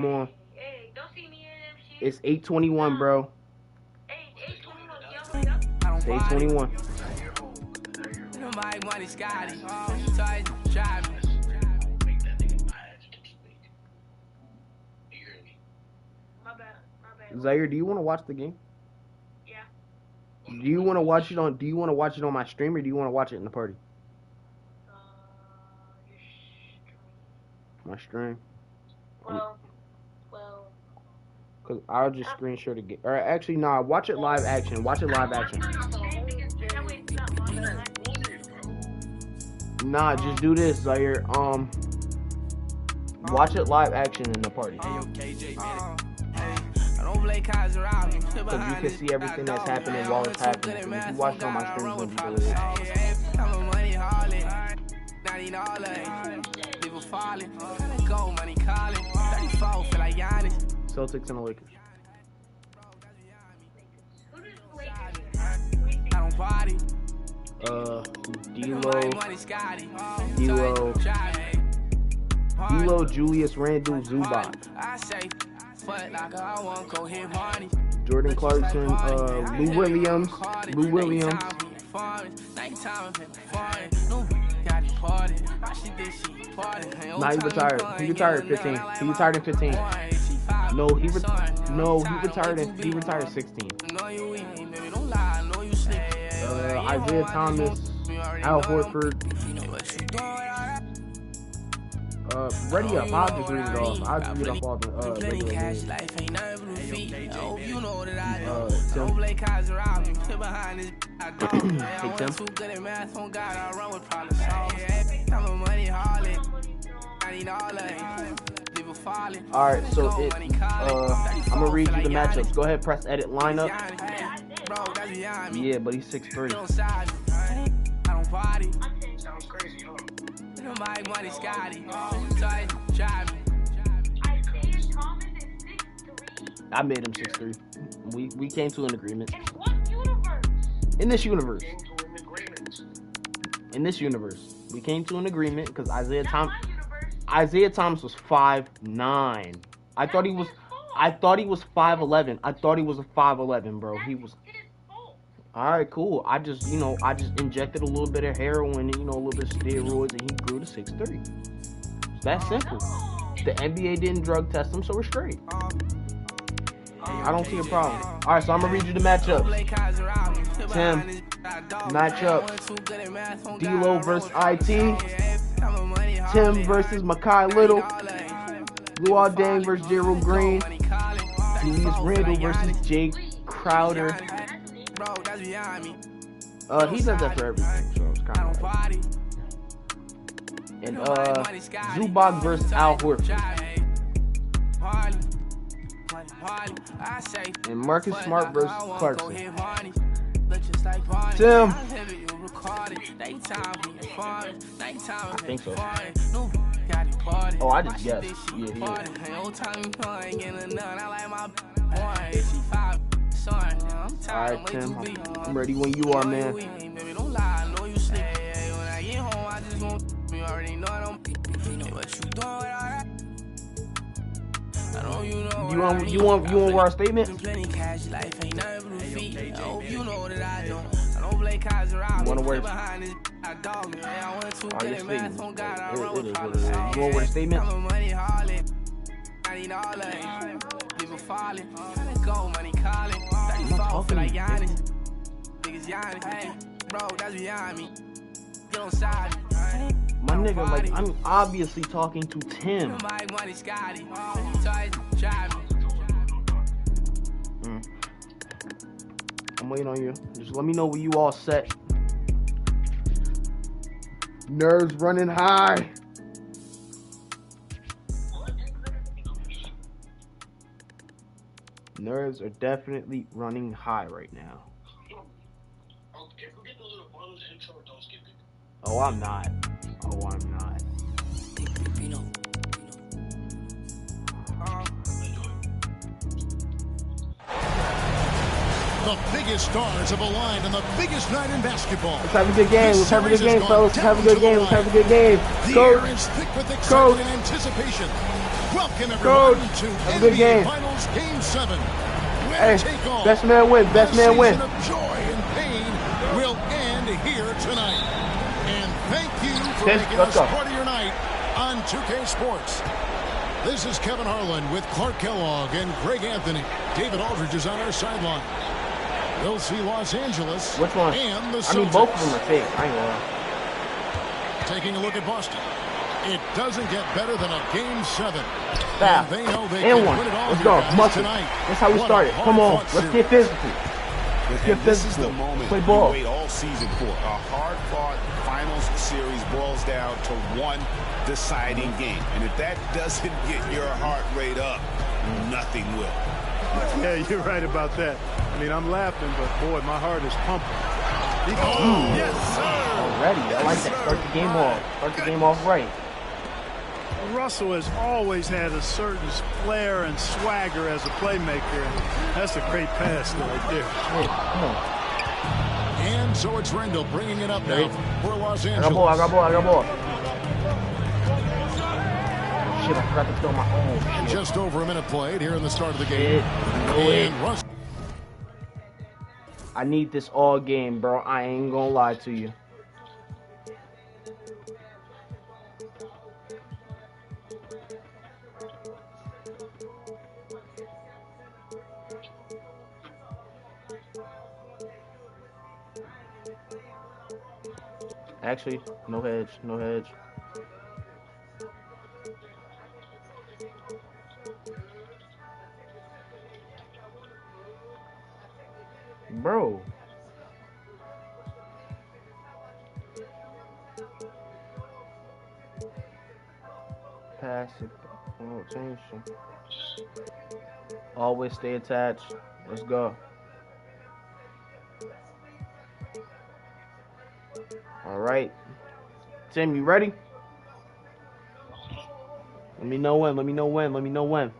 Come on. Hey, don't see me in them shit. It's 8:21, bro. Hey, 8:21, yo. It's 8:21. Nobody money Scotty. So I drive me. My bad. Zaire, do you want to watch the game? Yeah. Do you want to watch it on? Do you want to watch it on my stream, or do you want to watch it in the party? Your stream. My stream. Well. Cause I'll just screenshot it. Or actually, nah. Watch it live action. Watch it live action. Nah, just do this, Zaire. Watch it live action in the party. Cause you can see everything that's happening while it's happening. So if you watch it on my stream, it's gonna be good. Celtics and the Lakers. D'Lo, Julius Randle, Zubac. Jordan Clarkson, Lou Williams. Nah, he retired. He retired 15. He retired in 15. No, he retired at 16. Isaiah Thomas, Al Horford. Ready up. I'll just read it off. I'll just read off all the regular names. Alright, so I'm gonna read you the matchups. Go ahead, press edit lineup. Yeah, but he's 6'3". Sounds crazy, huh? I made him 6'3". We came to an agreement. In what universe? In this universe. In this universe. We came to an agreement because Isaiah Thomas was 5'9". I thought he was 5'11". I thought he was a 5'11", bro. He was. Alright, cool. I just injected a little bit of heroin and, a little bit of steroids, and he grew to 6'3". It's that simple. The NBA didn't drug test him, so we're straight. I don't see a problem. Alright, so I'm gonna read you the matchups. Tim, matchups. D'Lo versus IT. Tim versus Micah Little. Luol Deng versus Gerald Green. Julius Randle versus Jake Crowder. He does that for everything, so it's kind of like. And Zubac versus Al Horford. And Marcus Smart versus Clarkson. Tim. I think so. Oh, I just guessed. Yeah. Alright, Tim. I'm ready when you are, man. You want our statement? You want to wear it? You want to wear a statement? My nigga, like, I'm obviously talking to Tim. I'm waiting on you. Just let me know when you all set. Nerves running high. Nerves are definitely running high right now. Oh, I'm not. The biggest stars have aligned on the biggest night in basketball. Let's have a good game. Let's have a good game, fellas. Let's have a good game. Let's have a good game. The air is thick with excitement and anticipation. Welcome everyone to have a good NBA game. Finals Game 7. Hey, best man win. Best man win. The season of joy and pain will end here tonight. And thank you for making us part of your night on 2K Sports. This is Kevin Harlan with Clark Kellogg and Greg Anthony. David Aldridge is on our sideline. We'll see Los Angeles. Which one? And the Celtics. I mean, both of them are fake. I ain't gonna lie. Taking a look at Boston. It doesn't get better than a Game 7. Foul. And they know they And can one. win it all Let's here, go. guys, Muscle. tonight. That's how we What a started. Come on. hard-fought Let's series. get physical. Let's get This is physical. the moment Play you ball. wait all season for. A hard-fought finals series boils down to one deciding game. And if that doesn't get your heart rate up, nothing will. Yeah, you're right about that. I mean, I'm laughing, but boy, my heart is pumping. Yes, sir. Already. I like that. Start the game off. Start the game off right. Russell has always had a certain flair and swagger as a playmaker. That's a great pass right there. Hey, come on. And so it's Rendell bringing it up now for Los I got Angeles. ball. I got ball. I got ball. Shit, I forgot to throw my own. And Shit. just over a minute played here in the start of the game. Shit. And Russ. I need this all game, bro. I ain't gonna lie to you. Actually, no hedge, no hedge. Bro. Passive. Oh, change. Always stay attached. Let's go. All right. Tim, you ready? Let me know when. Let me know when. Let me know when.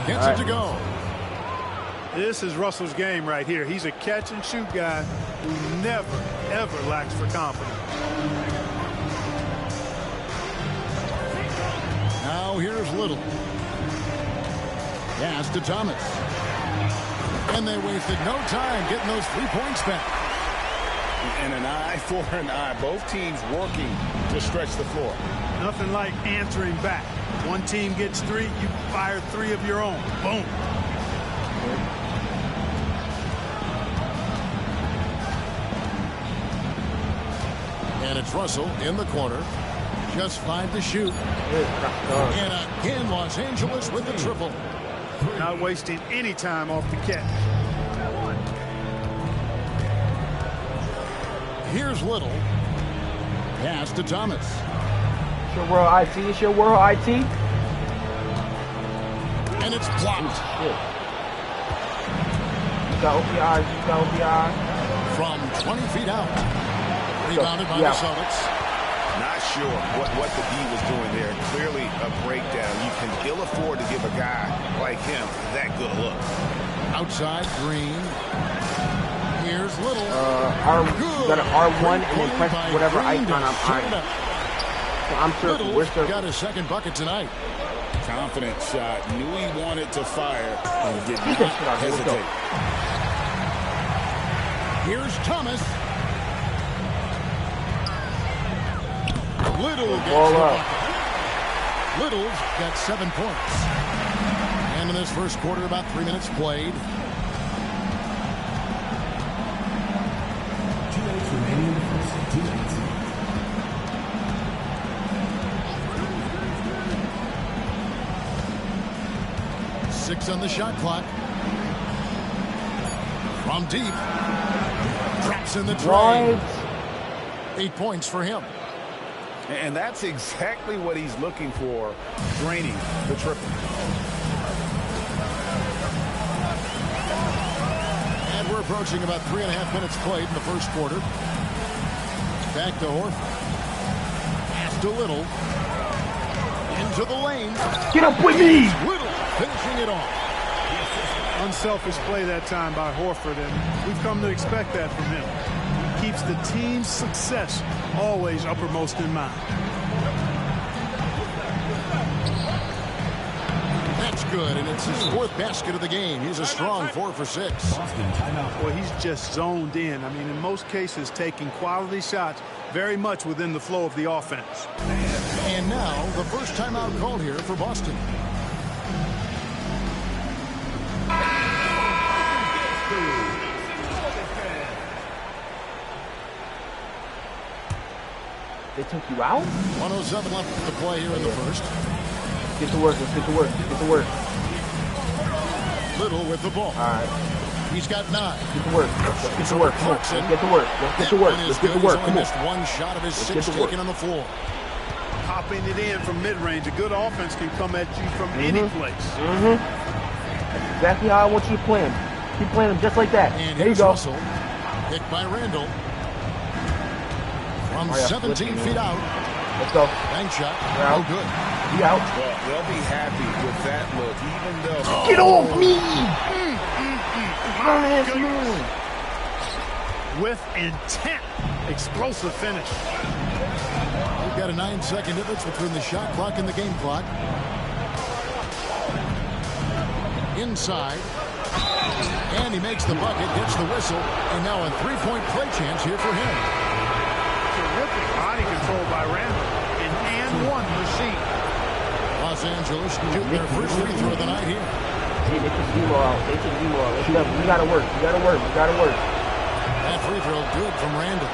Gets it to go. This is Russell's game right here. He's a catch-and-shoot guy who never, ever lacks for confidence. Now here's Little. Pass to Thomas. And they wasted no time getting those 3 points back. And an eye for an eye. Both teams working to stretch the floor. Nothing like answering back. One team gets 3, you fire 3 of your own. Boom. And it's Russell in the corner. Just 5 to shoot. And again, Los Angeles with the triple. Not wasting any time off the catch. Here's Little. Pass to Thomas. It's your world IT. It's your world IT. And it's blocked. Shit. You got OPI. You got OPI. From 20 feet out. Rebounded by the Celtics. Not sure what the D was doing there. Clearly a breakdown. You can ill afford to give a guy like him that good a look. Outside, Green. Here's Little. You got an R1 and then press whatever icon I'm on. So I'm circle. We're circle. Got his second bucket tonight. Confident shot. Knew he wanted to fire and did Keep not that shit out. Here we go. hesitate. Here's Thomas. Little gets Ball the up. bucket. Little's got 7 points. And in this first quarter, about 3 minutes played. 2 minutes remaining in the first. 2 minutes. Six on the shot clock. From deep. Traps in the tray. Right. 8 points for him. And that's exactly what he's looking for, draining the triple. And we're approaching about 3.5 minutes played in the first quarter. Back to Horford. Pass to Little. Into the lane. Get up with me. Little finishing it off. Unselfish play that time by Horford, and we've come to expect that from him. He keeps the team's success always uppermost in mind. That's good, and it's his 4th basket of the game. He's a strong 4 for 6. Boston timeout. Well, he's just zoned in. I mean, in most cases, taking quality shots very much within the flow of the offense. And now, the first timeout called here for Boston. They took you out? 107 left to play here in the first. Get to work. Let's get to work. Get to work. Little with the ball. All right. He's got 9. Get to work. Let's get to work. Come on. Let's get to work. Let's get to work. Let's get to work. Come on. Missed 1 shot of his 6 taken on the floor. Popping it in from mid-range. A good offense can come at you from any place. That's exactly how I want you to play him. Keep playing him just like that. And there you go. Russell, picked by Randall. From 17 feet out. Let's go. Bank shot. Out. No good. He out. Well, they'll be happy with that look, even though... Get off me! With intent. Explosive finish. We've got a 9-second difference between the shot clock and the game clock. Inside. And he makes the bucket, gets the whistle, and now a 3-point play chance here for him. Terrific body control by Randall. An and-one machine. Los Angeles shooting their first free throw of the night here. Hey, they took Zemo out. They took Zemo out. Let's go. We gotta work. We gotta work. We gotta work. That free throw good from Randall.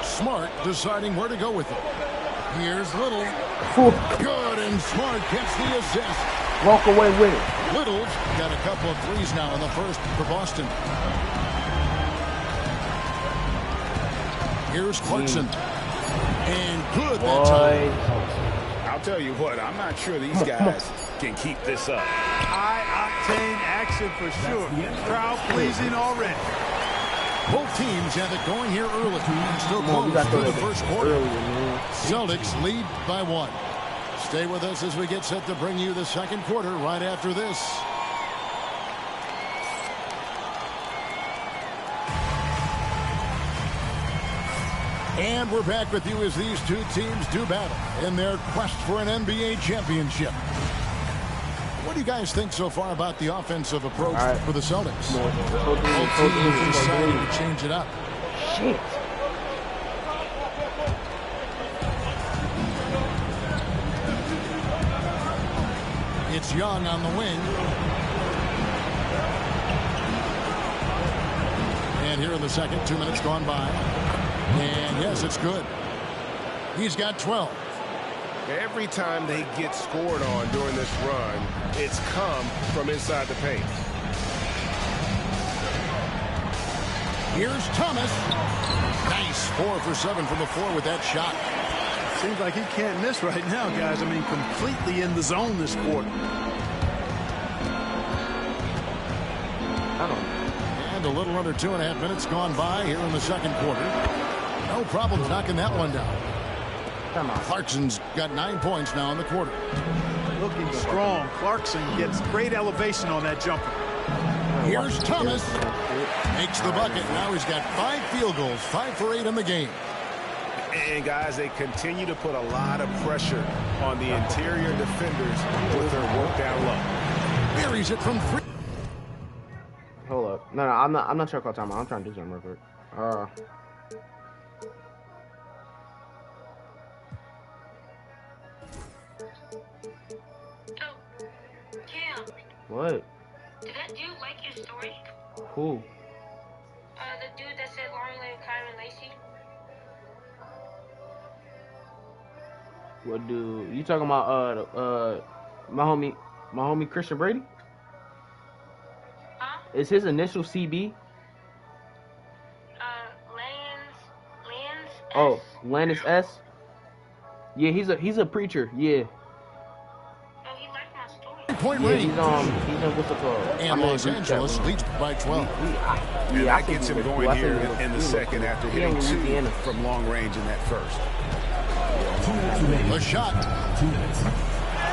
Smart deciding where to go with it. Here's Little. Good, and Smart gets the assist. Walk away with it. Little's got a couple of threes now in the first for Boston. Here's Clarkson. And good that time. I'll tell you what, I'm not sure these guys can keep this up. High-octane action for sure. Crowd pleasing already. Both teams have it going here early. Still We close got through the first quarter. earlier, man. Celtics lead by 1. Stay with us as we get set to bring you the second quarter right after this. And we're back with you as these two teams do battle in their quest for an NBA championship. What do you guys think so far about the offensive approach for the Celtics? Both teams deciding to change it up. Shit. It's Young on the wing. And here in the second, 2 minutes gone by. And yes, it's good. He's got 12. Every time they get scored on during this run, it's come from inside the paint. Here's Thomas. Nice 4 for 7 from the floor with that shot. Seems like he can't miss right now, guys. I mean, completely in the zone this quarter. And a little under 2.5 minutes gone by here in the second quarter. No problems knocking that one down. Clarkson's got 9 points now in the quarter. Looking strong. Clarkson gets great elevation on that jumper. Here's Thomas. Makes the bucket. Now he's got 5 field goals, 5 for 8 in the game. And guys, they continue to put a lot of pressure on the interior defenders with their work down low. Buries it from 3. Hold up. No, I'm not trying to call time. I'm trying to do something real quick. Cam, What? did that dude like your story? Who? The dude that said long live Kyron Lacey? What dude? You talking about my homie Christian Brady? Huh? Is his initial CB? Lance S? Oh, Landis S. Yeah, he's a preacher. Yeah. Oh, he liked my story. 3-point Yeah, range. he's in what's the call? And Los Angeles leads by 12. And that gets him going here in the second after hitting 2 from long range in that first. The shot. 2 minutes.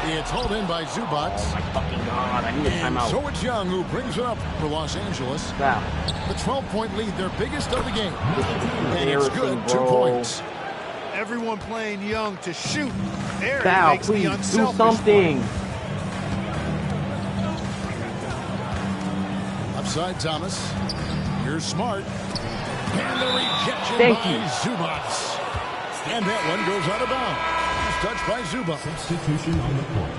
It's hauled in by Zubats. Oh my fucking God, I need a And timeout. so it's Young who brings it up for Los Angeles. Foul. The 12-point lead, their biggest of the game. And it's Embarrassing, good, 2 bro. points. Everyone playing Young to shoot. There he Foul, makes the please, do unselfish something. Upside Thomas. Here's Smart. And the rejection Thank by you. Zubats. And that one goes out of bounds. Touched by Zubats. Substitution on the court.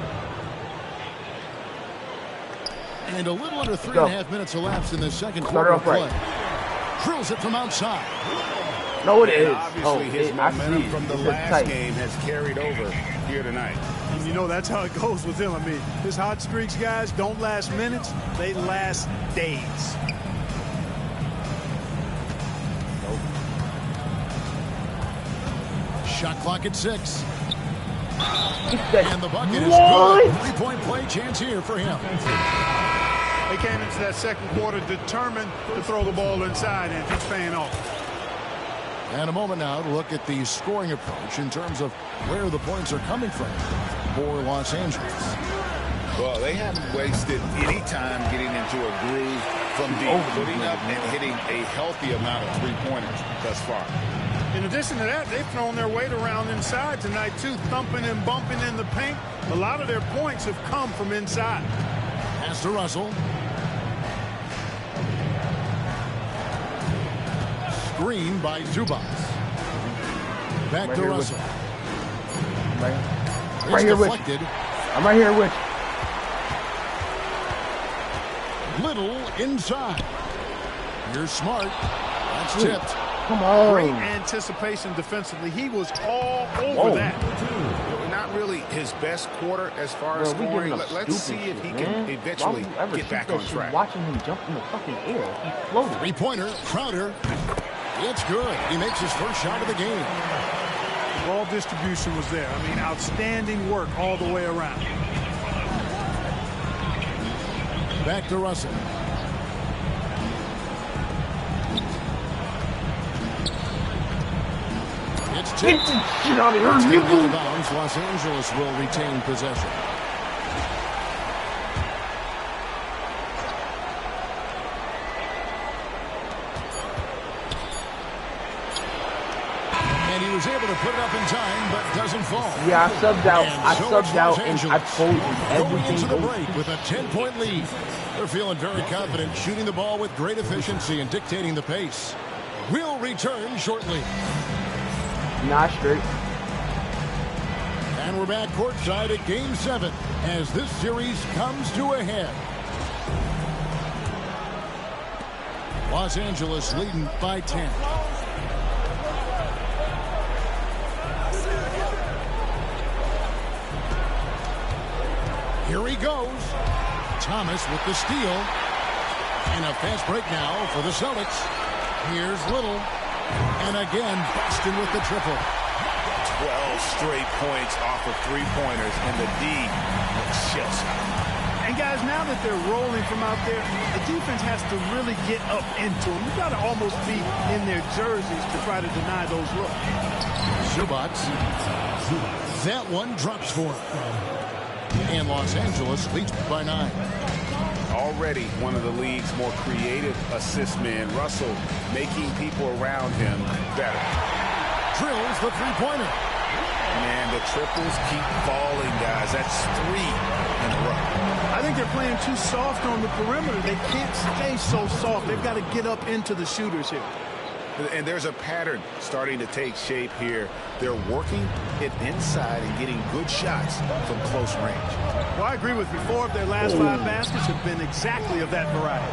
And a little under 3.5 minutes elapsed in the second Start quarter of off play. right. Drills it from outside. No, it And is. obviously his I see momentum it. from the It's last tight. game has carried over here tonight. And you know that's how it goes with him. I mean, his hot streaks, guys, don't last minutes. They last days. Shot clock at 6. Get that- And the bucket is What? good. 3-point play chance here for him. They came into that second quarter determined to throw the ball inside, and it's paying off. And a moment now to look at the scoring approach in terms of where the points are coming from for Los Angeles. Well, they haven't wasted any time getting into a groove from deep, putting up and hitting a healthy amount of three-pointers thus far. In addition to that, they've thrown their weight around inside tonight, too, thumping and bumping in the paint. A lot of their points have come from inside. Pass to Russell. Screen by Zubats. Back Right to here Russell. Right, It's right here with you. deflected. I'm right here with you. Little inside. Here's Smart. That's tipped. Come on. Great anticipation defensively. He was all over Whoa. that. Not really his best quarter as far as Bro, we scoring. giving up Let's see stupid if he shit, can man. eventually Why would you ever get shoot back that on shit track. Watching him jump in the fucking air. He floated. Three-pointer. Crowder. It's good. He makes his first shot of the game. Ball distribution was there. I mean, outstanding work all the way around. Back to Russell. It's Get tipped. the shit out of here, Taken out of nigga. bounds. Los Angeles will retain possession. And he was able to put it up in time, but doesn't fall. Yeah, I subbed out. And I so subbed it's out, Los and Angeles I told you going into everything the goes. break with a 10-point lead. They're feeling very confident, shooting the ball with great efficiency and dictating the pace. We'll return shortly. Not straight. And we're back courtside at Game 7 as this series comes to a head. Los Angeles leading by 10. Here he goes. Thomas with the steal. And a fast break now for the Celtics. Here's Little. And again, Boston with the triple. 12 straight points off of three-pointers, and the D looks shell-shocked. And guys, now that they're rolling from out there, the defense has to really get up into them. You got to almost be in their jerseys to try to deny those looks. Zubats. That one drops for him. And Los Angeles leads by 9. Already one of the league's more creative assist men, Russell making people around him better. Drills the three-pointer. Man, the triples keep falling, guys. That's 3 in a row. I think they're playing too soft on the perimeter. They can't stay so soft. They've got to get up into the shooters here. And there's a pattern starting to take shape here. They're working it inside and getting good shots from close range. Well, I agree with you. 4 of their last 5 baskets have been exactly of that variety.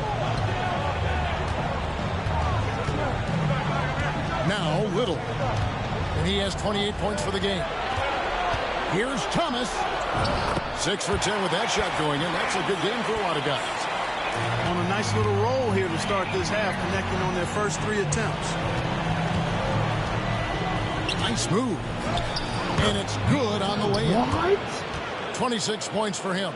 Now Little. And he has 28 points for the game. Here's Thomas. 6 for 10 with that shot going in. That's a good game for a lot of guys. On a nice little roll here to start this half, connecting on their first 3 attempts. Nice move. And it's good on the way in. What? 26 points for him.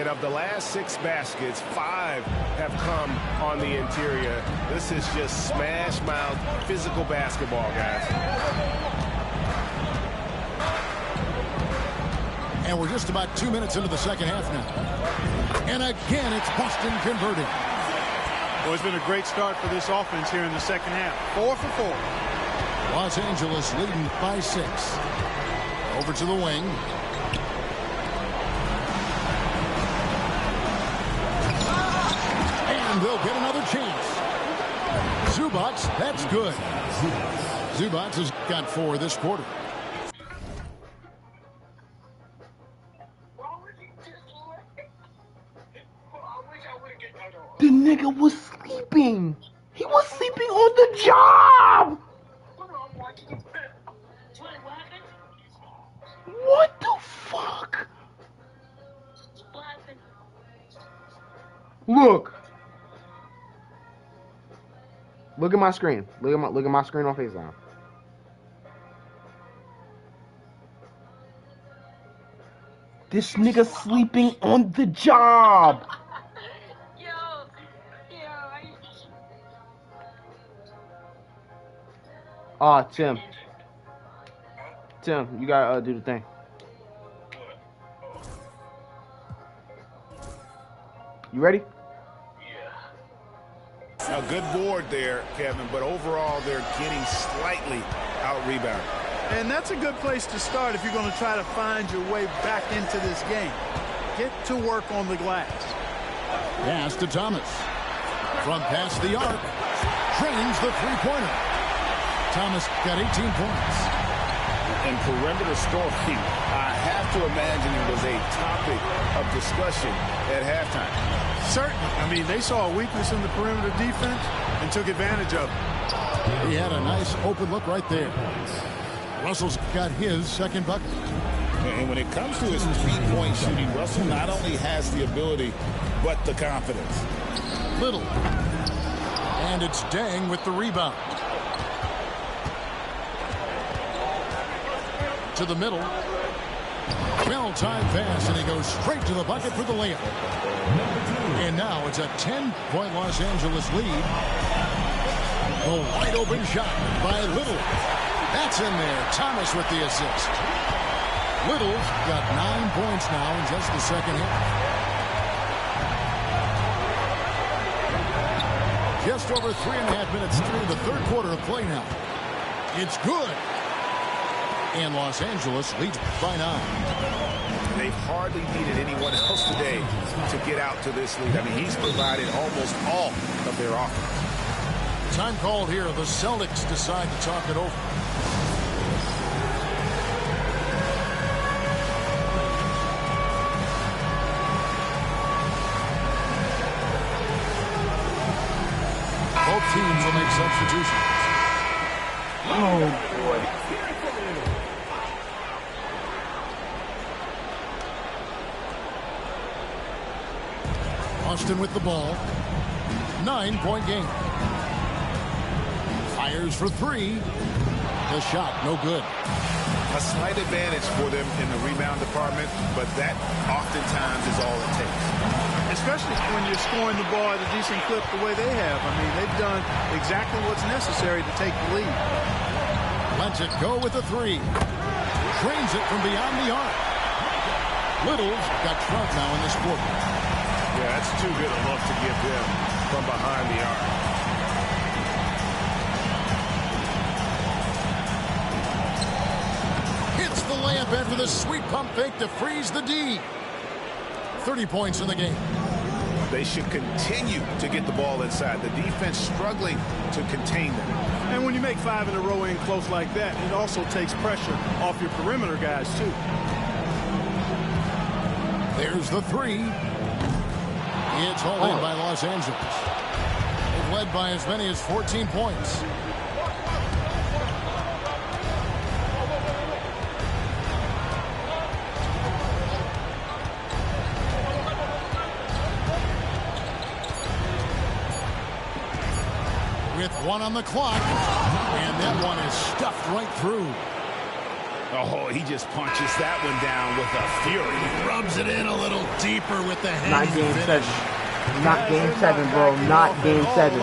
And of the last 6 baskets, 5 have come on the interior. This is just smash mouth physical basketball, guys. And we're just about 2 minutes into the second half now. And again, it's Boston converting. Well, it's been a great start for this offense here in the second half. 4 for 4. Los Angeles leading by 6. Over to the wing. And they'll get another chance. Zubac, that's good. Zubac has got 4 this quarter. The nigga was sleeping. He was sleeping on the job. What the fuck? Look. Look at my screen. Look at my screen on FaceTime. This nigga sleeping on the job. Tim. Tim, you gotta do the thing. You ready? A good board there, Kevin, but overall they're getting slightly out-rebounded. And that's a good place to start if you're going to try to find your way back into this game. Get to work on the glass. Pass to Thomas. From past the arc. Drains the three-pointer. Thomas got 18 points. And perimeter scoring, I have to imagine it was a topic of discussion at halftime. Certainly. I mean, they saw a weakness in the perimeter defense and took advantage of it. He had a nice open look right there. Russell's got his second bucket. And when it comes to his three-point shooting, Russell not only has the ability, but the confidence. Little. And it's Dang with the rebound. To the middle. Well-timed pass, and he goes straight to the bucket for the layup. And now it's a 10-point Los Angeles lead. A wide-open shot by Little. That's in there. Thomas with the assist. Little's got 9 points now in just the second half. Just over 3.5 minutes through the third quarter of play now. It's good. And Los Angeles leads by 9. They've hardly needed anyone else today to get out to this lead. I mean, he's provided almost all of their offense. Time called here. The Celtics decide to talk it over. Both teams will make substitutions. Oh, boy. Austin with the ball. 9-point game. Fires for 3. The shot, no good. A slight advantage for them in the rebound department, but that oftentimes is all it takes. Especially when you're scoring the ball at a decent clip the way they have. I mean, they've done exactly what's necessary to take the lead. Lets it go with a 3. Drains it from beyond the arc. Little's got Trout now in this quarter. Yeah, that's too good a look to give them from behind the arc. Hits the layup after the sweet pump fake to freeze the D. 30 points in the game. They should continue to get the ball inside. The defense struggling to contain them. And when you make 5 in a row in close like that, it also takes pressure off your perimeter guys, too. There's the 3. It's hauled in by Los Angeles. They've led by as many as 14 points. With 1 on the clock, and that one is stuffed right through. Oh, he just punches that one down with a fury. Rubs it in a little deeper with the hand. Not game 7. Not game 7, bro. Not game 7.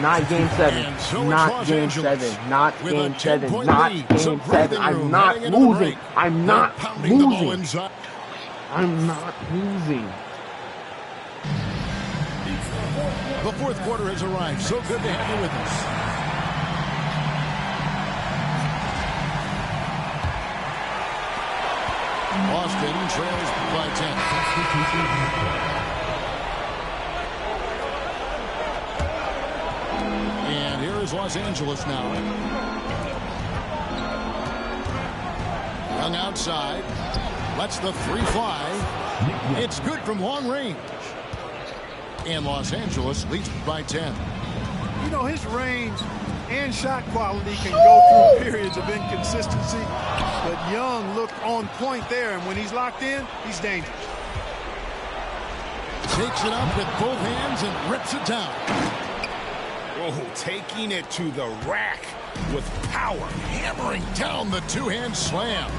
Not game 7. Not game 7. Not game 7. Not game 7. I'm not losing. I'm not losing. I'm not losing. The fourth quarter has arrived. So good to have you with us. Boston trails by 10. And here is Los Angeles now. Young outside. Lets the three fly. It's good from long range. And Los Angeles leads by 10. You know, his range and shot quality can go through periods of inconsistency, but Young looked on point there, and when he's locked in, he's dangerous. Takes it up with both hands and rips it down. Whoa, taking it to the rack with power. Hammering down the two-hand slam.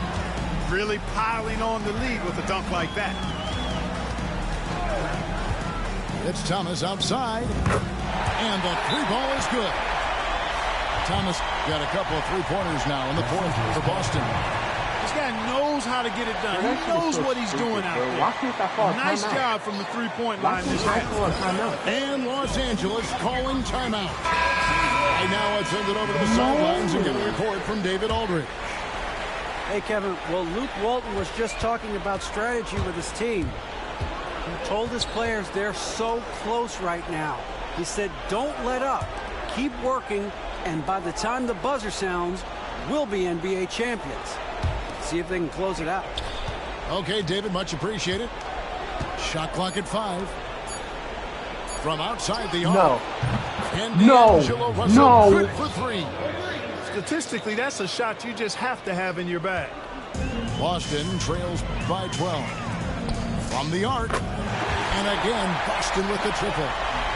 Really piling on the lead with a dunk like that. It's Thomas outside, and the three ball is good. Thomas got a couple of three-pointers now in the fourth for Boston. This guy knows how to get it done. He knows what he's doing out there. Nice job from the three-point line this half. And Los Angeles calling timeout. And now let's send it over to the sidelines and get a report from David Aldridge. Hey, Kevin. Well, Luke Walton was just talking about strategy with his team. He told his players they're so close right now. He said, don't let up. Keep working, and by the time the buzzer sounds, we'll be NBA champions. See if they can close it out. Okay, David, much appreciated. Shot clock at 5. From outside the arc. No. Good for 3. Statistically, that's a shot you just have to have in your bag. Boston trails by 12. From the arc. And again, Boston with the triple.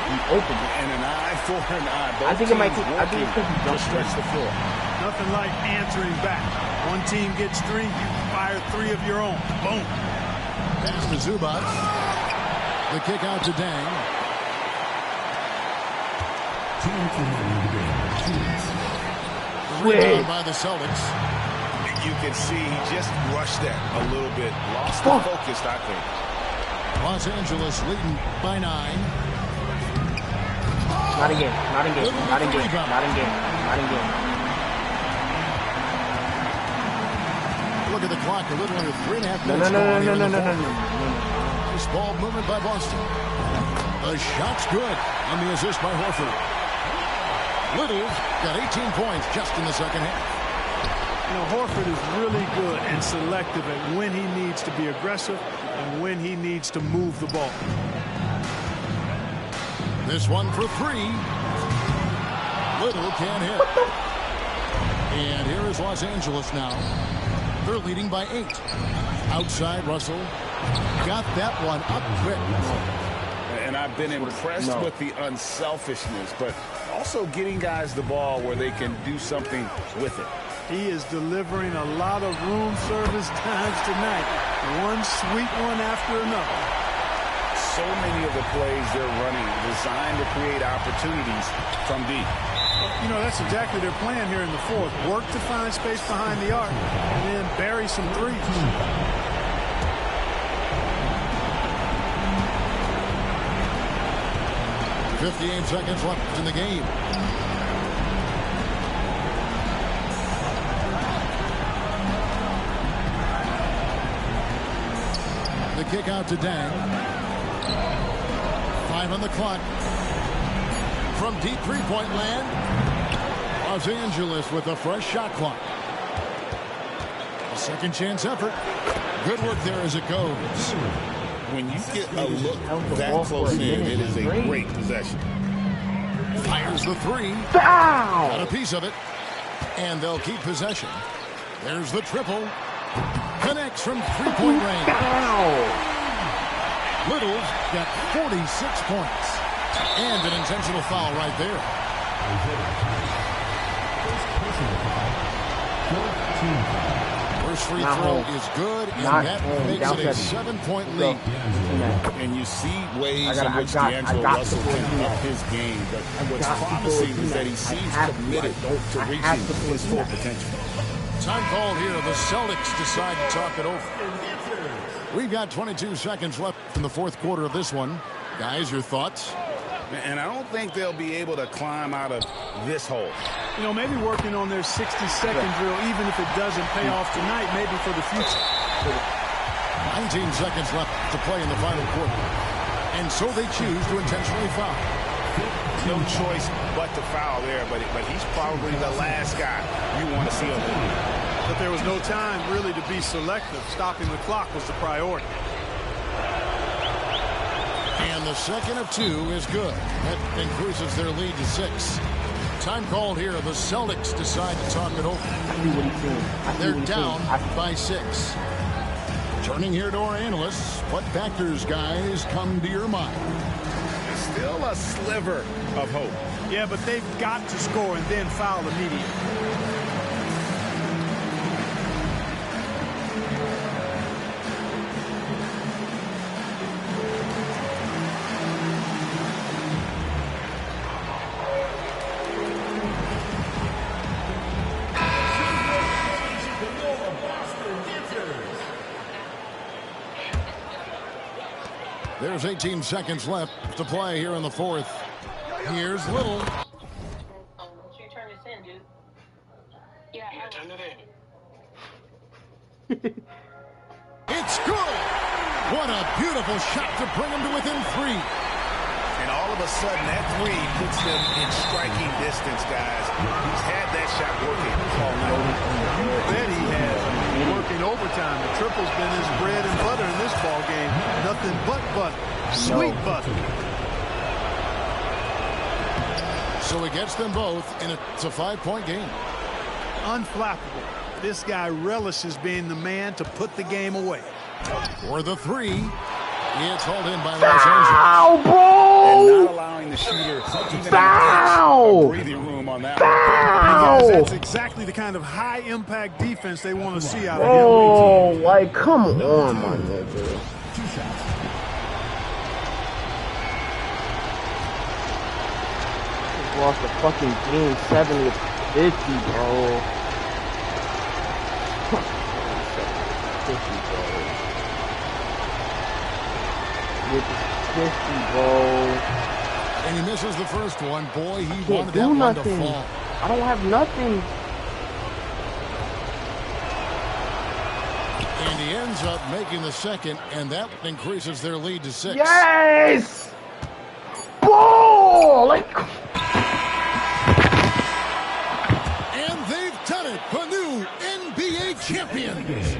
He opened it. And an eye for an eye. I think it might be. I think it could be just stretch the floor. Nothing like answering back. One team gets 3, you fire 3 of your own. Boom. Pass to Zubac. The kick out to Dang. Rebound by the Celtics. You can see he just rushed that a little bit. Lost the focus, I think. Los Angeles leading by 9. Not again. Not again. Not again. Not again. Not again. Look at the clock. A little under 3.5 minutes. No. This ball movement by Boston. The shot's good. And the assist by Horford. Little's got 18 points just in the second half. You know, Horford is really good and selective at when he needs to be aggressive and when he needs to move the ball. This one for 3. Little can't hit. And here is Los Angeles now. They're leading by 8. Outside, Russell got that one up quick. And I've been impressed with the unselfishness, but also getting guys the ball where they can do something with it. He is delivering a lot of room service times tonight. One sweet one after another. So many of the plays they're running designed to create opportunities from deep. You know, that's exactly their plan here in the fourth. Work to find space behind the arc and then bury some threes. 58 seconds left in the game. The kick out to Dang. 5 on the clock. From deep three-point land, Los Angeles with a fresh shot clock. A second chance effort. Good work there as it goes. When you get a look that close in, it is a great possession. Fires the 3. Foul! Got a piece of it. And they'll keep possession. There's the triple. Connects from three-point range. Foul! Little's got 46 points. And an intentional foul right there. First free Not throw home. is good, and Not that home. makes Down it a 7. 7-point lead. And you see ways I in which got D'Angelo to Russell score can up that. his game. But what's got to promising score is that he that. seems I have to. committed to I reaching have to score his full that. potential. Time called here. The Celtics decide to talk it over. We've got 22 seconds left in the fourth quarter of this one. Guys, your thoughts? And I don't think they'll be able to climb out of this hole. You know, maybe working on their 60-second drill, even if it doesn't pay off tonight, maybe for the future. 19 seconds left to play in the final quarter. And so they choose to intentionally foul. No choice but to foul there, but he's probably the last guy you want to see on the field. But there was no time really to be selective. Stopping the clock was the priority. And the second of 2 is good. That increases their lead to 6. Time called here. The Celtics decide to talk it over. They're down by 6. Turning here to our analysts, what factors, guys, come to your mind? Still a sliver of hope. Yeah, but they've got to score and then foul immediately. There's 18 seconds left to play here in the fourth. Here's Little. Should you turn this in, dude? Yeah, turn it in. It's good! What a beautiful shot to bring them to within 3. And all of a sudden, that 3 puts them in striking distance, guys. He's had that shot working all night. You bet he has. Working overtime. The triple's been his bread and butter in this ball game. Nothing but butter. Sweet butter. So he gets them both, and it's a 5-point game. Unflappable. This guy relishes being the man to put the game away. For the 3, it's hauled in by Los Angeles. Ow, bro! And not allowing the shooter Foul! breathing room on that Guys, Foul! that's exactly the kind of high-impact defense they want to see out of him. Oh, like, come on, my nigga. Lost the fucking game 70-50, bro. 50, bro. With 50, bro. And he misses the first one. Boy, he Can't wanted do that one to nothing. fall. I don't have nothing. And he ends up making the second, and that increases their lead to 6. Yes! Ball! Like, And they've done it. The new NBA champions.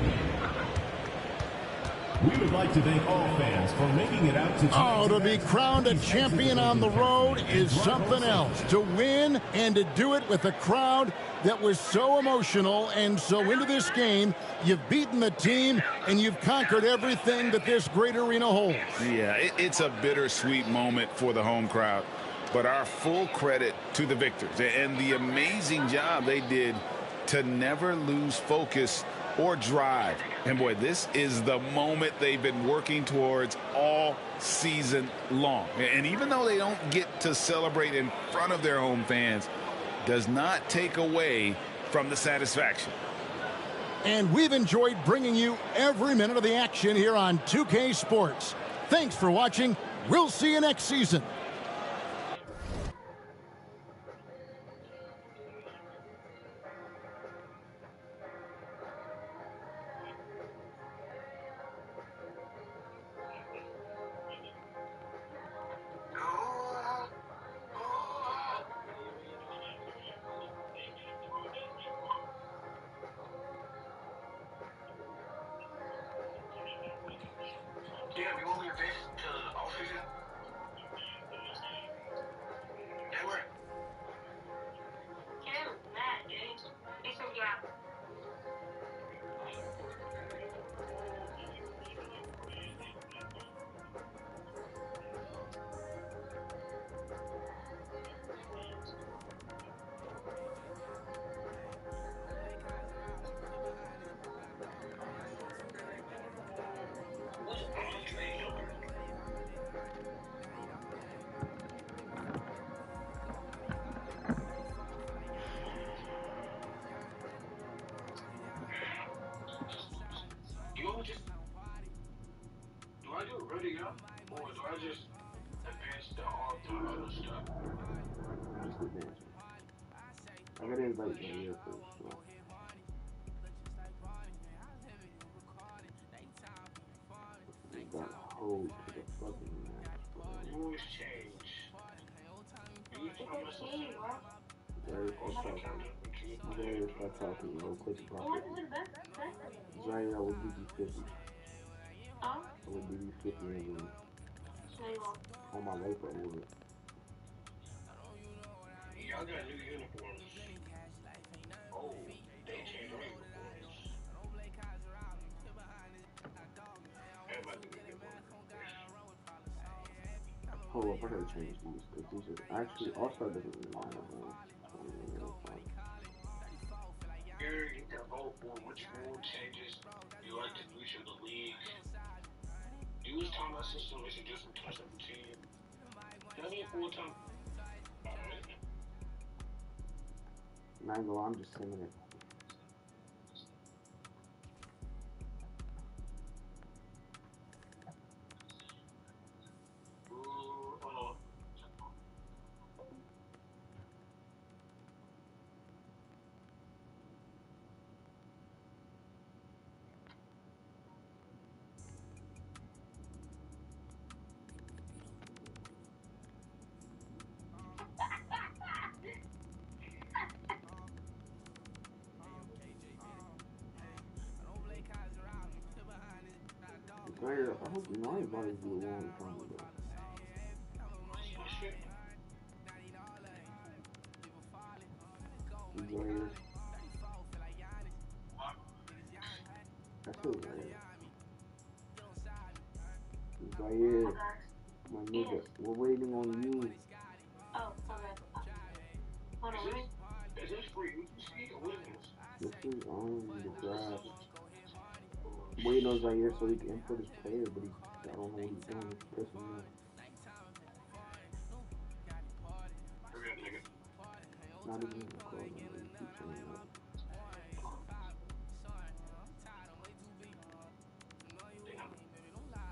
We would like to thank all fans for making it out to Oh, to be crowned a champion on the road is something else. To win and to do it with a crowd that was so emotional and so into this game, you've beaten the team and you've conquered everything that this great arena holds. Yeah, it's a bittersweet moment for the home crowd. But our full credit to the victors and the amazing job they did to never lose focus or drive. And boy, this is the moment they've been working towards all season long. And even though they don't get to celebrate in front of their home fans, does not take away from the satisfaction. And we've enjoyed bringing you every minute of the action here on 2K Sports. Thanks for watching. We'll see you next season. Damn, you want me to to the off season? Yeah. Or do I just advance to all the other stuff? Just advance. I gotta invite Zaire first. So. We got hold to the fucking match, bro. Rules change. You tell my sister. Zaire, stop talking. Zaire, stop talking. Bro, click the profit. Zaire, I will give you 50. Huh? I will give you 50 in a win. No, you won't. On my life, I would. Y'all got new uniforms. Oh, they changed our uniforms. Everybody can get one. Hold up, I gotta change these because these are actually All-Star doesn't really matter, bro. Here you can vote for which rule changes you like to do to the league. Use timeout system is just from 2017. Doesn't need full time. Alright. Mango, I'm just singing it. Hold on. Zaire, I hope you know everybody's the one trying to go. Zaire. That's it, Zaire. Zaire, my nigga, we're waiting on you. Oh, okay. Hold on, wait. Is this for UGC or what is this? This is on the draft. Waiting on Zaire so he can input his player, but I don't know what he's doing. It's pissing me off. Not even in the call, man. He keeps saying that.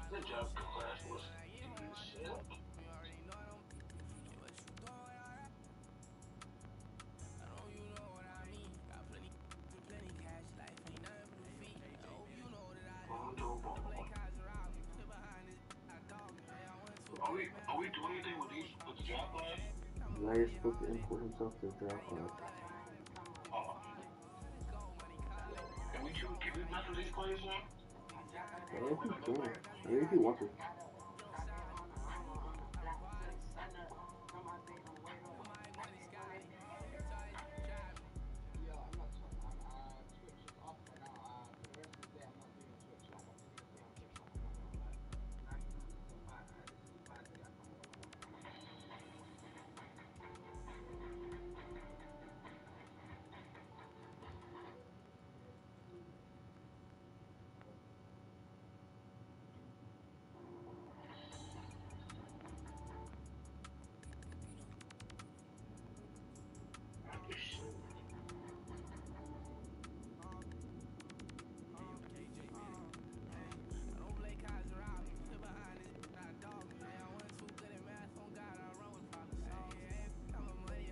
Good job, class was shit. Are we doing anything with the draft class? Zaire's supposed to import himself to the draft class. Can we mess with these players now? I don't think he can. I mean, if he wants to.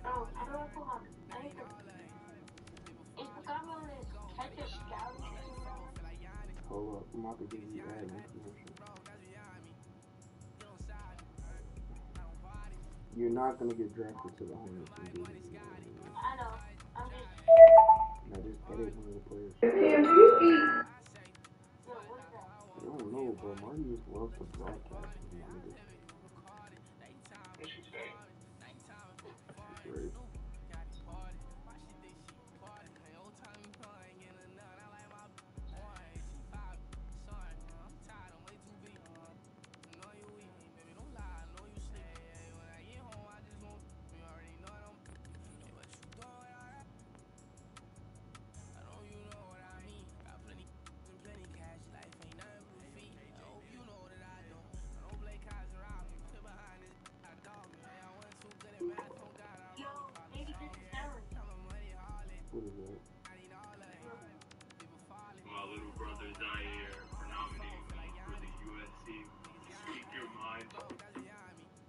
Oh, how do I pull on? I need to. Is the government catch a scout? Hold up, I'm about to give you ad information. You're not gonna get drafted to the Hornets and do it. I know. I'm just. Now just edit one of the players. Yo, what is that? I don't know, bro. Marty just loves to broadcast. What you say? Right.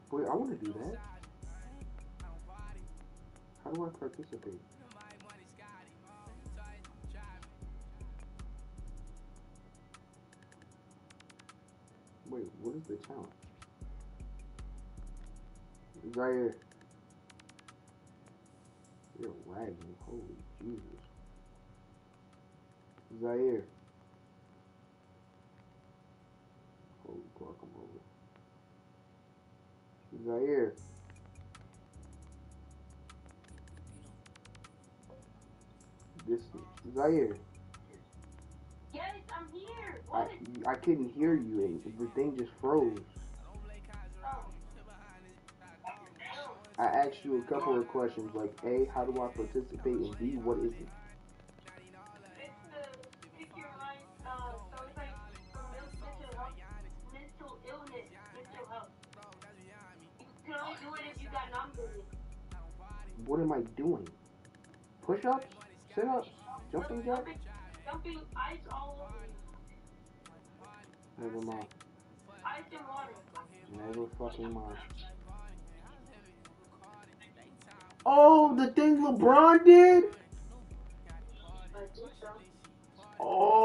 Wait, I want to do that. How do I participate? Wait, what is the challenge? Zaire. You're lagging. Holy Jesus. Zaire. Holy guacamole. Zaire. This Zaire. Yes, I'm here. What? I couldn't hear you and the thing just froze. Oh. I asked you a couple of questions like A, how do I participate, and B, what is it? It's the pick your life, so it's like for mental illness, mental health. You can only do it if you got nominated. What am I doing? Push-ups? Sit-ups? Jumping jacks? Jumping ice all over you. Never mind. Ice and water. Never fucking mind. Oh, the thing LeBron did? I think so. Oh.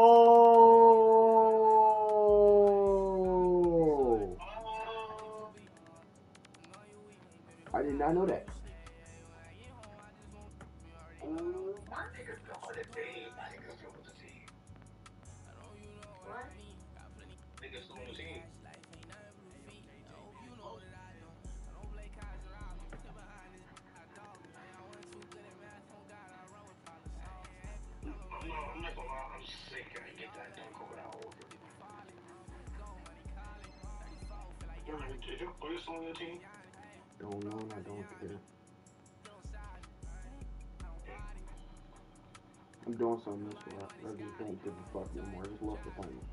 I did not know that. Oh, my nigga fell with the team. My nigga fell with the team. What? Niggas still on the team. I'm not gonna lie, I'm sick. I didn't get that dunk over that over. Did your boy still on the team? Don't know and I don't care. I'm doing something this way. I just don't give a fuck no more. I just love the final.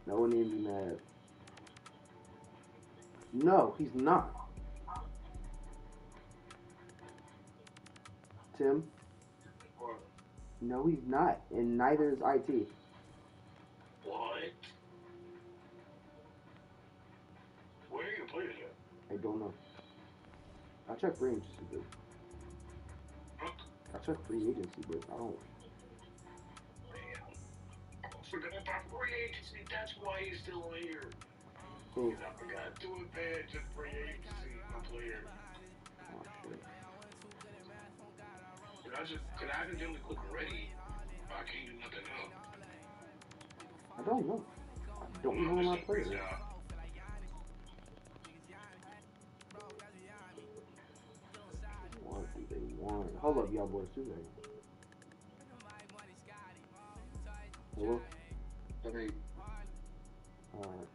No one need to be mad. No, he's not. Tim? What? No, he's not. And neither is IT. What? Where are your players at? I don't know. I checked free agency, but I checked free agency, but I don't. Forgot about free agency. That's why he's still here. So, I forgot to advantage of free agency, my player. oh shit. Could I accidentally click ready? I can't do nothing else. I don't know. I don't know my players. What do they want? Hold up, y'all boys. 2 seconds. Hello? Okay. Alright.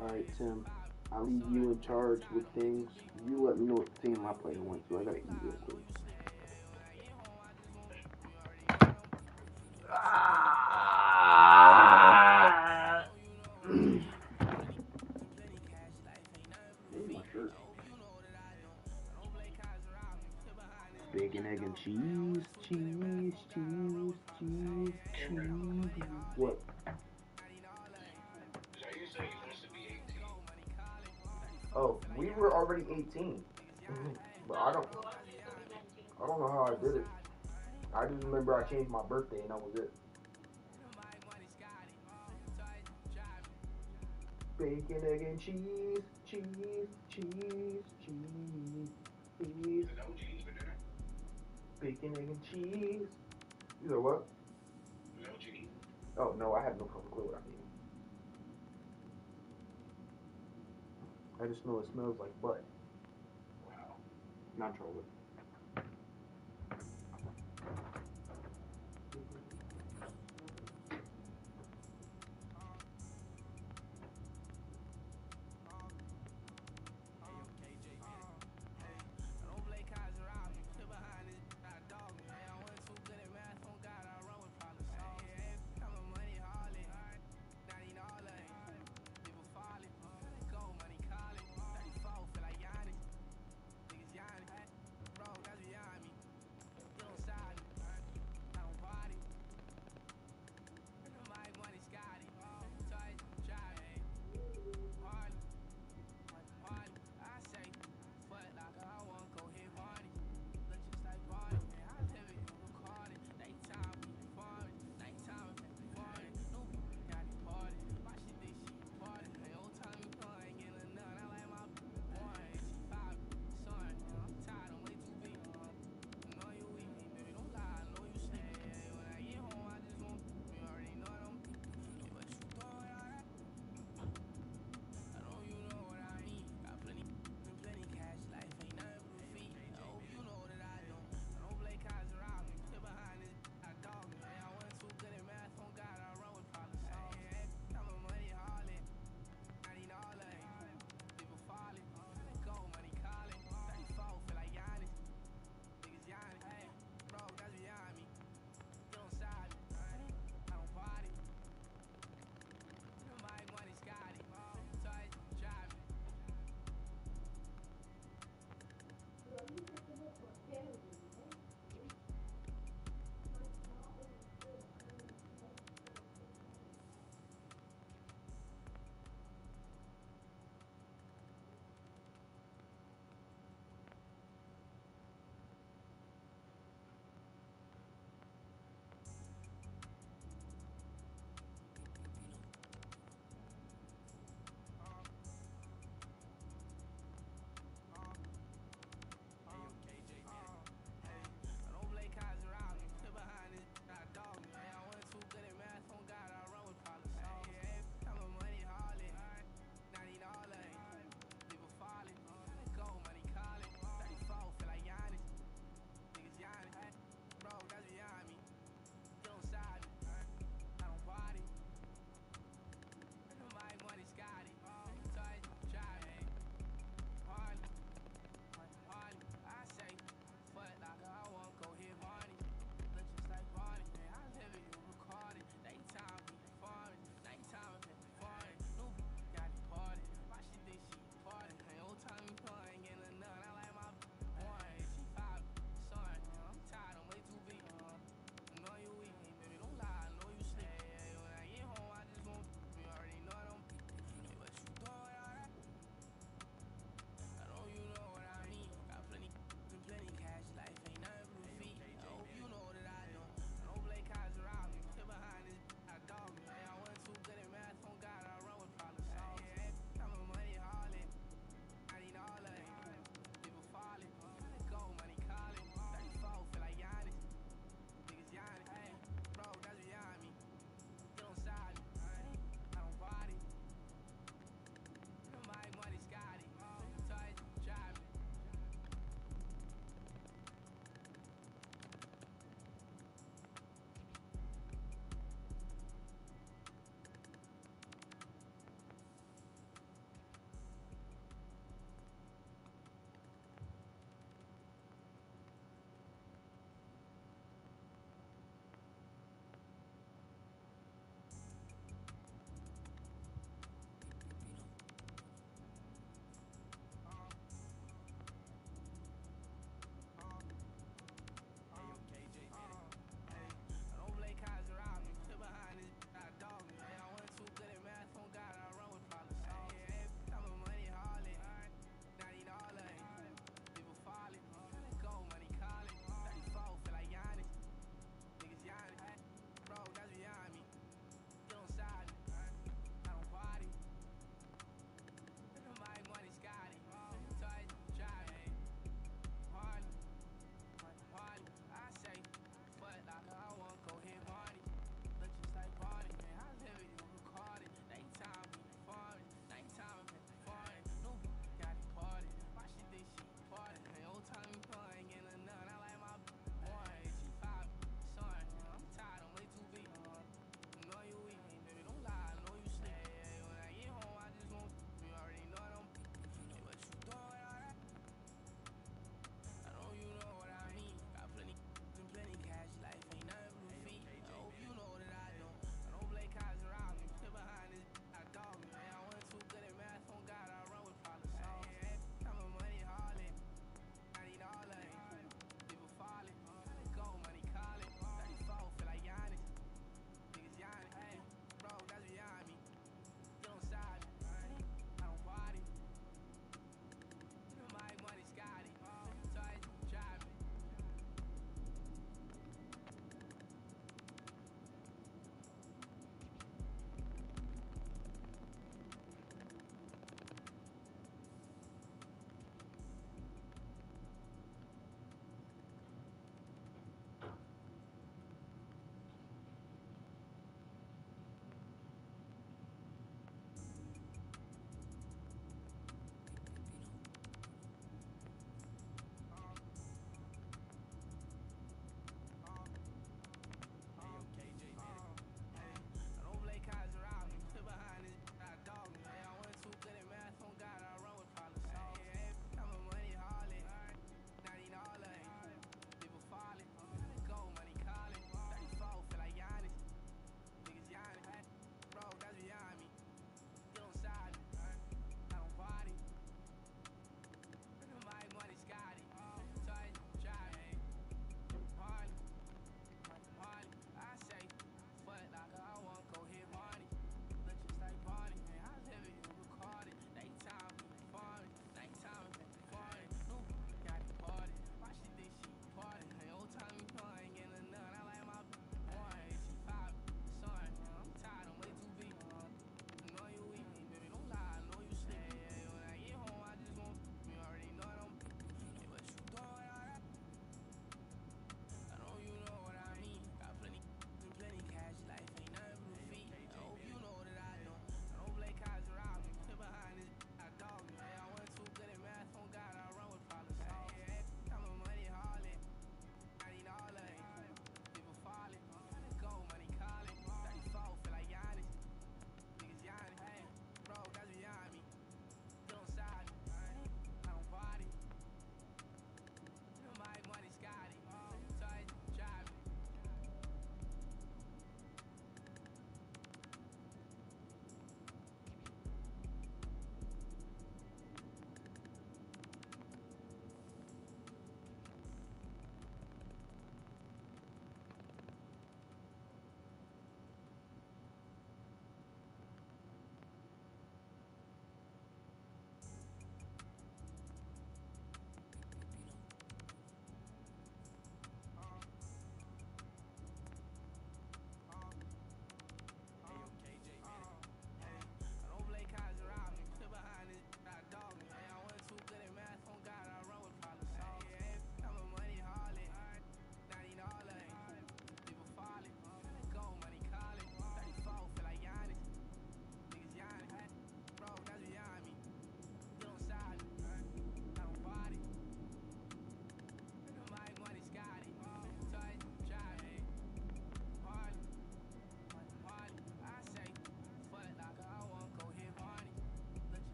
Alright, Tim. I'll leave you in charge with things. You let me know what team my player went to. I gotta eat real quick. My shirt. Bacon, egg, and cheese. Cheese, cheese, cheese, cheese. What? Oh, we were already 18. But I don't know how I did it. I just remember I changed my birthday and that was it. Bacon, egg, and cheese, cheese, cheese, cheese, cheese. Bacon, egg, and cheese. You know what? Oh, no, I have no fucking clue what I mean. I just know it smells like butt. Wow. Not trolling.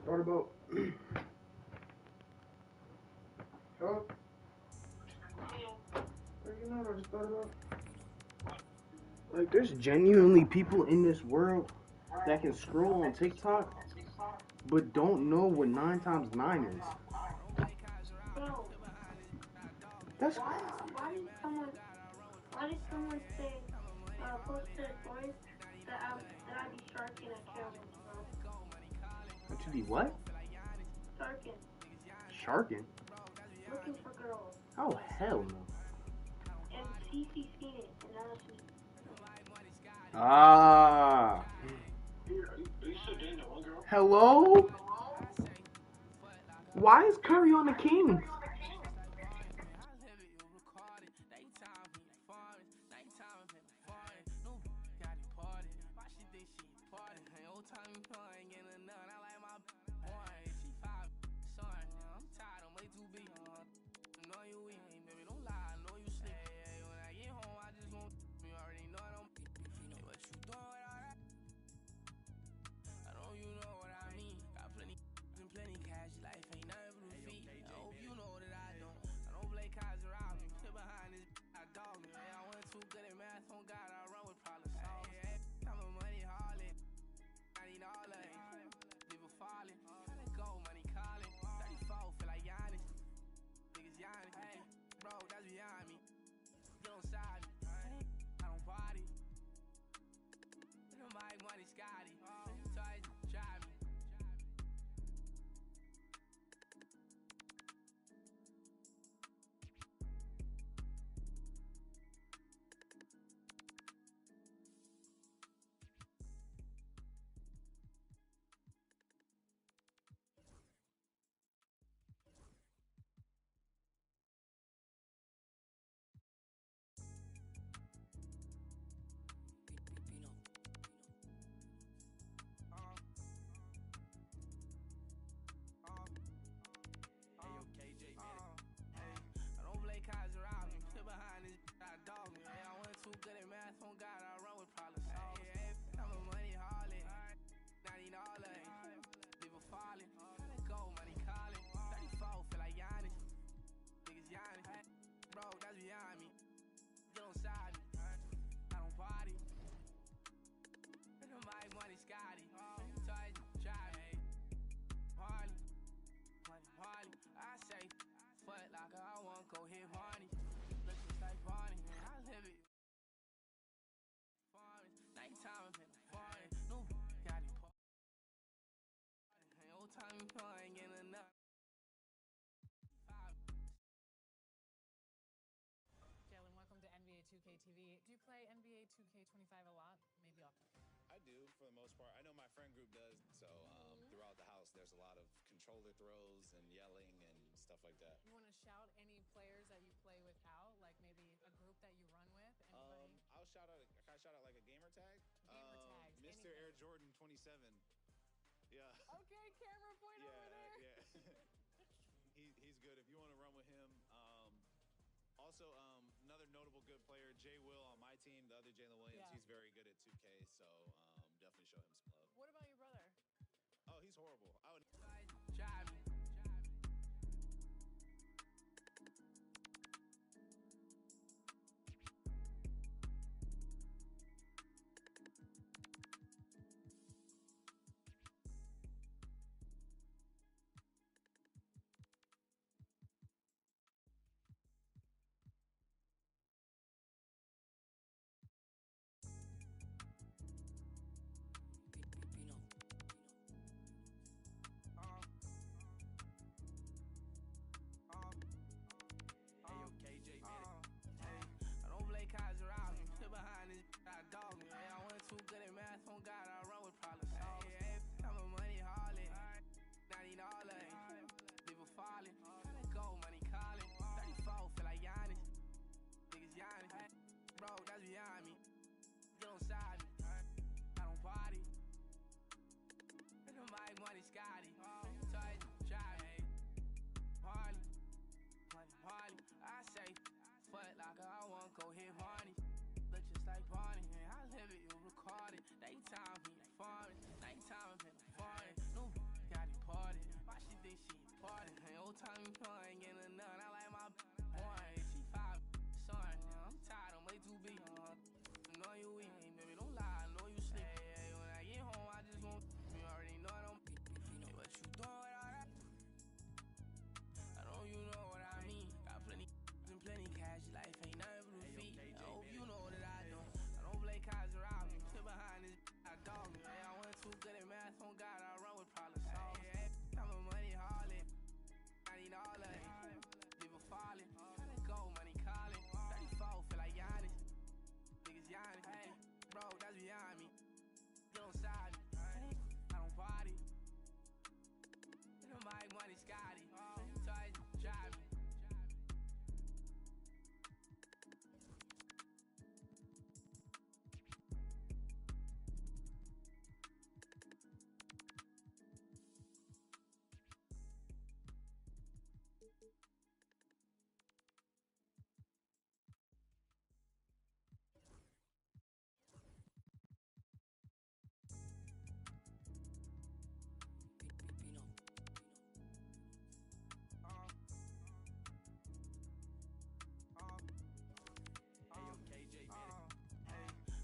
Start about. Huh? You know what I just thought about? Like, there's genuinely people in this world that can scroll on TikTok, but don't know what 9 times 9 is. Bro, That's why did someone say, post to the stories that I be sharking at cameras, bro? That should be what? Sharking. Sharking? Looking for girls. Oh, hell no. And CC seen it, and now she. Ah. Hello? Why is Curry on the Kings? TV. Do you play NBA 2K25 a lot? Maybe often. I do, for the most part. I know my friend group does. So throughout the house, there's a lot of controller throws and yelling and stuff like that. You want to shout any players that you play with out? Like maybe a group that you run with? Anybody? I'll shout out. Can I shout out like a gamer tag? Gamer tags. Mr. Anything. Air Jordan 27. Yeah. Okay, camera point over there. Yeah. He's good. If you want to run with him. Also, another notable good player, Jay Will on my team, the other Jalen Williams, he's very good at 2K, so definitely show him some love. What about your brother? Oh, he's horrible. I would drive me. Go hit Barney, look just like Barney, and I live it, you record it. Daytime, time you know I ain't getting none. I like my boy, she 5, son. I'm tired, I'm way too big. I know you weak, baby, don't lie, I know you sleep. Hey, when I get home, I just want you already know I don't. Hey, what you doing with all that? I know you know what I mean. Got plenty and plenty cash, life ain't nothing but a feet. I hope you know that I don't. I don't play cards around me. Sit behind this, I dog me. Hey, I went too good at math, on God, I run with problem solvers. Hey, I'm a money harlot. I need all of it. People falling. Let go, money calling. 34, feel like Giannis. Niggas Giannis. Hey, bro, that's beyond me. Get on side me. I don't party. My money Scotty. So I drive me.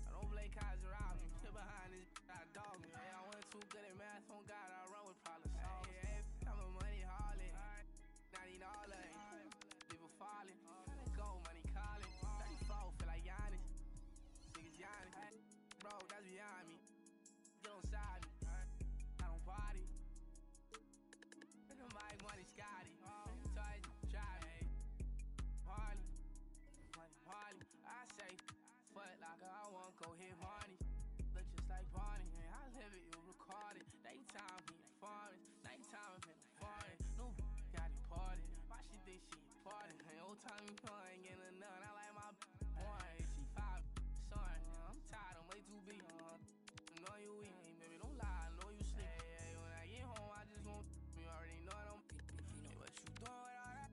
I don't play cards around me. Sit behind this, I dog me. Hey, I went too good at math, on God, I run with problem solvers. Hey, I'm a money harlot. I need all of it. People falling. Let go, money calling. 34, feel like Giannis. Niggas Giannis. Hey, bro, that's beyond me. Get on side me. I don't party. My money Scotty. So I drive me. Harley. Harley, I say, fuck like I want go hit Barney. Look just like Barney, and I live it, you record it. Daytime, he farming. Nighttime, I'm in the foreign. No, got it parted. Why she think she important? Hey, old time, you know I ain't getting none. I like my boy, she 5, son. I'm tired, I'm way too big. I know you weak, baby, don't lie, I know you sleep. Hey, when I get home, I just want you already know I don't. Hey, what you doing with all that?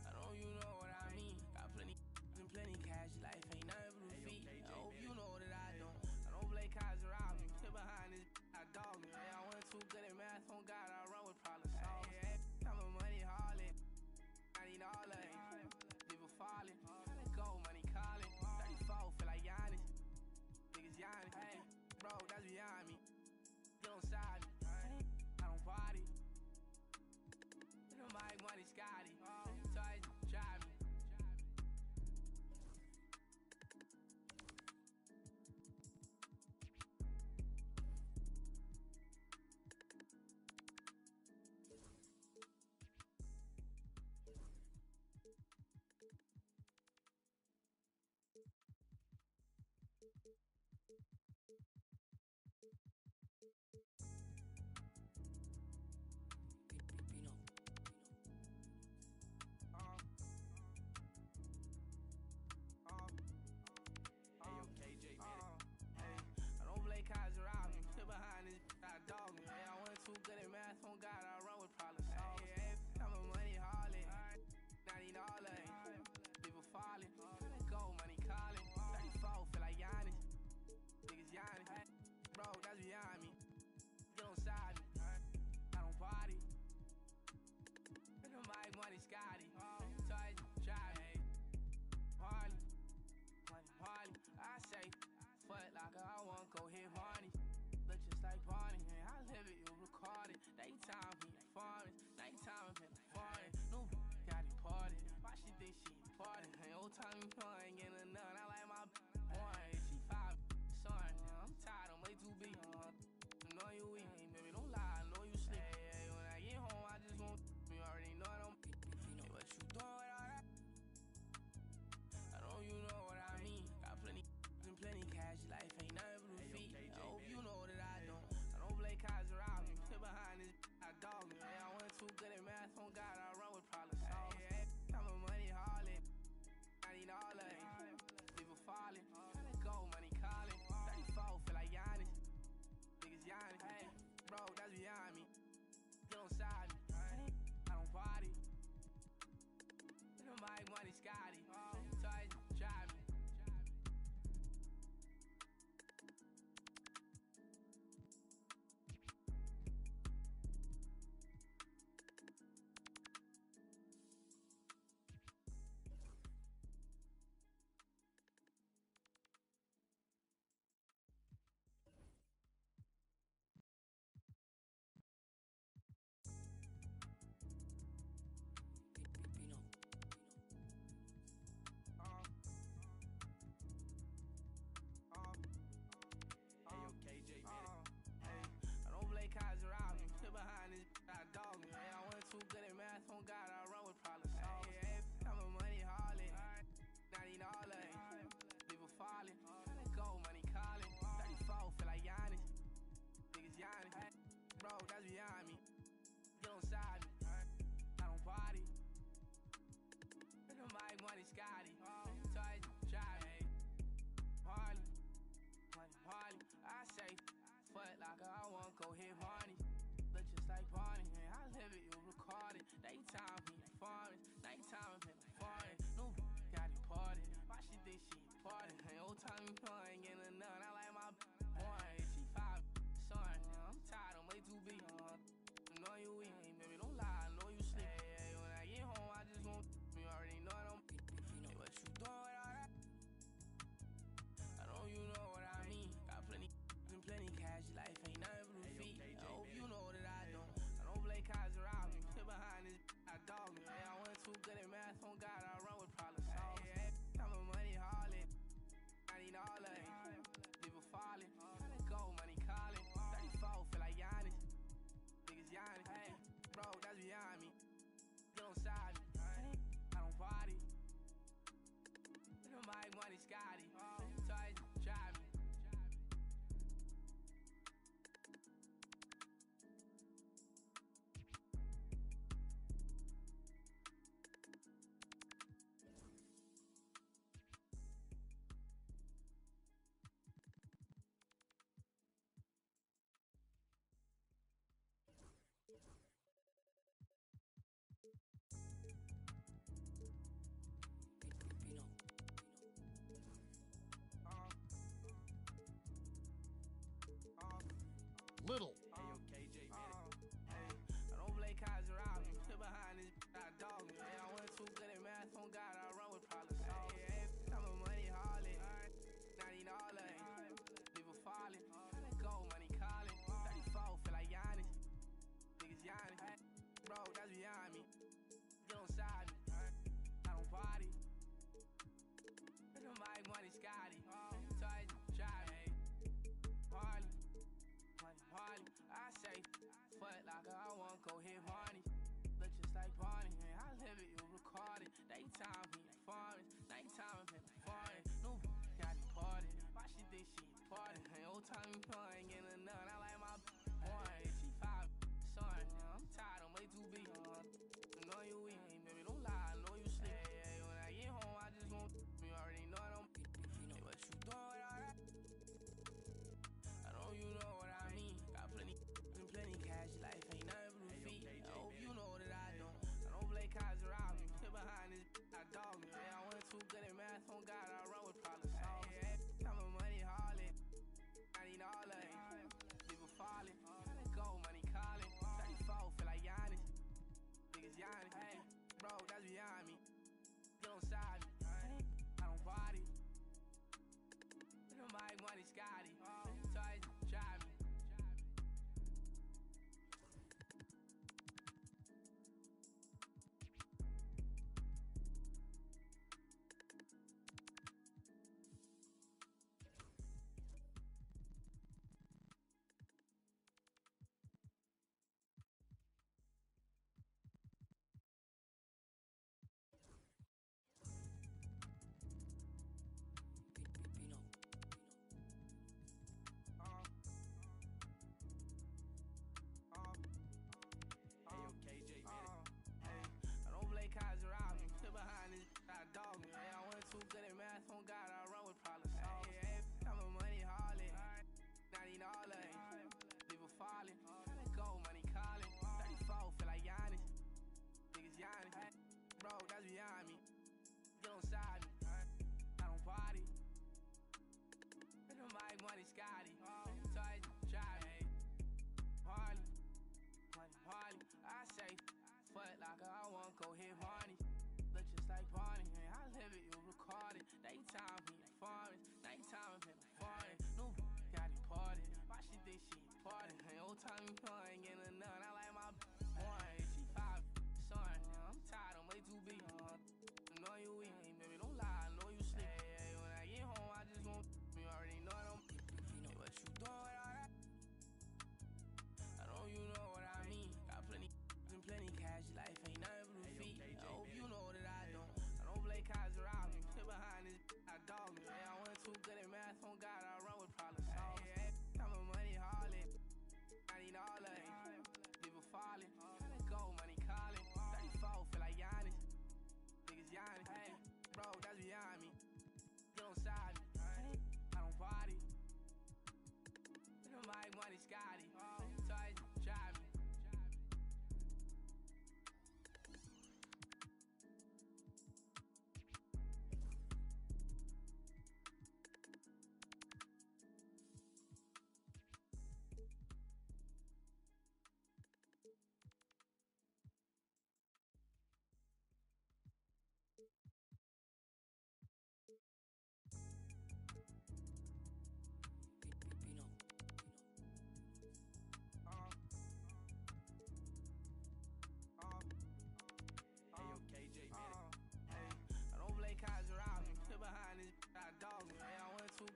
I know you know what I mean. Got plenty and plenty cash, life ain't nothing but a feet. I hope you know that I don't. I don't play cards around me. Sit behind this, I dog me. Hey, I went too good at math, on God, I run with problem solvers. Hey, I'm a money harlot. I need all of it. People falling. Let go, money calling. 34, feel like Giannis. Niggas Giannis. Hey, bro, that's beyond me. Get on side me. I don't party. My money Scotty. So I drive me. I don't play cards around me. Sit behind this, I dog me. Hey, I went too good at math, on God, I run with problem solvers. Hey, I'm a money harlot. I need all of it. People falling. Let go, money calling. 34, feel like Giannis. Niggas Giannis. Hey, bro, that's beyond me. Get on side me. I don't party. My money Scotty. So I drive me. Harley. Harley, I say, fuck like I want go hit Barney. Look just like Barney, and I live it, you record it. Daytime, he farming. Nighttime, I'm in the foreign. No, got it parted. Why she think she important? Hey, old time, you know I ain't getting none. I like my boy, she 5, son. I'm tired, I'm way too big. I know you weak, baby, don't lie, I know you sleep. Hey, when I get home, I just want you already know I don't. Hey, what you doing with all that? I know you know what I mean. Got plenty and plenty cash, life ain't nothing but a feet. I hope you know that I don't. I don't play cards around me. Sit behind this, I dog me. Hey, I went too good at math, on God, I run with problem solvers. Hey, I'm a money harlot. I need all of it. good at math, on God, I run with problem solvers. I'm a money harlot. I need all of it. People falling. Let go, money calling. 34, feel like Giannis. Niggas Giannis. Hey, bro, that's beyond me. Get on side me. I don't party. My money Scotty. Toys drive me. Little. Hey, yo, KJ, hey, I don't play cards around me. Sit behind this, I dog me. Hey, I went too good at math, on God, I run with problem solvers. Hey, I'm a money harlot. I need all of it. People falling. Let go, money calling. 34, feel like Giannis. Niggas Giannis. Hey, bro, that's beyond me. Get on side me. I don't party. My money Scotty. Toys drive me. Harley. Harley, I say, fuck like I want go hit Barney. Look just like Barney, man. I live it, you record it. Daytime, he performance. Nighttime, I'm foreign. No, got it party. Why she think she party? Old time, ain't getting none. I like my boy. She 5, son. I'm tired, I'm way too big. I know you weak, baby, don't lie. I know you sleep. Hey, when I get home, I just want you already know I don't. Hey, what you doing with all that? I know you know what I mean. Got plenty cash, life ain't nothing but a fee. I hope you know that I don't play cards around me. Sit behind this, I dog me. Hey, I went too good at math, on God, I run with problem solvers. Hey, I'm a money harlot. I need all of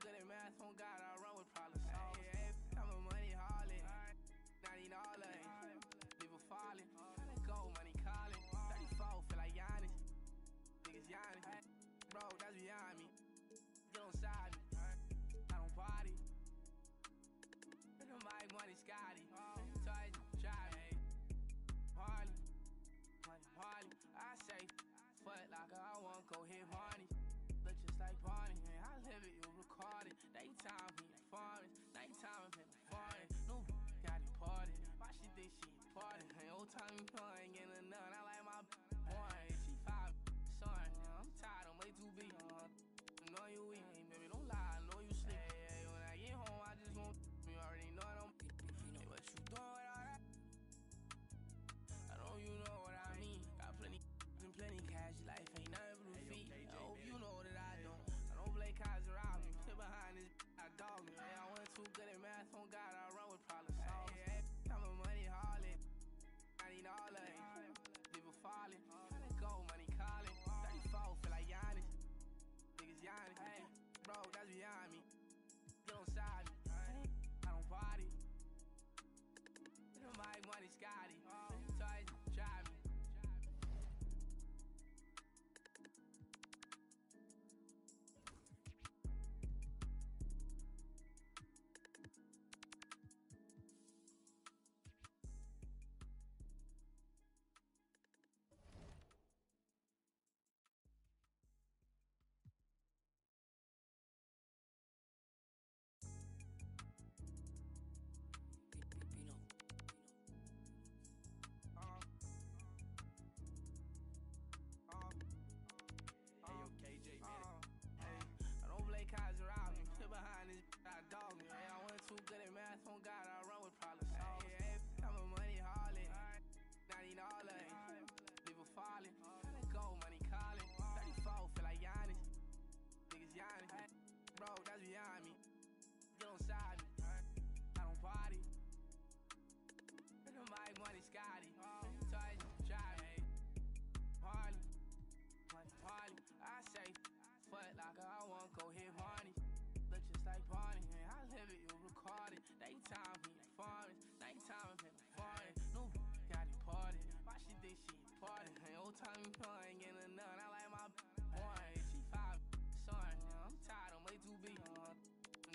good at math, on God, I run with problems. I'm a money harlot. Not even all of it. People falling. Let go, money calling. 34, feel like Giannis. Niggas Giannis. Bro, that's beyond me. Get on side me. I don't party. My money Scotty. Touch, try me. Harley. Harley. I say, foot locker, I won't go hit Barney. Look just like Barney. I live it, you record it. Daytime, he farming. Nighttime, I'm in the foreign. No, got it parted. Why she think she parted? Old time, you know, I ain't getting none. I like my boy. She 5, son. I'm tired, I'm way too big. I know you weak, baby, don't lie. I know you sleep. Hey, when I get home, I just won't. You already know I don't. Hey, what you doing with all that? I know you know what I mean. Got plenty and plenty cash. Life ain't nothing but a feet. I hope you know that I don't. I don't play cards around me. Sit behind this, I dog me. Hey, I went too good at math. On God, I run with problems. Hey, I'm a money harlot. I need all of it. People falling. Let go, money calling. 34, feel like Giannis. Niggas Giannis. Hey, bro, that's beyond me. Get on side me. I don't party. My money Scotty. Touch, try me. I don't play cards around me. Sit behind this, I dog me. Hey, I went too good at math. On God, I run with problems. Hey, I'm a money harlot. Not even all of it. People falling. Let go, money calling. 34, feel like Giannis. Niggas Giannis. Bro, that's beyond me. Get on side me. I don't party. My money Scotty. Touch, try me. Harley. Harley. I say, foot locker, I won't go hit Barney. Look just like Barney. I live it, you record it. Daytime, he farming. Nighttime, I'm in the foreign. No, got it parted. Why she think she parted? Old time, you know, I ain't getting none. I like my boy. She 5, son. I'm tired, I'm way too big. I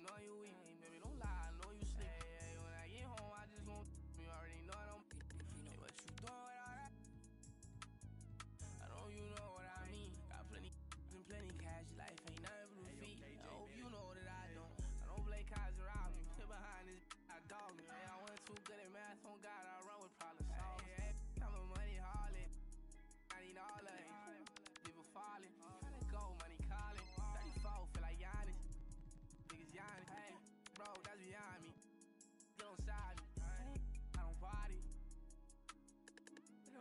know you weak, baby, don't lie. I know you sleep. Hey, when I get home, I just won't. You already know I don't. Hey, what you doing with all that? I know you know what I mean. Got plenty and plenty cash. Life ain't nothing but a feet. I hope you know that I don't. I don't play cards around me. Sit behind this, I dog me. Hey, I went too good at math. On God, I run with problems. Hey, I'm a money harlot. Not even all of it. People falling. Let go, money calling. 34, feel like Giannis. Niggas Giannis. Hey, bro, that's beyond me. Get on side me. I don't party.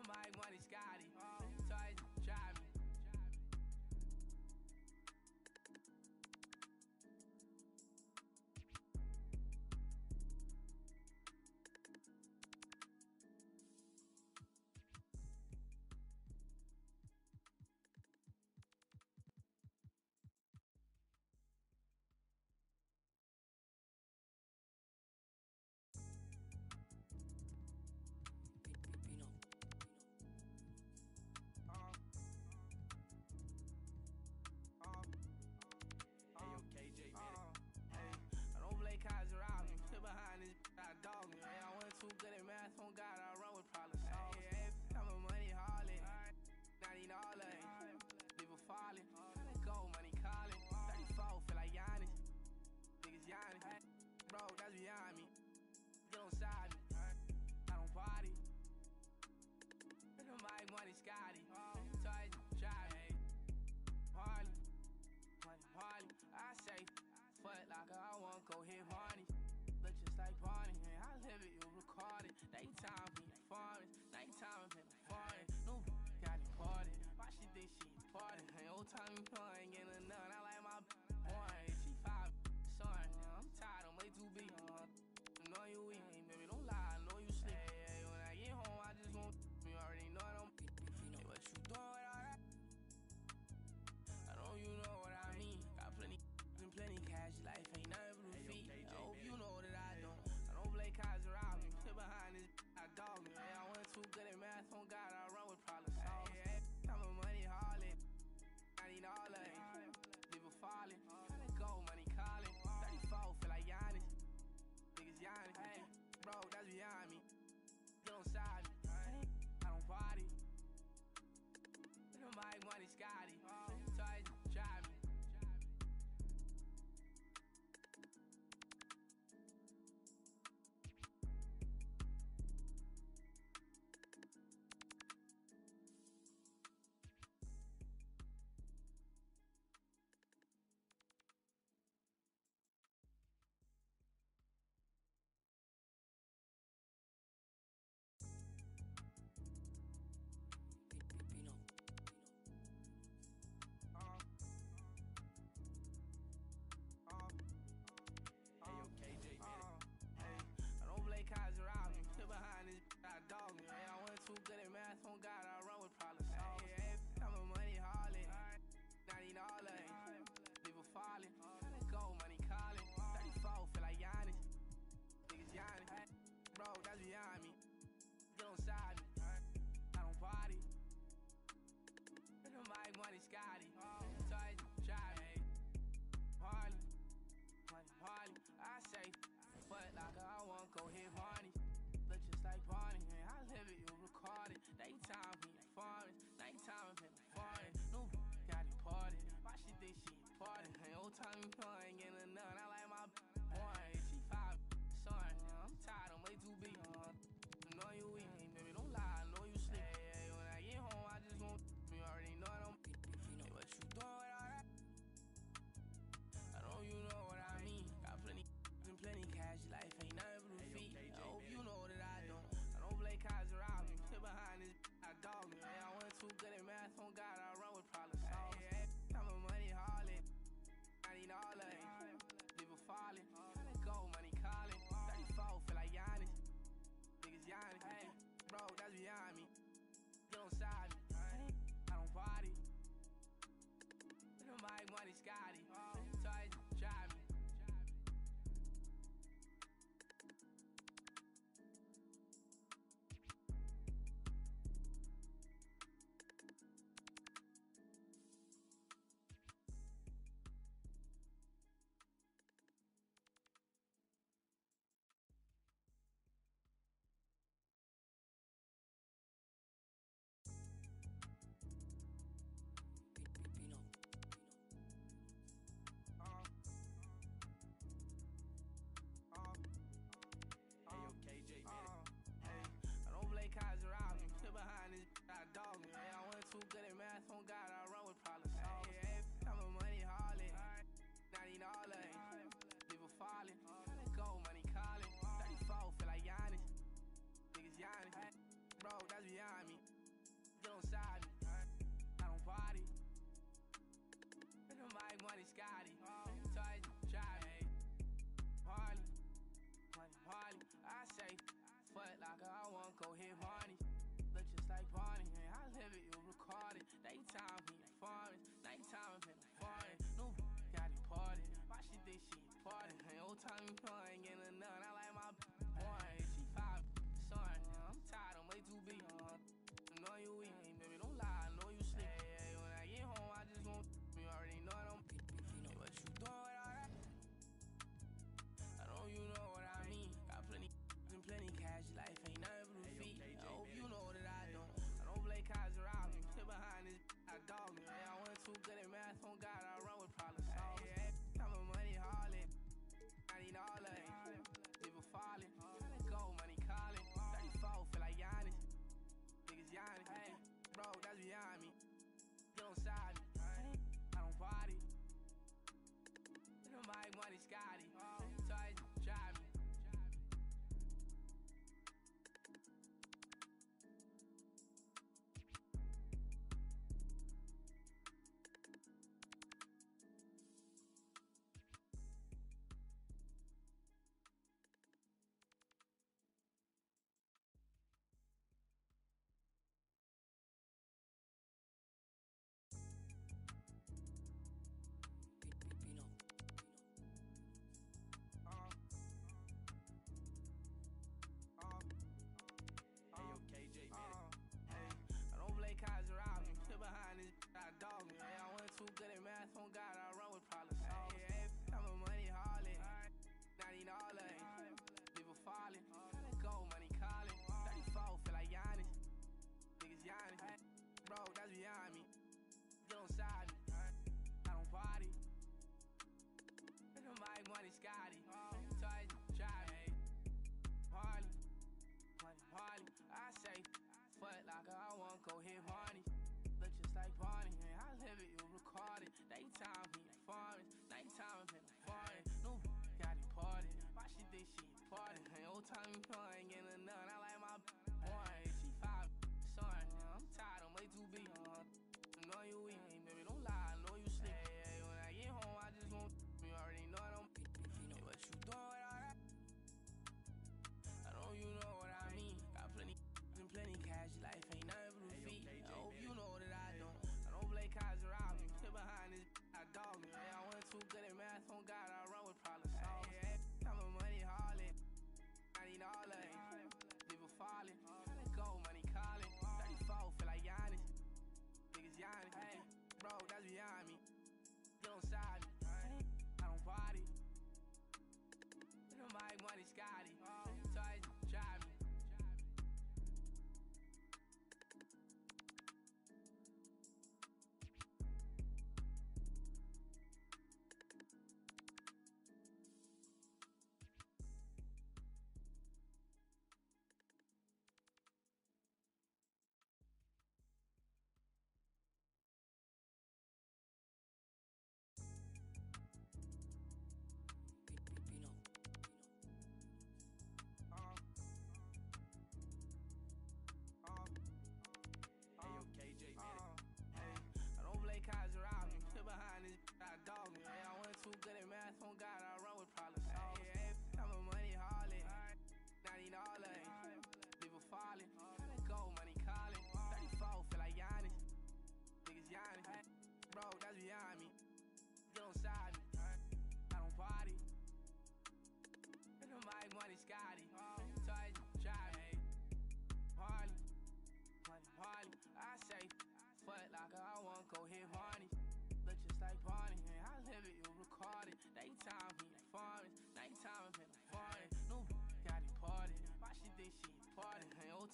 My money Scotty. Touch, try me. I don't play cards around me. Sit behind this, I dog me. Hey, I went too good at math. On God, I run with problems. Hey, I'm a money harlot. Not even all of it. People falling. Let go, money calling. 34, feel like Giannis. Niggas Giannis. Bro, that's beyond me. Get on side me. I don't party. My money Scotty. Touch, try me. Harley. Harley. I say, foot locker, I won't go hit Barney. Look just like Barney. I live it, you record it. Daytime, he farming. Nighttime, I'm in the foreign. No, got it parted. Why she think she parted? Old time, you know, I ain't getting none. I like my boy. She 5, son. I'm tired, I'm way too big. I know you weak, baby, don't lie. I know you sleep. Hey, when I get home, I just won't. You already know I don't. Hey, what you doing with all that? I know you know what I mean. Got plenty and plenty cash. Life time you know I ain't getting none. I like my boy. She 5, son. I'm tired, I'm way too big. I know you weak, baby, don't lie. I know you sleep. Hey, when I get home, I just won't. You already know I don't. Hey, what you doing with all that? I know you know what I mean. Got plenty and plenty cash. Life ain't nothing but a feet. I hope you know that I don't. I don't play cards around me. Sit behind this, I dog me. Hey, I went too good at math. On God, I run with problem solvers. Hey, I'm a money harlot. I need all of it. People falling. Gotta go, money calling. 34, feel like Giannis. Niggas Giannis. Hey, bro, that's behind me. Get on side me. I don't party. My money Scotty. So I drive me. Dog me. Hey, I went too good at math. On God, I run with problem solvers. Hey, I'm a money harlot. I need all of it. People falling. Gotta go, money calling. 34, feel like Giannis. Niggas Giannis. Hey, bro, that's behind me. Get on side me. I don't party. My money Scotty. So I drive me. Party. Money. I say, fuck like I want go hit Barney. Look just like Barney, man. I live it, you record it. Daytime, he farming. Nighttime, I'm in foreign. No, got it party. Why she think she important? Hey, old time, you know I ain't getting none. I like my boy. She 5, son. I'm tired, I'm way too big. I know you weak, baby, don't lie. I know you sleep. Hey, when I get home, I just won't. You already know I don't. Hey, what you doing with all that? I know you know what I mean. Got plenty and plenty cash. Life ain't nothing but a feet. I hope you know that I don't. I don't play cards around me. Sit behind this, I dog me. Hey, I went too good at math. On God, I run with problem solvers. Hey, I'm a money harlot. I need all of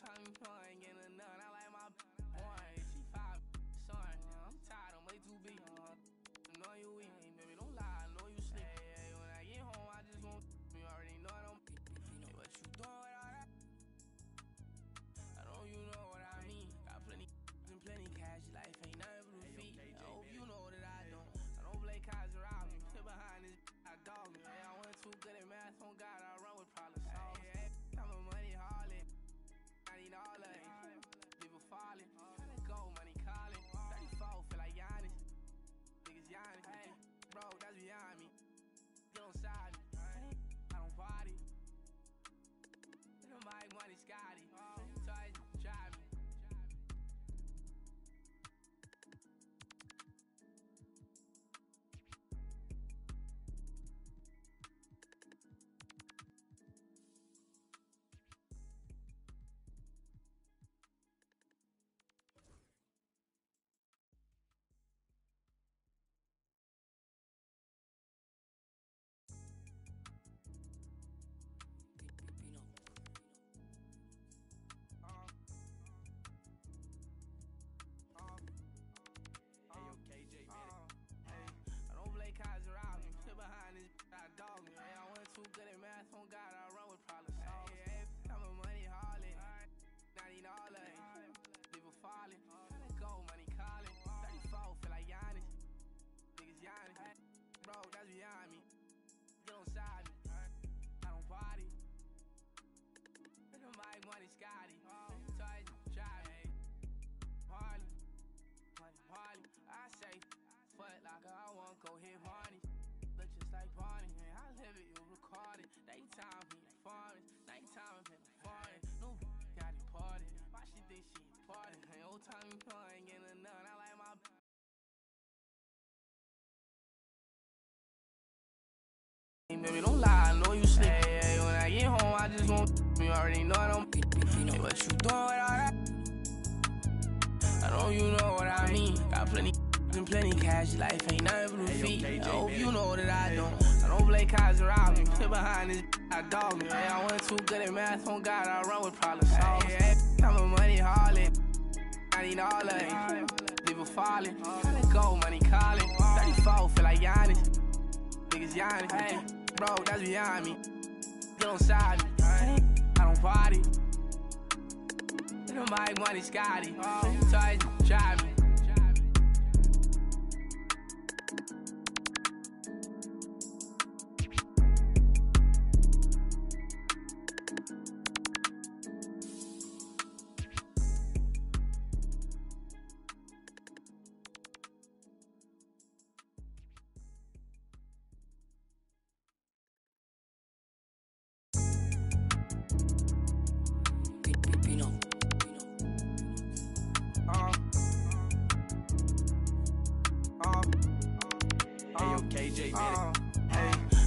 time you know I ain't getting none. I like my one. She 5, son. I'm tired, I'm way too big. I know you weak, baby, don't lie. I know you sleep. Hey, when I get home, I just won't. You already know I don't. Hey, what you doing with all that? I know you know what I mean. Got plenty and plenty cash. Life ain't nothing but a feet. I hope you know that I don't. I don't play cards around me. Sit behind this, I dog me. Hey, I went too good at math. On God, I run with problem solvers. Hey, I'm a money harlot. I need all of it. People falling. Tryna go, money calling. 34, feel like Giannis. Niggas Giannis. Hey, bro, that's behind me. Get on side me. I don't party. Nobody money Scotty. So I drive me. I don't play cards around me. Sit behind this, I dog me. Hey, I went too good at math. On God, I run with problem solvers. Hey, I'm a money harlot. I need all of it. People falling. Tryna go, money calling. 34, feel like Giannis. Niggas Giannis. Hey, bro, that's behind me. Get on side me. I don't party. Nobody money Scotty. So I drive me. Harley. Harley. I say, foot locker, I won't go hit Barney. Look just like Barney. I live it, you record it. Daytime, he foreign. Nighttime, I'm in the foreign. No, got deported. Why she think she important? Hey, old time, you know I ain't getting none. I like my. Baby, don't lie, I know you sleep. Hey, when I get home, I just won't. You already know I don't. Hey, what you doing with all that? I know you know what I mean. Got plenty and plenty cash. Life ain't nothing but a feet. I hope you know that I don't. I don't play cards around me. Sit behind this, I dog me. Hey, I went too good at math. On God, I run with problem solvers. Hey, I'm a money harlot. I need all of it. People falling. Tryna go, money calling. 34, feel like Giannis. Niggas Giannis. Hey, bro, that's behind me. Get on side me. I don't party. Nobody money Scotty. So I drive me.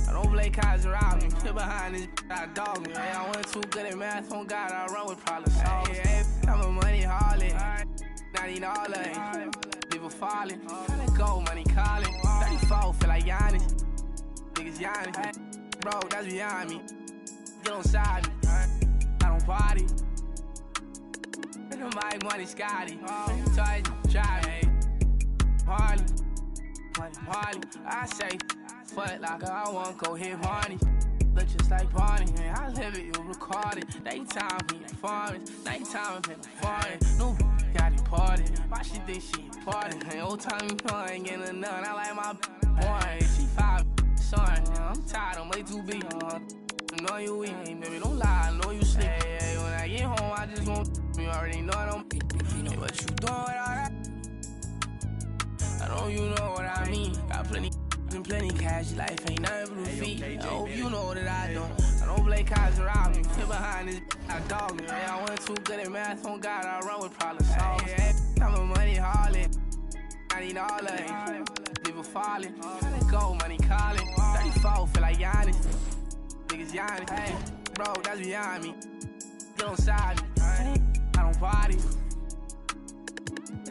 I don't play cards around me. Sit behind this, I dog me. Hey, I went too good at math. On God, I run with problem solvers. Hey, I'm a money harlot. I need all of it. People falling. Tryna go, money calling. 34, feel like Giannis. Niggas Giannis. Hey, bro, that's behind me. Get on side me. I don't party. Nobody money Scotty. So I drive me. Harley. Harley, I say, foot locker, I won't go hit Barney. Look just like Barney, I live it, you record it. Daytime, he foreign. Nighttime, I'm in the foreign. No, got deported. Why she think she important? Hey, old time, you know I ain't getting none. I like my boy, she 5, son. I'm tired, I'm way too big. I know you weak, baby, don't lie, I know you sleep. Hey, when I get home, I just won't. You already know I don't. Hey, what you doing with all that? I know you know what I mean. Got plenty and plenty cash. Life ain't nothing but a feet. I hope you know that I don't. I don't play cards around me. Sit behind this, I dog me. Hey, I went too good at math. On God, I run with problem solvers. Hey, I'm a money harlot. I need all of it. People falling. Tryna go, money calling. 34, feel like Giannis. Niggas Giannis. Hey, bro, that's behind me. Get on side me. I don't party.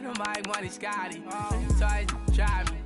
Nobody money Scotty. So I drive me.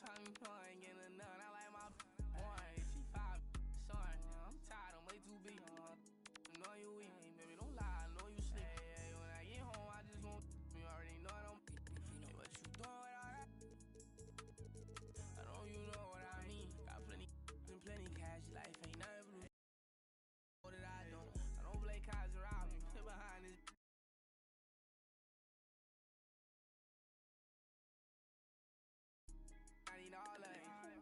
time you know I ain't getting none. I like my boy, she 5, son. I'm tired, I'm way too big. I know you weak, baby, don't lie, I know you sleep. Hey, when I get home, I just won't. You already know I don't. Hey, what you doing with all that? I know you know what I mean. Got plenty and plenty cash, life ain't nothing blue. Know that I don't play cards around me. Sit behind this. I need all of it.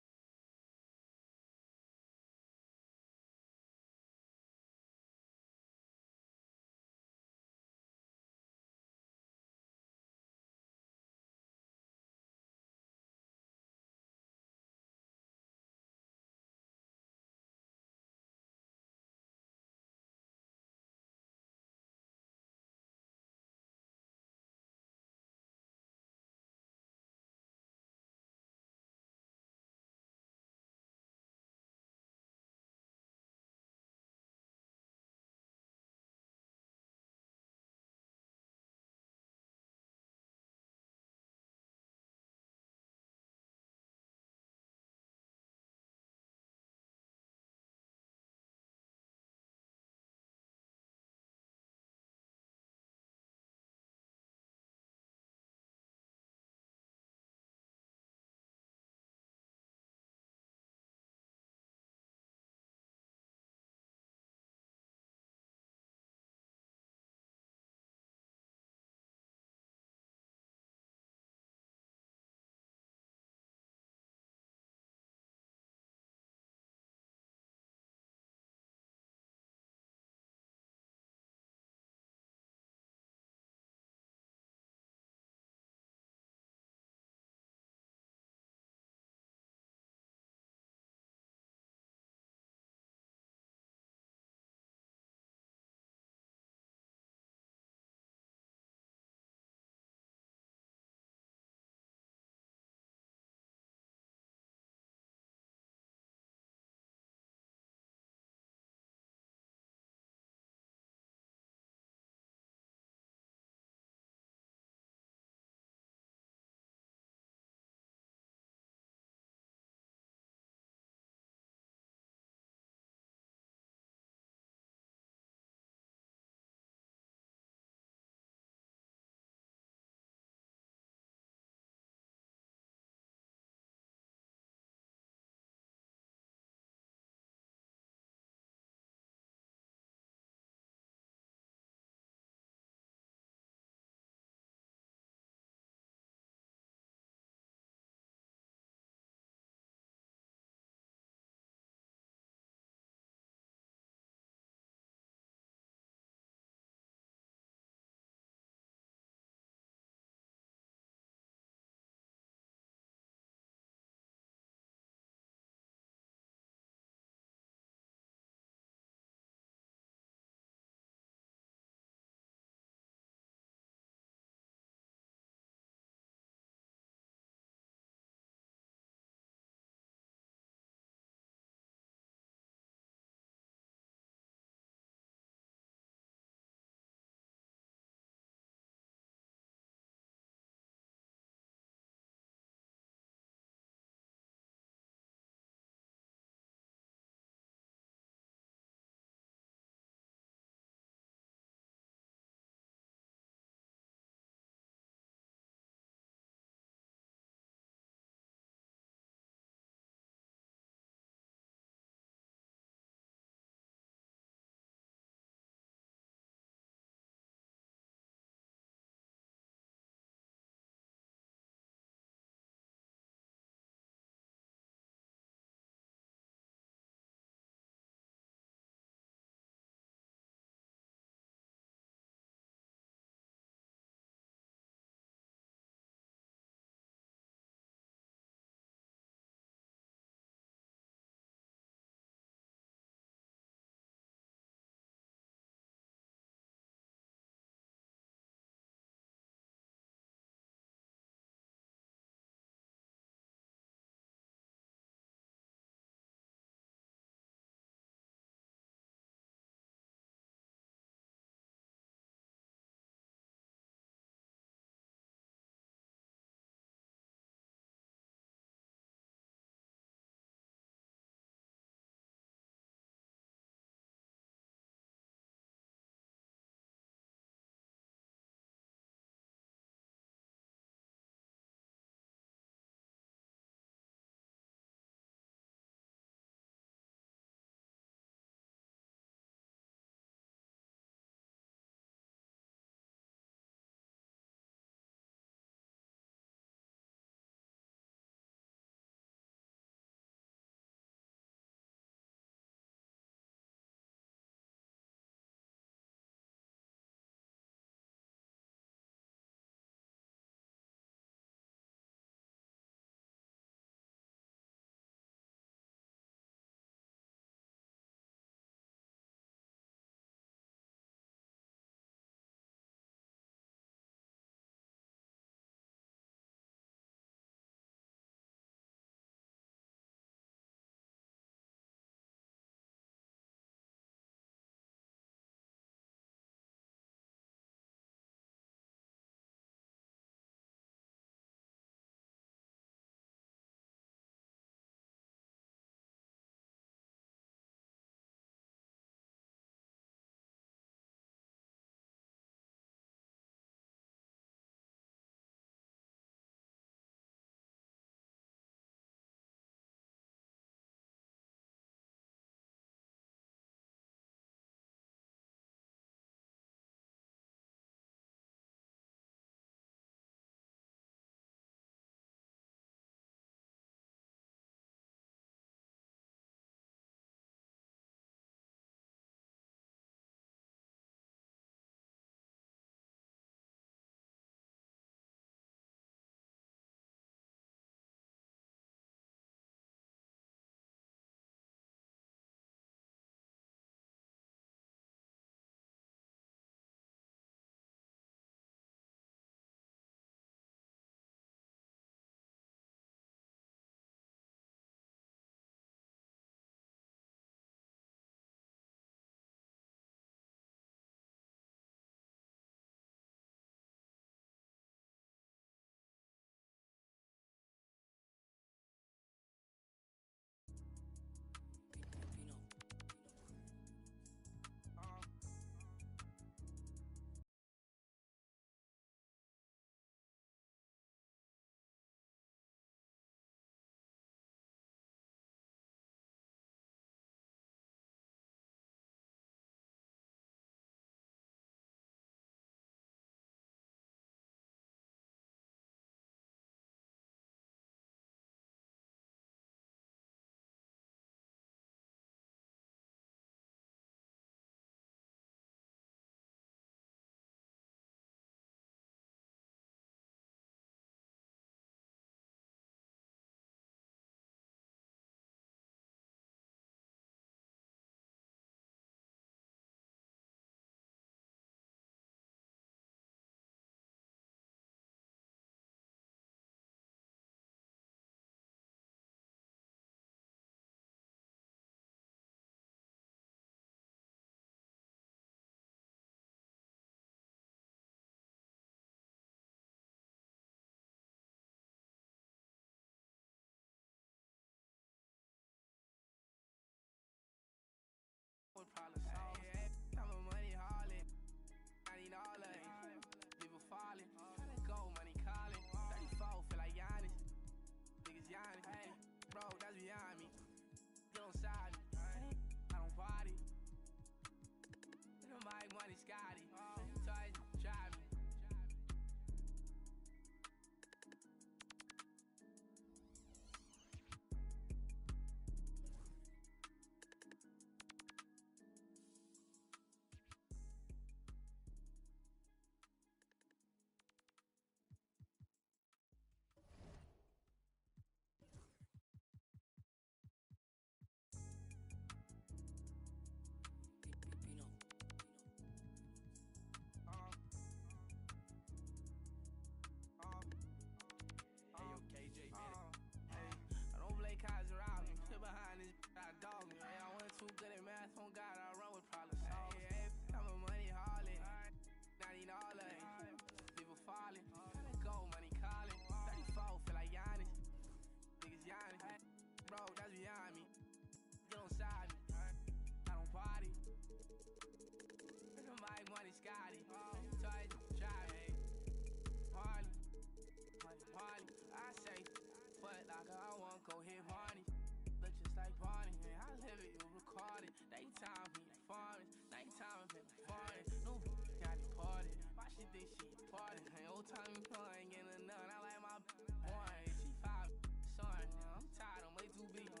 telling me no, I ain't getting enough. I like my boy, she 5, son. I'm tired, I'm way too big. I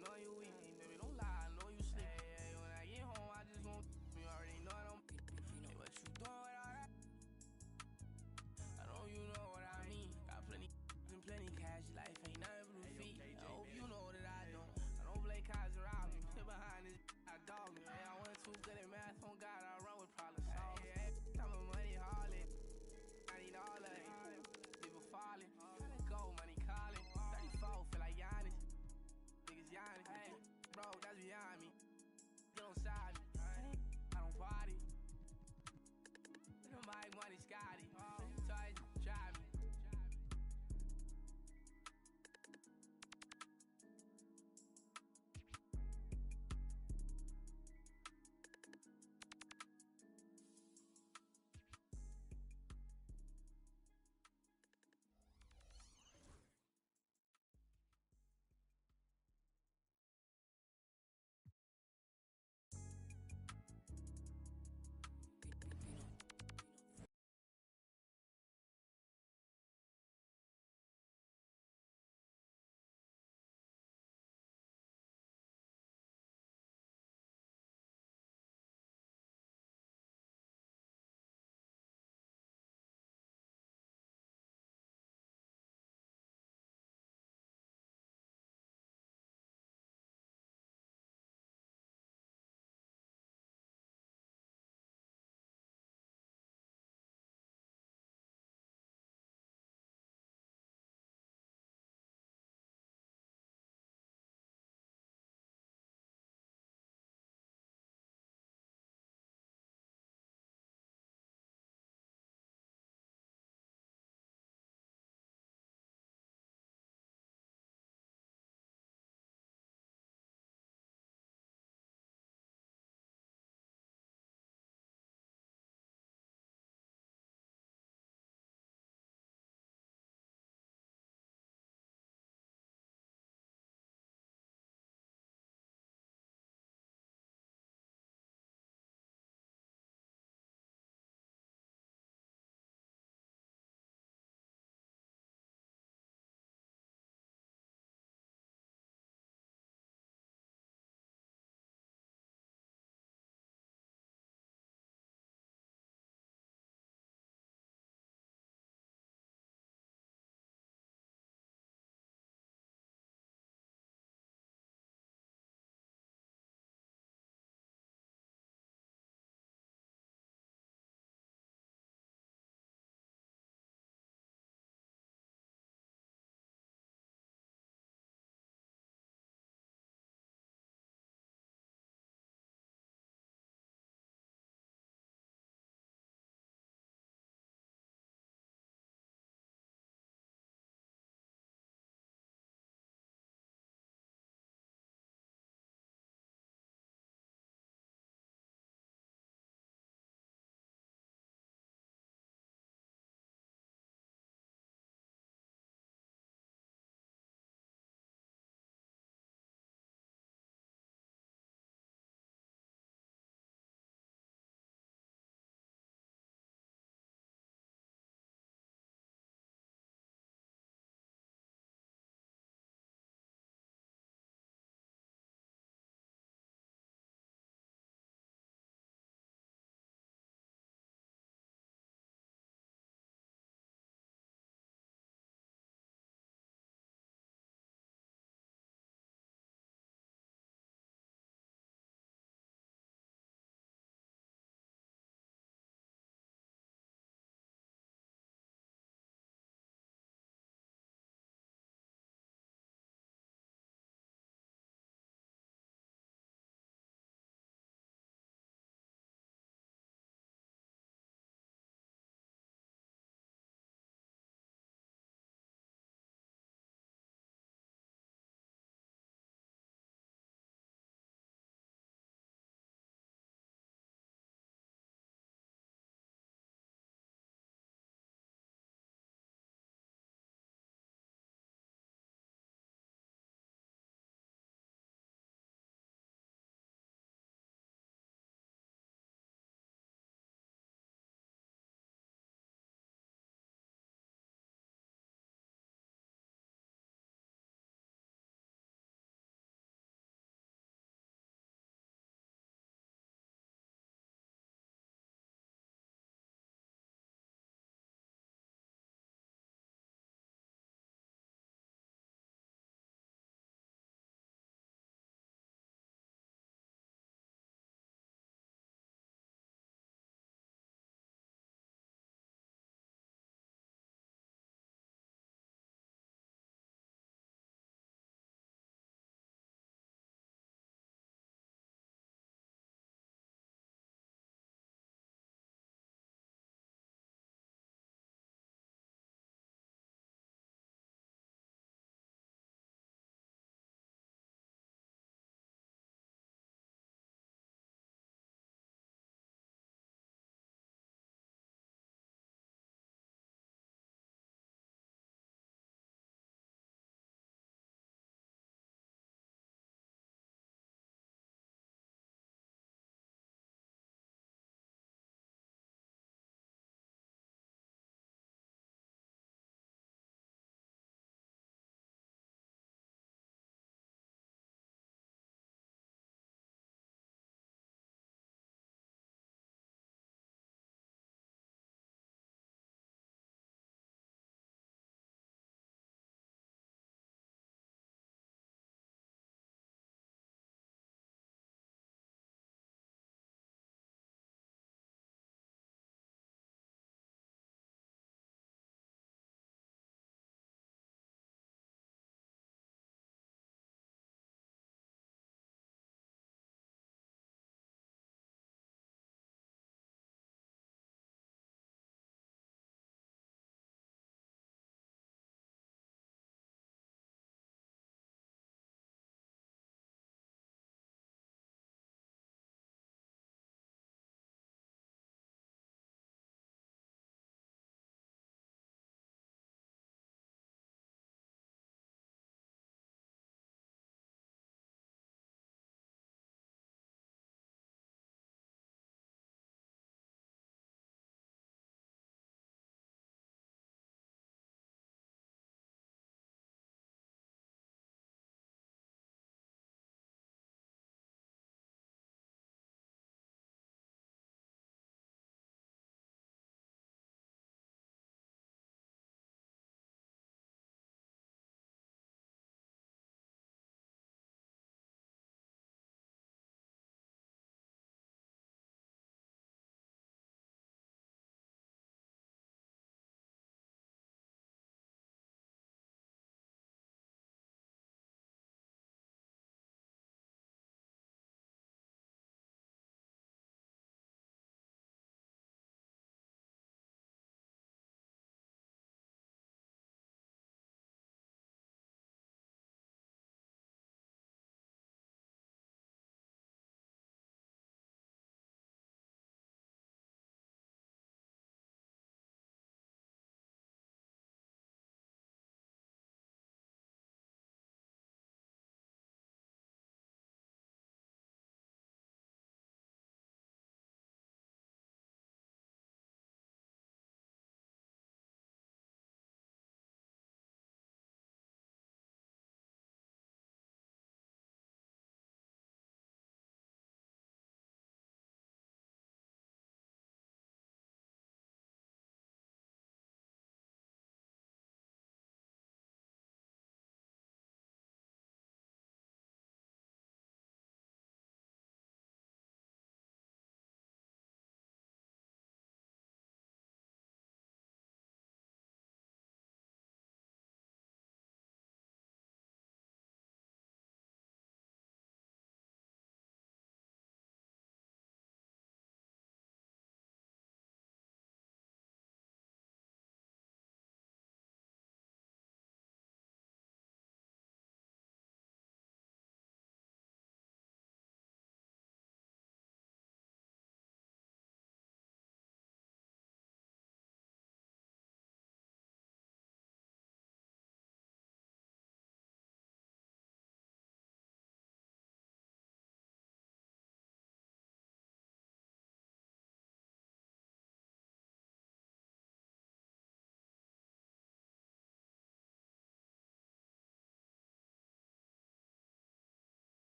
know you weak, baby, don't lie, I know you sleep. Hey, when I get home, I just want you already know I don't. Hey, what you doing with all that? I know you know what I mean. Got plenty and plenty cash, life ain't nothing but a fee. I hope you know that I don't play cards around me. Sit behind this, I dog me. Hey, I went too good at math, on God, I run with problems solved. Hey, time of money, harlot. I need all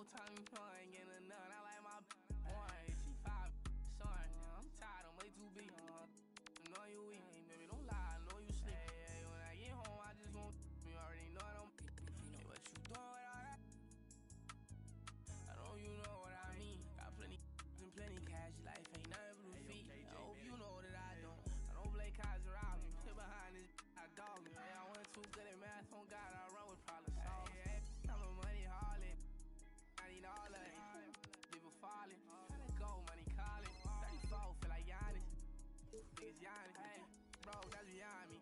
whole time you know I ain't getting none. I like my boy, she 5 son. I'm tired, I'm way too big. I know you weak, baby, don't lie, I know you sleep. Hey, when I get home, I just won't. You already know I don't. Hey, what you doing with all that? I know you know what I mean. Got plenty and plenty cash, life ain't nothing but a feat. I hope you know that I don't. I don't play cards around me. Sit behind this, I dog me. I went too good at math, on God, I run with problem solvers. I'm a money harlot. I need all of it. People falling. Tryna go, money calling. 34, feel like Giannis. Niggas Giannis. Hey, bro, that's beyond me.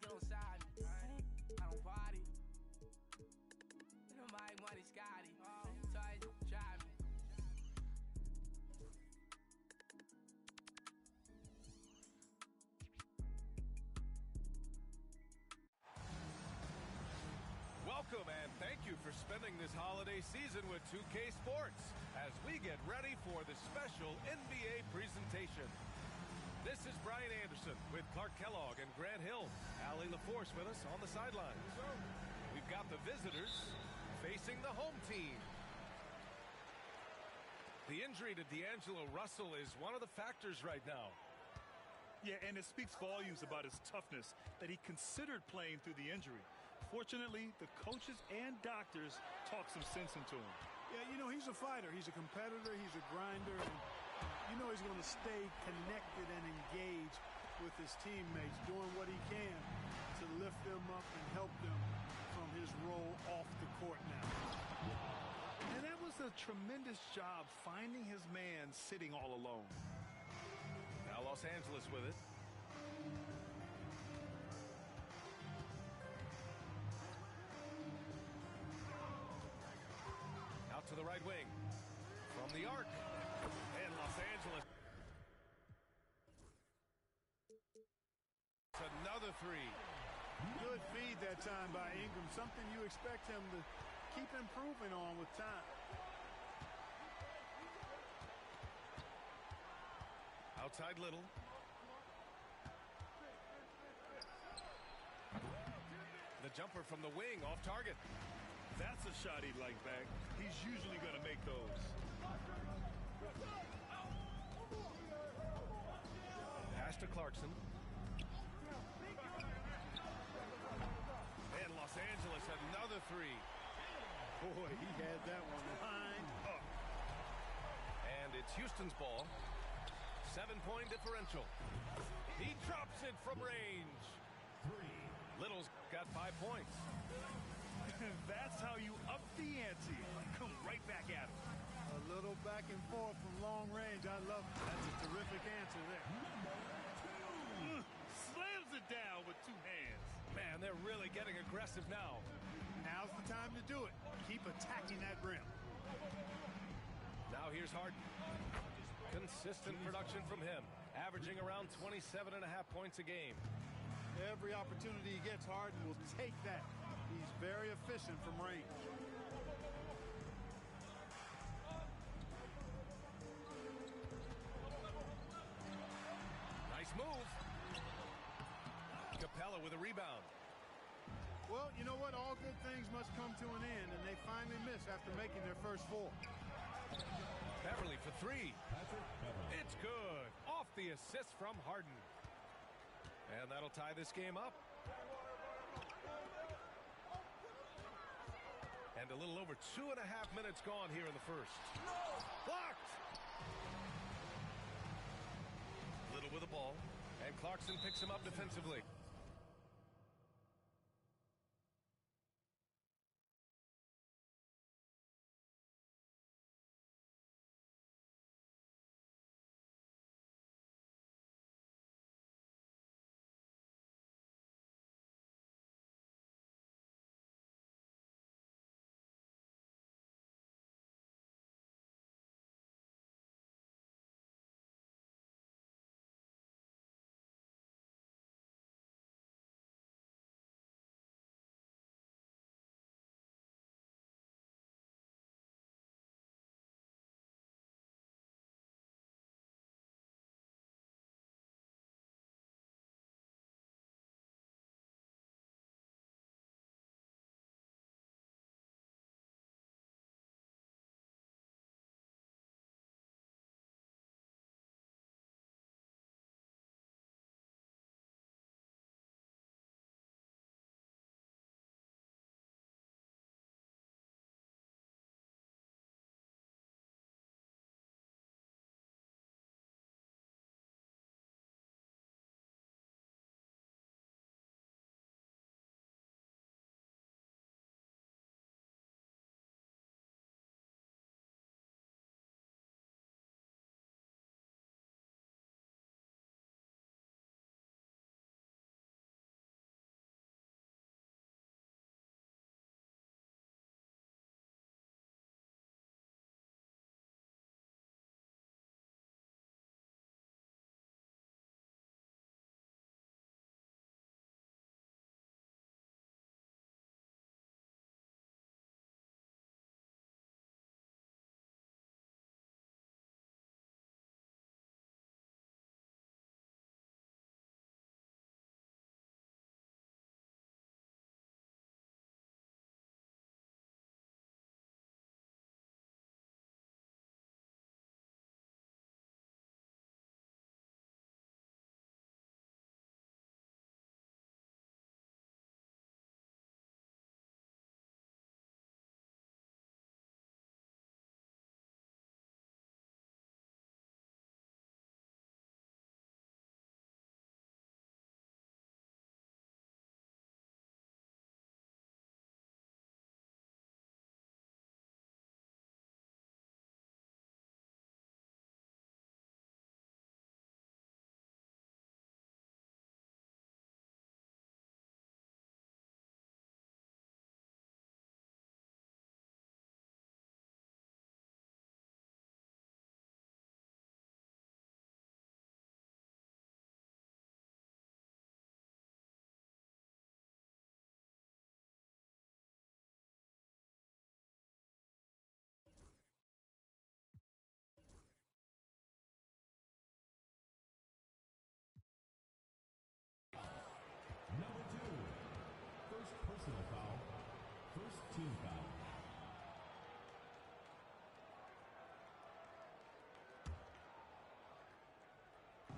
Get on side me. I don't party. Nobody money Scotty. So I drive me. Welcome and thank you for spending this holiday season with 2K Sports as we get ready for the special NBA presentation. This is Brian Anderson with Clark Kellogg and Grant Hill. Allie LaForce with us on the sidelines. We've got the visitors facing the home team. The injury to D'Angelo Russell is one of the factors right now. Yeah, and it speaks volumes about his toughness that he considered playing through the injury. Fortunately, the coaches and doctors talked some sense into him. Yeah, you know, he's a fighter. He's a competitor. He's a grinder. And you know he's going to stay connected and engaged with his teammates, doing what he can to lift them up and help them from his role off the court now. And that was a tremendous job finding his man sitting all alone. Now Los Angeles with it. Out to the right wing. From the arc. And Los Angeles. Another three. Good feed that time by Ingram. Something you expect him to keep improving on with time. Outside Little. The jumper from the wing off target. That's a shot he'd like back. He's usually going to make those. Pass to Clarkson. And Los Angeles another three. Boy, he had that one lined up. And it's Houston's ball. 7-point differential. He drops it from range. Little's got 5 points. That's how you up the ante. Come right back at him. A little back and forth from long range. I love it. That's a terrific answer there. Slams it down with 2 hands. Man, they're really getting aggressive now. Now's the time to do it. Keep attacking that rim. Now here's Harden. Consistent production from him, averaging around 27.5 points a game. Every opportunity he gets, Harden will take that. He's very efficient from range. Nice move. Capella with a rebound. Well, you know what? All good things must come to an end, and they finally miss after making their first 4. Beverly for 3. It's good. Off the assist from Harden. And that'll tie this game up. And a little over 2.5 minutes gone here in the first. Blocked! Little with the ball. And Clarkson picks him up defensively.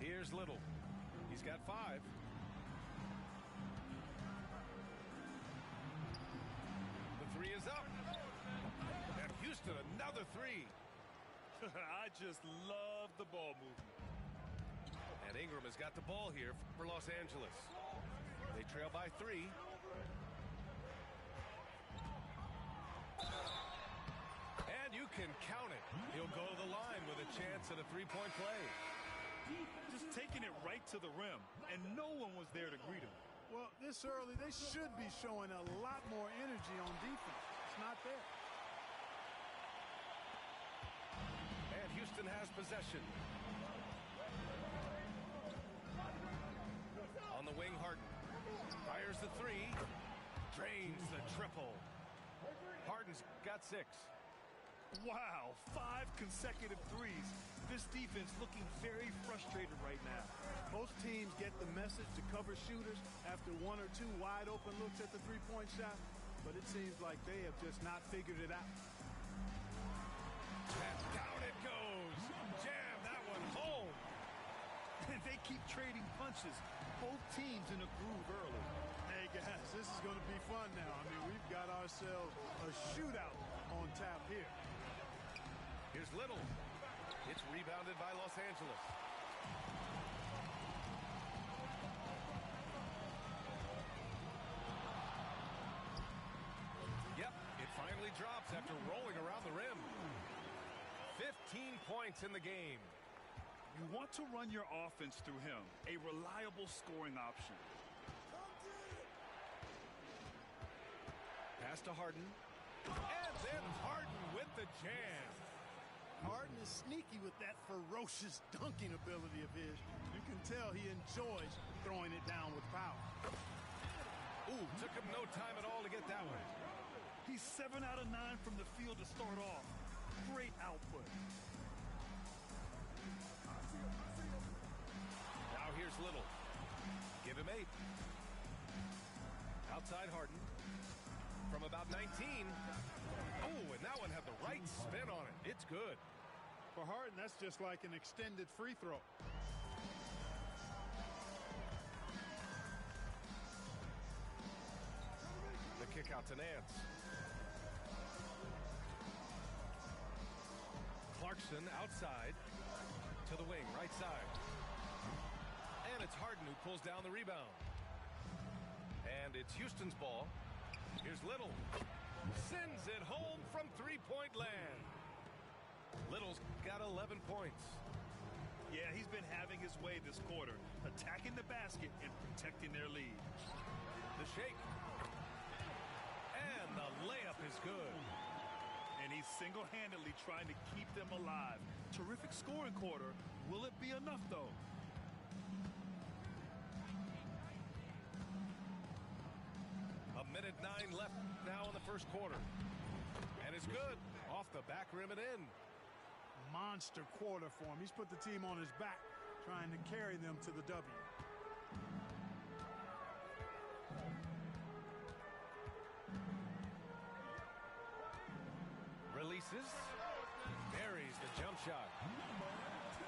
Here's Little. He's got 5. The 3 is up. And Houston, another 3. I just love the ball movement. And Ingram has got the ball here for Los Angeles. They trail by 3. And you can count it. He'll go to the line with a chance at a 3-point play. Just taking it right to the rim, and no one was there to greet him. Well, this early, they should be showing a lot more energy on defense. It's not there. And Houston has possession. On the wing, Harden. Fires the 3. Drains the triple. Harden's got 6. Wow, 5 consecutive threes. This defense looking very frustrated right now. Most teams get the message to cover shooters after 1 or 2 wide open looks at the three-point shot, but it seems like they have just not figured it out. And down it goes. Jam that one home. And they keep trading punches. Both teams in a groove early. Hey, guys, this is going to be fun now. I mean, we've got ourselves a shootout on tap here. Here's Little. It's rebounded by Los Angeles. Yep, it finally drops after rolling around the rim. 15 points in the game. You want to run your offense through him, a reliable scoring option. Pass to Harden. And then Harden with the jam. Harden is sneaky with that ferocious dunking ability of his. You can tell he enjoys throwing it down with power. Ooh, took him no time at all to get that one. He's 7 out of 9 from the field to start off. Great output. Now here's Little. Give him 8. Outside Harden. From about 19. Oh, and that one had the right spin on it. It's good. For Harden, that's just like an extended free throw. The kick out to Nance. Clarkson outside to the wing, right side. And it's Harden who pulls down the rebound. And it's Houston's ball. Here's Little. Sends it home from three-point land. Little's got 11 points. Yeah, he's been having his way this quarter, attacking the basket and protecting their lead. The shake. And the layup is good. And he's single-handedly trying to keep them alive. Terrific scoring quarter. Will it be enough, though? A minute 9 left now in the first quarter. And it's good. Off the back rim and in. Monster quarter for him. He's put the team on his back, trying to carry them to the W. Releases. Buries the jump shot.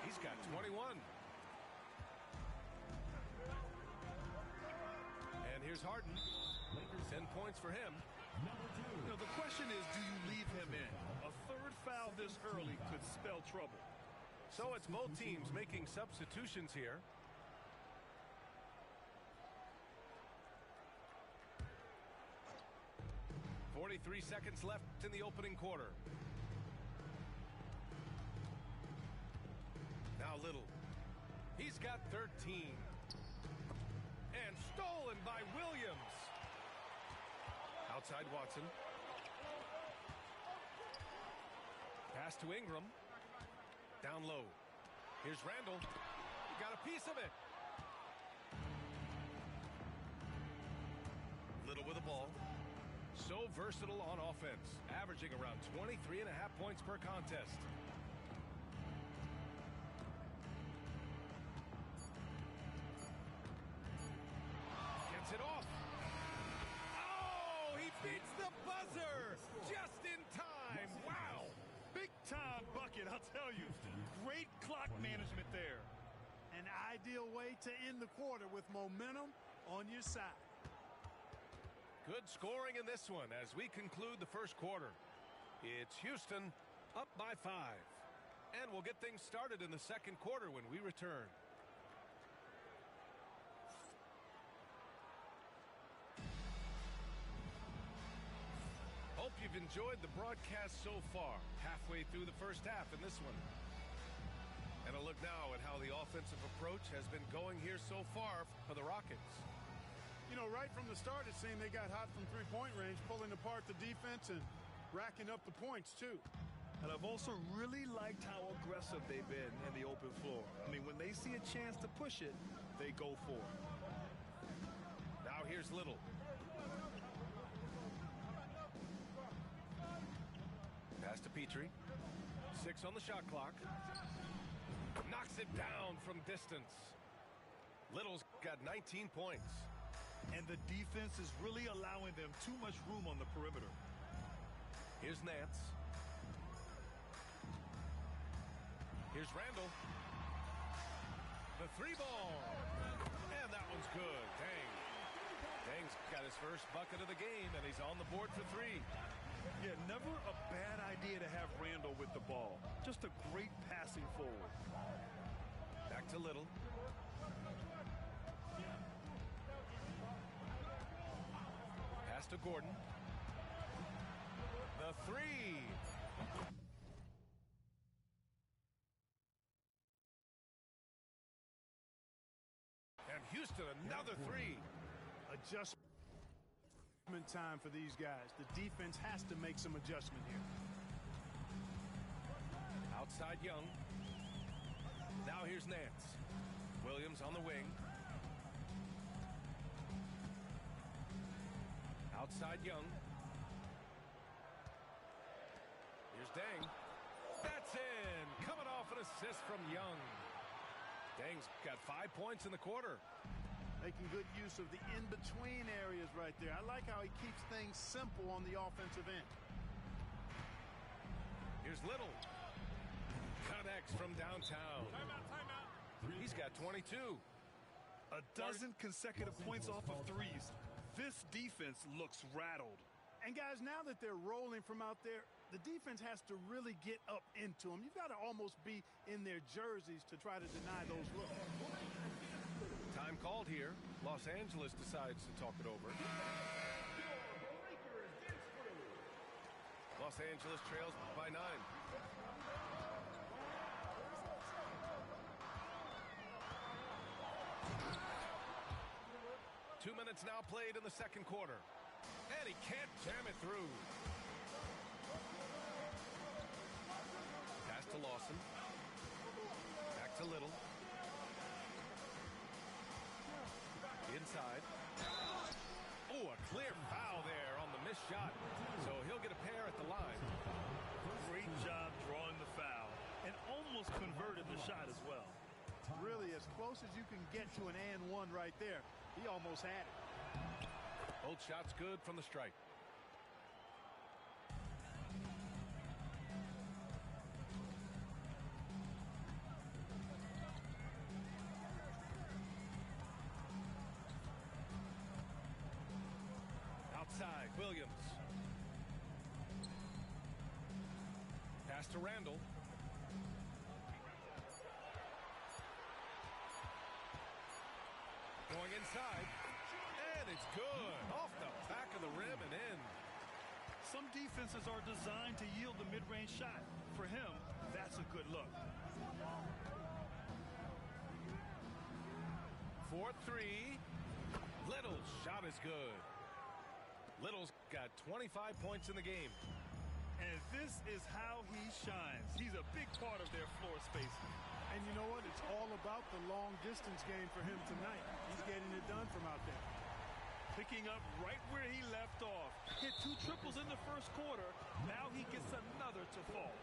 He's got 21. And here's Harden. 10 points for him. You know, the question is, do you leave him in? A third foul this early could spell trouble. So it's both teams making substitutions here. .43 seconds left in the opening quarter. Now Little. He's got 13. And stolen by Williams. Outside Watson. Pass to Ingram. Down low. Here's Randall. Got a piece of it. Little with the ball. So versatile on offense. Averaging around 23.5 points per contest. Gets it off. Oh, he beats the buzzer just in time. Wow. Big time bucket, I'll tell you. Great clock management there. An ideal way to end the quarter with momentum on your side. Good scoring in this one as we conclude the first quarter. It's Houston up by 5. And we'll get things started in the second quarter when we return. Hope you've enjoyed the broadcast so far. Halfway through the first half in this one. And a look now at how the offensive approach has been going here so far for the Rockets. You know, right from the start, it seemed they got hot from three-point range, pulling apart the defense and racking up the points, too. And I've also really liked how aggressive they've been in the open floor. I mean, when they see a chance to push it, they go for it. Now here's Little. Pass to Petrie. 6 on the shot clock. Knocks it down from distance. Little's got 19 points. And the defense is really allowing them too much room on the perimeter. Here's Nance. Here's Randall. The 3-ball. And that one's good. Dang. Dang's got his first bucket of the game, and he's on the board for 3. Yeah, never a bad idea to have Randall with the ball. Just a great passing forward. Back to Little. Pass to Gordon. The 3. And Houston, another 3. Adjustment time for these guys. The defense has to make some adjustment here. Outside Young. Now here's Nance. Williams on the wing. Outside Young. Here's Dang. That's in. Coming off an assist from Young. Dang's got 5 points in the quarter. Making good use of the in-between areas right there. I like how he keeps things simple on the offensive end. Here's Little. Connects from downtown. Timeout. He's got 22. A dozen consecutive points off of threes. This defense looks rattled. And guys, now that they're rolling from out there, the defense has to really get up into them. You've got to almost be in their jerseys to try to deny those looks. Time called here. Los Angeles decides to talk it over. Los Angeles trails by 9. Two minutes now played in the second quarter. And he can't jam it through. Pass to Lawson. Back to Little. Inside. Oh, a clear foul there on the missed shot. So he'll get a pair at the line. Great job drawing the foul. And almost converted the shot as well. Really, as close as you can get to an and one right there. He almost had it. Both shots good from the stripe. Outside, Williams. Pass to Randall. Going inside. And it's good. Off the back of the rim and in. Some defenses are designed to yield the mid-range shot. For him, that's a good look. 4-3. Little's shot is good. Little's got 25 points in the game. And this is how he shines. He's a big part of their floor spacing. And you know what? It's all about the long-distance game for him tonight. He's getting it done from out there. Picking up right where he left off. Hit 2 triples in the first quarter. Now he gets another to fall.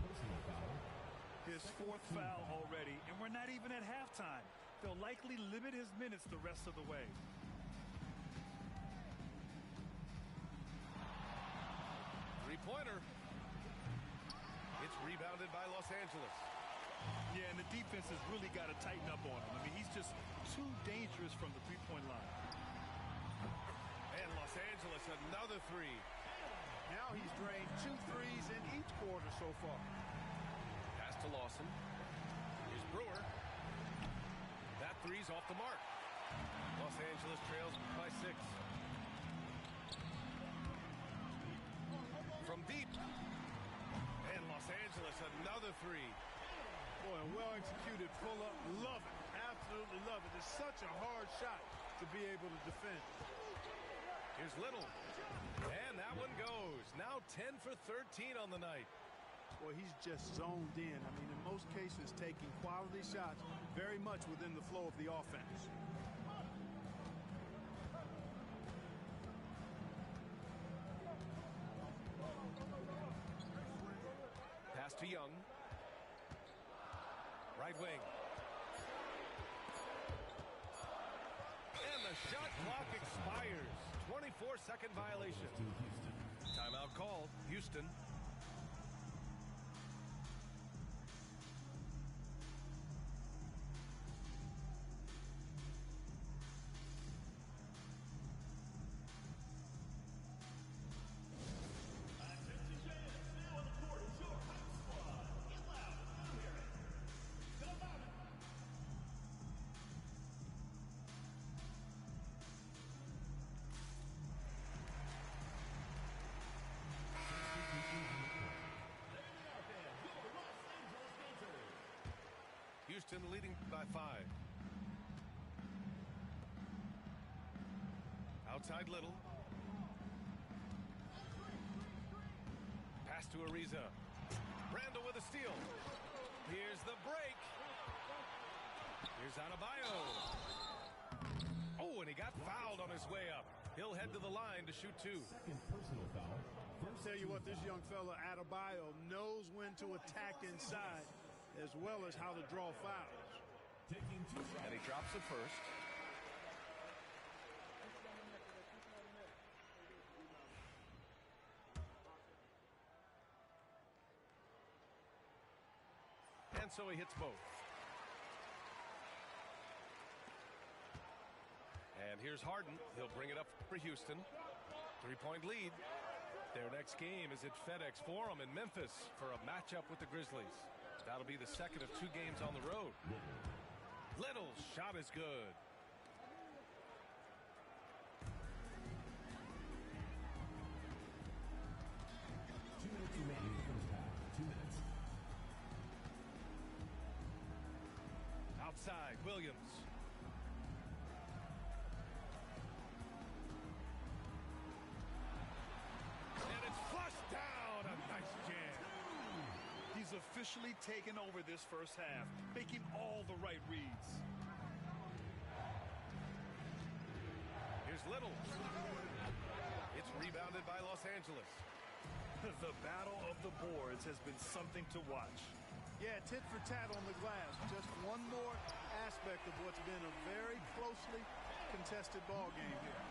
His 4th foul already, and we're not even at halftime. They'll likely limit his minutes the rest of the way. Three-pointer. It's rebounded by Los Angeles. Yeah, and the defense has really got to tighten up on him. I mean, he's just too dangerous from the three-point line. And Los Angeles, another three. Now he's drained 2 threes in each quarter so far. Pass to Lawson. Here's Brewer. That three's off the mark. Los Angeles trails by 6. From deep. And Los Angeles, another three. Boy, a well-executed pull-up. Love it. Absolutely love it. It's such a hard shot to be able to defend. Here's Little. And that one goes. Now 10 for 13 on the night. Boy, he's just zoned in. I mean, in most cases, taking quality shots very much within the flow of the offense. Pass to Young. Right wing. And the shot clock expires. 24-second violation. Timeout called. Houston. Houston leading by 5. Outside Little. Pass to Ariza. Randall with a steal. Here's the break. Here's Adebayo. Oh, and he got fouled on his way up. He'll head to the line to shoot 2. Second personal foul. I'll tell you what, this young fella, Adebayo, knows when to attack inside as well as how to draw fouls. Taking 2 shots. And he drops it first. And so he hits both. And here's Harden. He'll bring it up for Houston. 3-point lead. Their next game is at FedEx Forum in Memphis for a matchup with the Grizzlies. That'll be the second of 2 games on the road. Little's shot is good. Two minutes remaining in the first half. 2 minutes. Outside, Williams. And it's flushed down. A nice jam. He's officially taken over this first half, making all the right reads. Here's Little. It's rebounded by Los Angeles. The battle of the boards has been something to watch. Yeah, tit for tat on the glass. Just one more aspect of what's been a very closely contested ball game here.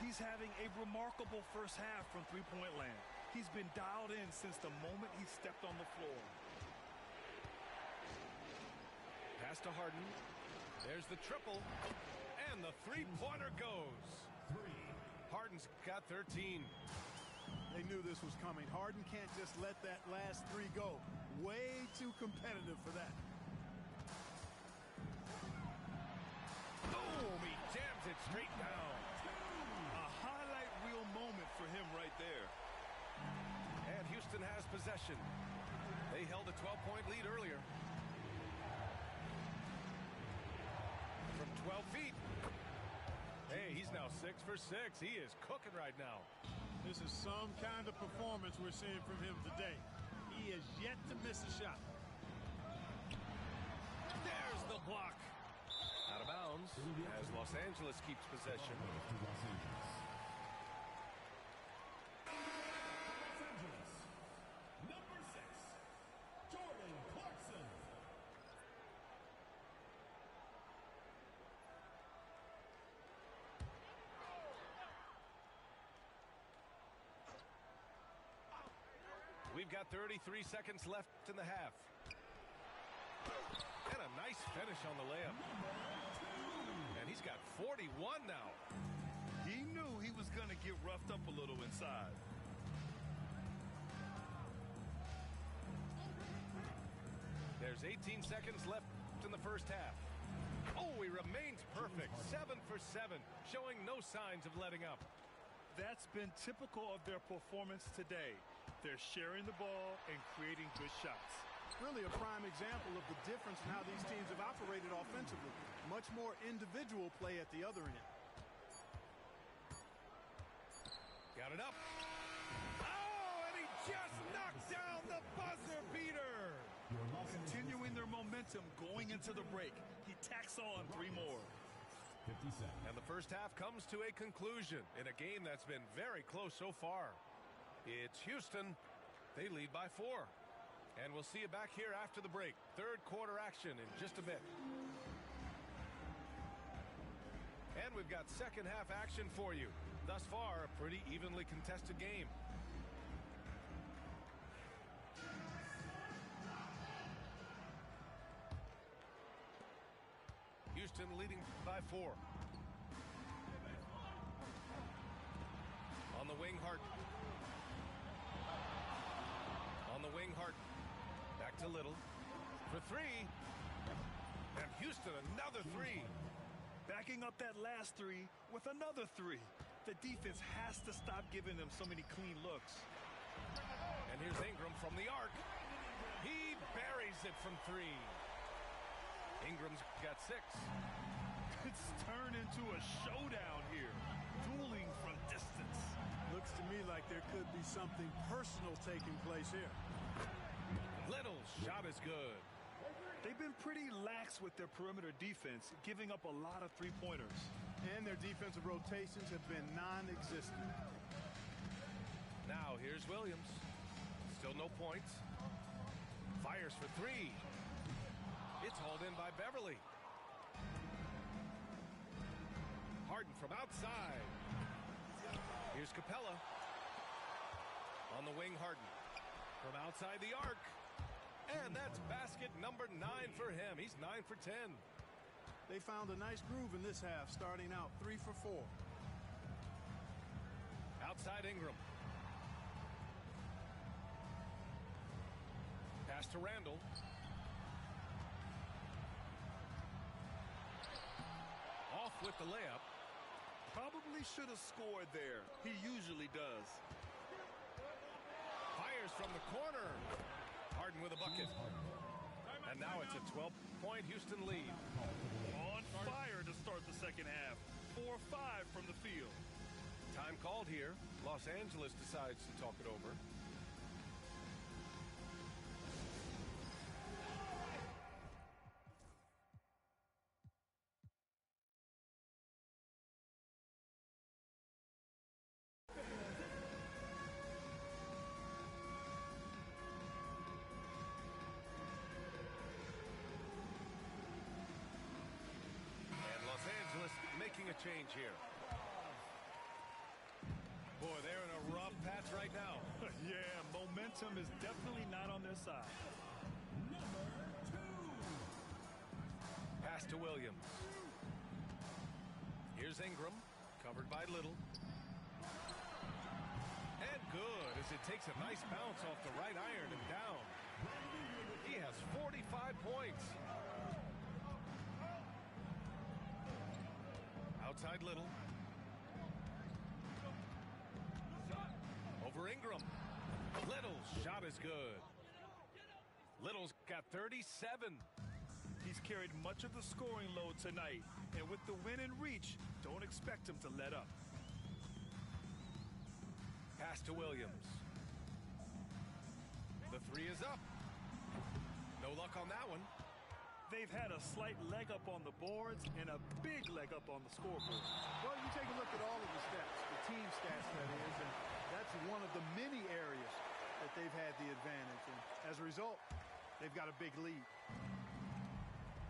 He's having a remarkable first half from three-point land. He's been dialed in since the moment he stepped on the floor. Pass to Harden. There's the triple. And the three-pointer goes. 3. Harden's got 13. They knew this was coming. Harden can't just let that last 3 go. Way too competitive for that. Boom! He jams it straight down. A highlight reel moment for him right there. And Houston has possession. They held a 12-point lead earlier. From 12 feet. Hey, he's now 6 for 6. He is cooking right now. This is some kind of performance we're seeing from him today. He is yet to miss a shot. There's the block. Out of bounds as Los Angeles keeps possession. Number 6, Jordan Clarkson. We've got 33 seconds left in the half. And a nice finish on the layup. And he's got 41 now. He knew he was going to get roughed up a little inside. There's 18 seconds left in the first half. Oh, he remains perfect. 7 for 7, showing no signs of letting up. That's been typical of their performance today. They're sharing the ball and creating good shots. Really a prime example of the difference in how these teams have operated offensively. Much more individual play at the other end. Got it up. Oh, and he just knocked down the buzzer beater. Continuing their momentum going into the break. He tacks on 3 more. 50 seconds. And the first half comes to a conclusion in a game that's been very close so far. It's Houston. They lead by 4. And we'll see you back here after the break. Third quarter action in just a bit. And we've got second half action for you. Thus far, a pretty evenly contested game. Houston leading by 4. On the wing, Harden. On the wing, Harden. Back to Little. For 3. And Houston, another 3. Backing up that last 3 with another 3. The defense has to stop giving them so many clean looks. And here's Ingram from the arc. He buries it from 3. Ingram's got 6. It's turned into a showdown here. Dueling from distance. Looks to me like there could be something personal taking place here. Little's shot is good. They've been pretty lax with their perimeter defense, giving up a lot of 3-pointers. And their defensive rotations have been non-existent. Now here's Williams. Still no points. Fires for 3. It's hauled in by Beverly. Harden from outside. Here's Capella. On the wing, Harden. From outside the arc. And that's basket number 9 for him. He's 9 for 10. They found a nice groove in this half, starting out 3 for 4. Outside Ingram. Pass to Randall. Off with the layup. Probably should have scored there. He usually does. Fires from the corner. Harden with a bucket. And now it's a 12-point Houston lead. On fire to start the second half. 4-5 from the field. Time called here. Los Angeles decides to talk it over. Making a change here. Boy, they're in a rough patch right now. Yeah, momentum is definitely not on their side. Number 2. Pass to Williams. Here's Ingram, covered by Little. And good, as it takes a nice bounce off the right iron and down. He has 45 points. Outside Little. Over Ingram. Little's shot is good. Little's got 37. He's carried much of the scoring load tonight. And with the win in reach, don't expect him to let up. Pass to Williams. The 3 is up. No luck on that one. They've had a slight leg up on the boards and a big leg up on the scoreboard. Well, you take a look at all of the stats, the team stats that is, and that's one of the many areas that they've had the advantage. And as a result, they've got a big lead.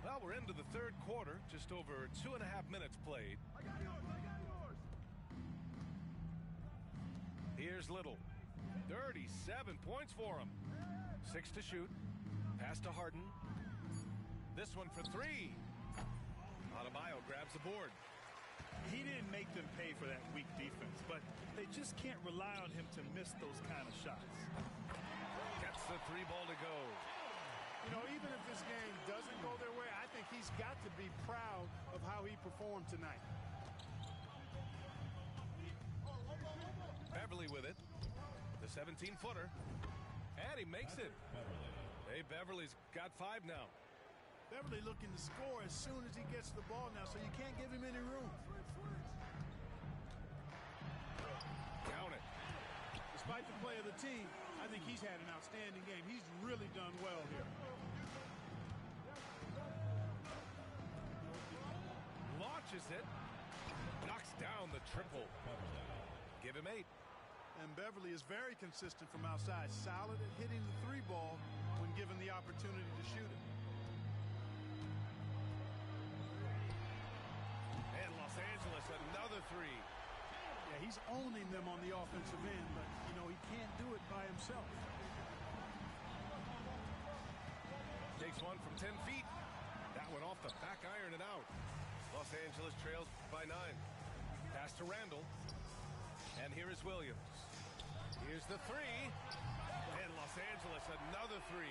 Well, we're into the third quarter, just over 2.5 minutes played. I got yours. Here's Little. 37 points for him. 6 to shoot. Pass to Harden. This one for three. Adebayo grabs the board. He didn't make them pay for that weak defense, but they just can't rely on him to miss those kind of shots. Gets the three ball to go. You know, even if this game doesn't go their way, I think he's got to be proud of how he performed tonight. Beverly with it. The 17-footer. And he makes it. Hey, Beverly's got 5 now. Beverly looking to score as soon as he gets the ball now, so you can't give him any room. Count it. Despite the play of the team, I think he's had an outstanding game. He's really done well here. Launches it. Knocks down the triple. Give him 8. And Beverly is very consistent from outside. Solid at hitting the 3 ball when given the opportunity to shoot it. And Los Angeles, another 3. Yeah, he's owning them on the offensive end, but, you know, he can't do it by himself. Takes one from 10 feet. That one off the back iron and out. Los Angeles trails by 9. Pass to Randall. And here is Williams. Here's the 3. And Los Angeles, another 3.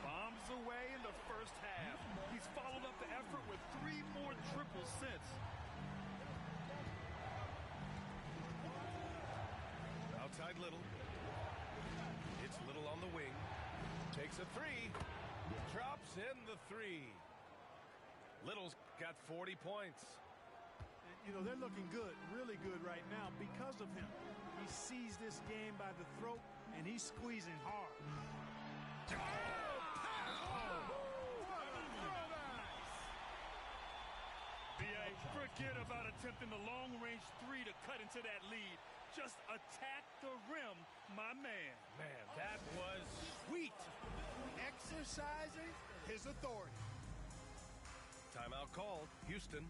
Bombs away in the first half. He's followed up the effort with 3 more triples since. Outside Little. It's Little on the wing. Takes a 3. Drops in the 3. Little's got 40 points. You know, they're looking good, really good right now because of him. He sees this game by the throat, and he's squeezing hard. B.A., forget about attempting the long-range 3 to cut into that lead. Just attack the rim, my man. Man, that was sweet. Exercising his authority. Timeout called. Houston.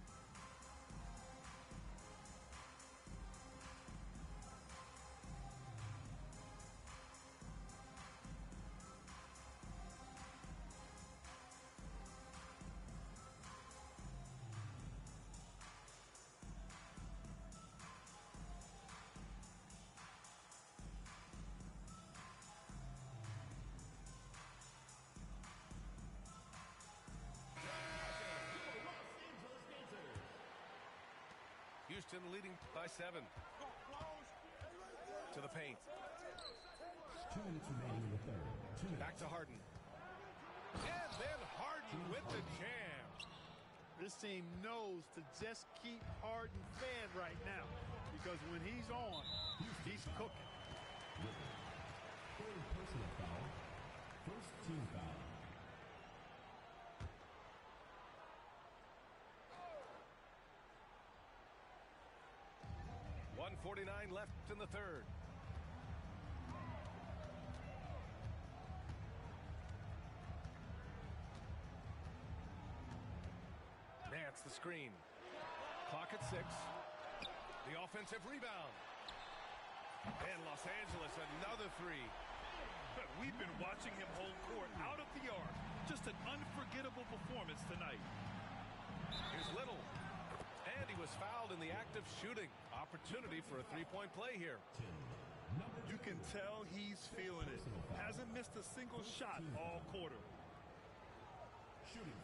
Houston leading by 7. To the paint. 2 minutes remaining in the third. Back to Harden. And then Harden with the jam. This team knows to just keep Harden fed right now, because when he's on, he's cooking. Third personal foul. First team foul. 1:49 left in the third. Nance the screen. Clock at 6. The offensive rebound. And Los Angeles another 3. We've been watching him hold court out of the arc. Just an unforgettable performance tonight. Here's Little. And he was fouled in the act of shooting. Opportunity for a 3-point play here. You can tell he's feeling it. Hasn't missed a single shot all quarter.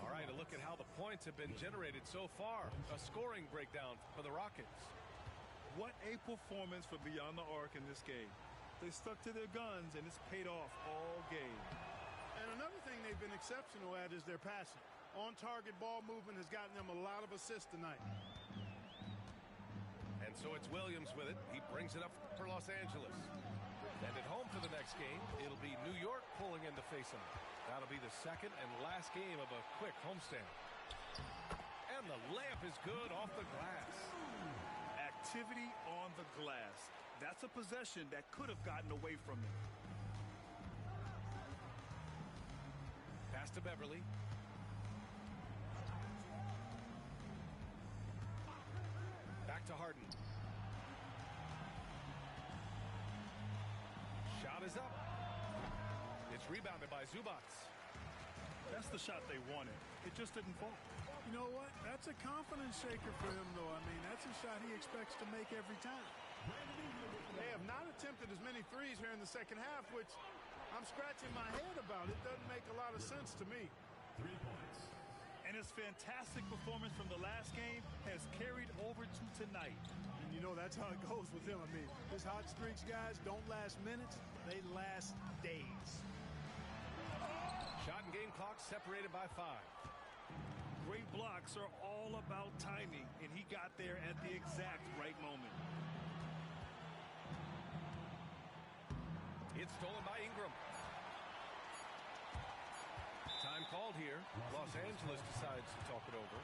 All right, a look at how the points have been generated so far. A scoring breakdown for the Rockets. What a performance for Beyond the Arc in this game. They stuck to their guns, and it's paid off all game. And another thing they've been exceptional at is their passing. On-target ball movement has gotten them a lot of assists tonight. And so it's Williams with it. He brings it up for Los Angeles. And at home for the next game, it'll be New York pulling in to face them. That'll be the second and last game of a quick homestand. And the layup is good off the glass. Activity on the glass. That's a possession that could have gotten away from them. Pass to Beverly. Back to Harden. Shot is up. It's rebounded by Zubats. That's the shot they wanted. It just didn't fall. You know what? That's a confidence shaker for him, though. I mean, that's a shot he expects to make every time. They have not attempted as many threes here in the second half, which I'm scratching my head about. It doesn't make a lot of sense to me. 3 points. And his fantastic performance from the last game has carried over to tonight. And you know, that's how it goes with him. I mean, his hot streaks, guys, don't last minutes. They last days. Shot and game clock separated by 5. Great blocks are all about timing, and he got there at the exact right moment. It's stolen by Ingram. Time called here. Los Angeles decides to talk it over.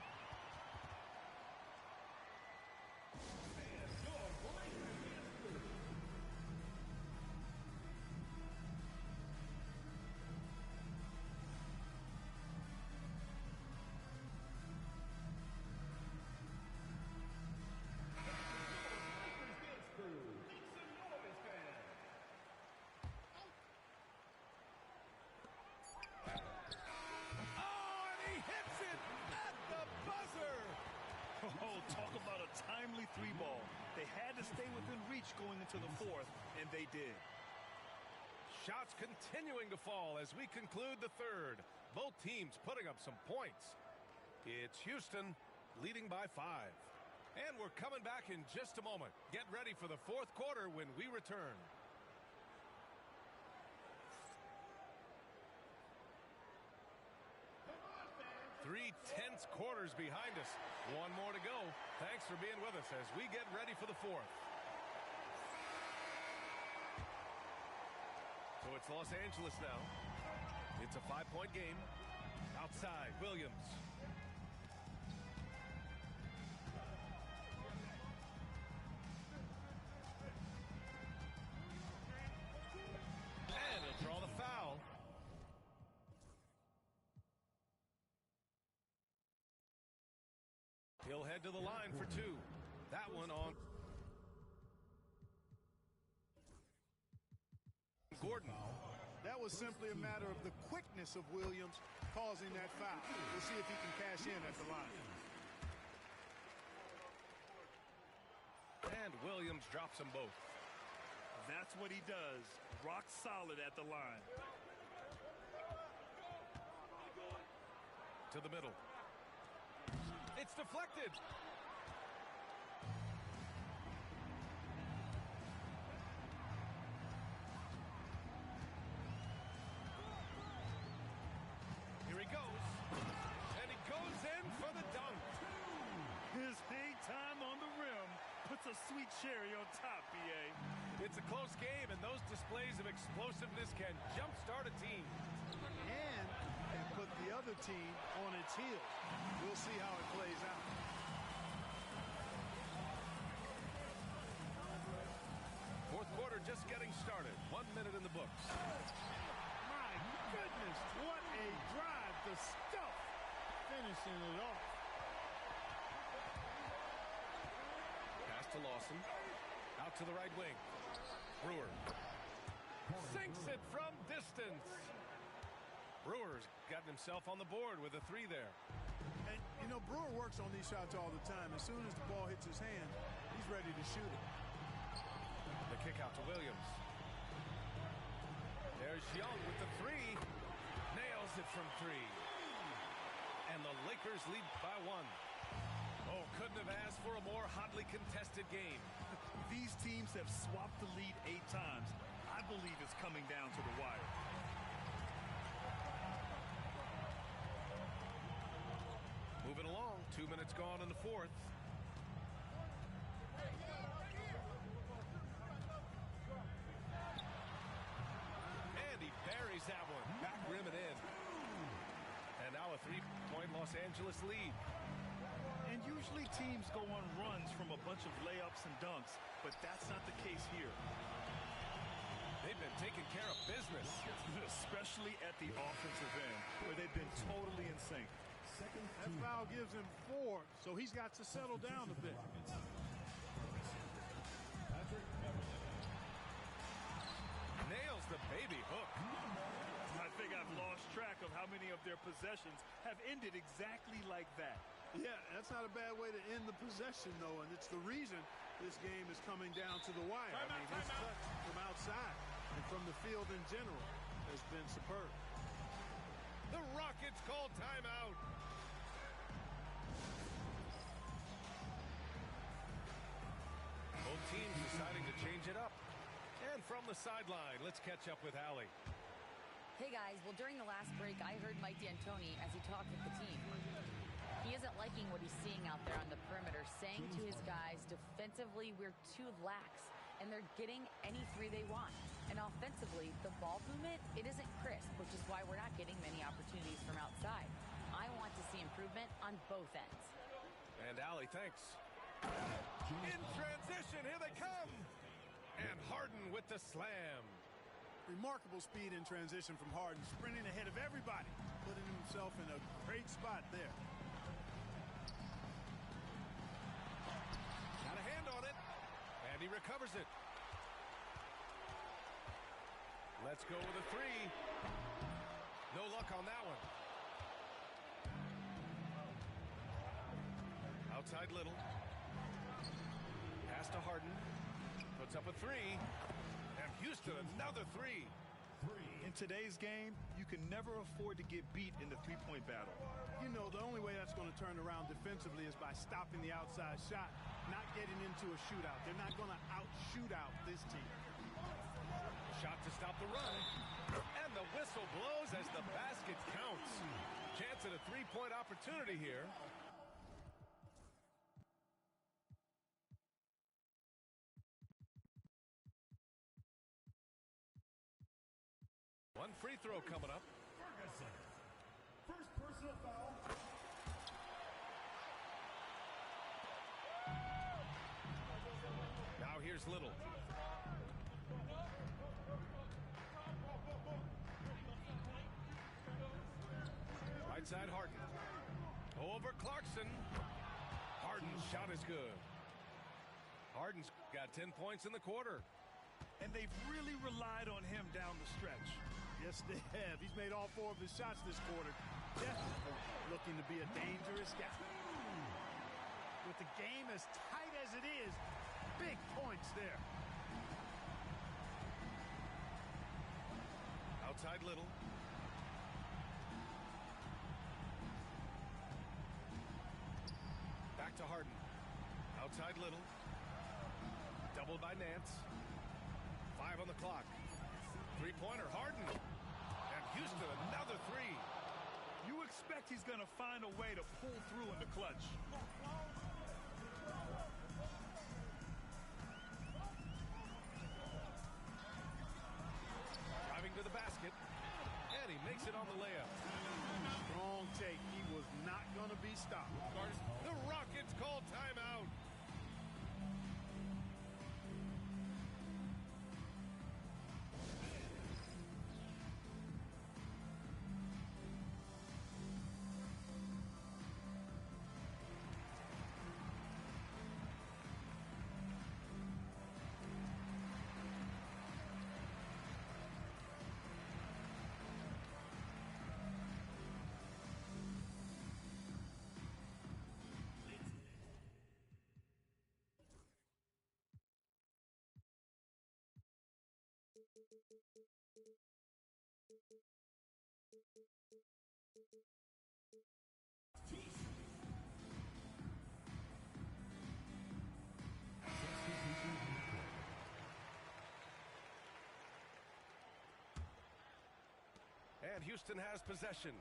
Talk about a timely 3-ball. They had to stay within reach going into the fourth, and they did. Shots continuing to fall as we conclude the third. Both teams putting up some points. It's Houston leading by 5. And we're coming back in just a moment. Get ready for the fourth quarter when we return. 3 tense quarters behind us. One more to go. Thanks for being with us as we get ready for the fourth. So it's Los Angeles now. It's a 5-point game. Outside, Williams. And he'll draw the foul. He'll head to the line for 2. That one on Gordon. That was simply a matter of the quickness of Williams causing that foul. We'll see if he can cash in at the line. And Williams drops them both. That's what he does. Rock solid at the line. To the middle. It's deflected. Here he goes. And he goes in for the dunk. His hang time on the rim puts a sweet cherry on top, B.A. It's a close game, and those displays of explosiveness can jumpstart a team. And put the other team on its heels. We'll see how it plays out. Fourth quarter just getting started. 1 minute in the books. My goodness, what a drive to stuff. Finishing it off. Pass to Lawson. Out to the right wing. Brewer. Sinks it from distance. Brewer's gotten himself on the board with a 3 there. And, you know, Brewer works on these shots all the time. As soon as the ball hits his hand, he's ready to shoot it. The kick out to Williams. There's Young with the 3. Nails it from 3. And the Lakers lead by 1. Oh, couldn't have asked for a more hotly contested game. These teams have swapped the lead 8 times. I believe it's coming down to the wire. Moving along, 2 minutes gone in the fourth. And he buries that one. Back rim and in. And now a 3-point Los Angeles lead. And usually teams go on runs from a bunch of layups and dunks, but that's not the case here. They've been taking care of business. Especially at the offensive end, where they've been totally in sync. That foul gives him 4, so he's got to settle down a bit. Nails the baby hook. I think I've lost track of how how many of their possessions have ended exactly like that. Yeah, that's not a bad way to end the possession, though, and it's the reason this game is coming down to the wire. I mean, his touch from outside and from the field in general has been superb. The Rockets call timeout. Both teams deciding to change it up. And from the sideline, let's catch up with Allie. Hey guys, well during the last break I heard Mike D'Antoni as he talked with the team. He isn't liking what he's seeing out there on the perimeter, saying to his guys, defensively we're too lax and they're getting any three they want. And offensively, the ball movement, it isn't crisp, which is why we're not getting many opportunities from outside. I want to see improvement on both ends. And Allie, thanks. In transition, here they come. And Harden with the slam. Remarkable speed in transition from Harden, sprinting ahead of everybody, putting himself in a great spot there. Got a hand on it, and he recovers it. Let's go with a three. No luck on that one. Outside Little. Pass to Harden. Puts up a three. And Houston, another three. In today's game, you can never afford to get beat in the three-point battle. You know, the only way that's going to turn around defensively is by stopping the outside shot, not getting into a shootout. They're not going to out-shoot out this team. Shot to stop the run. And the whistle blows as the basket counts. Chance at a three-point opportunity here. One free throw coming up. First personal foul. Now here's Little. Right side Harden. Over Clarkson. Harden's shot is good. Harden's got 10 points in the quarter. And they've really relied on him down the stretch. Yes, they have. He's made all 4 of his shots this quarter. Definitely looking to be a dangerous guy. With the game as tight as it is, big points there. Outside Little. Back to Harden. Outside Little. Doubled by Nance. 5 on the clock. Three-pointer, Harden. And Houston, another three. You expect he's going to find a way to pull through in the clutch. Driving to the basket. And he makes it on the layup. Strong take. He was not going to be stopped. The Rockets call timeout. And Houston has possession.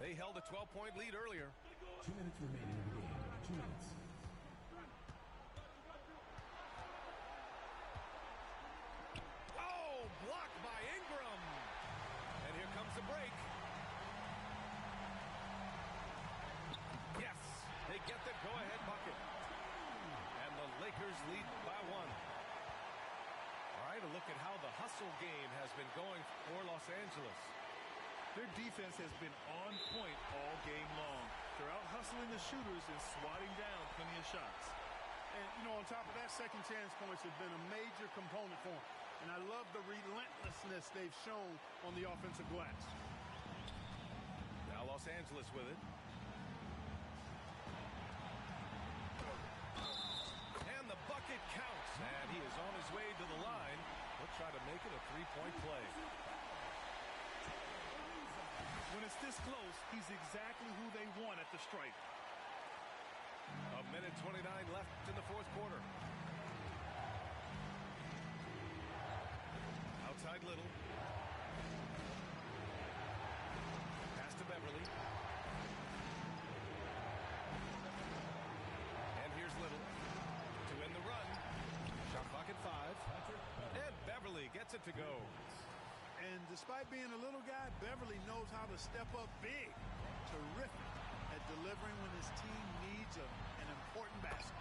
They held a 12-point lead earlier. 2 minutes remaining in the game. 2 minutes. Oh, blocked by Ingram. And here comes the break. Yes, they get the go-ahead bucket. And the Lakers lead by 1. All right, a look at how the hustle game has been going for Los Angeles. Their defense has been on point all game long. They're out hustling the shooters and swatting down plenty of shots. And, you know, on top of that, second chance points have been a major component for them. And I love the relentlessness they've shown on the offensive glass. Los Angeles with it. And the bucket counts. And he is on his way to the line. He'll try to make it a three-point play. When it's this close, he's exactly who they want at the stripe. A minute 29 left in the fourth quarter. Outside Little. Pass to Beverly. And here's Little to win the run. Shot clock at 5. And Beverly gets it to go. And despite being a little guy, Beverly knows how to step up big. Terrific at delivering when his team needs an important basket.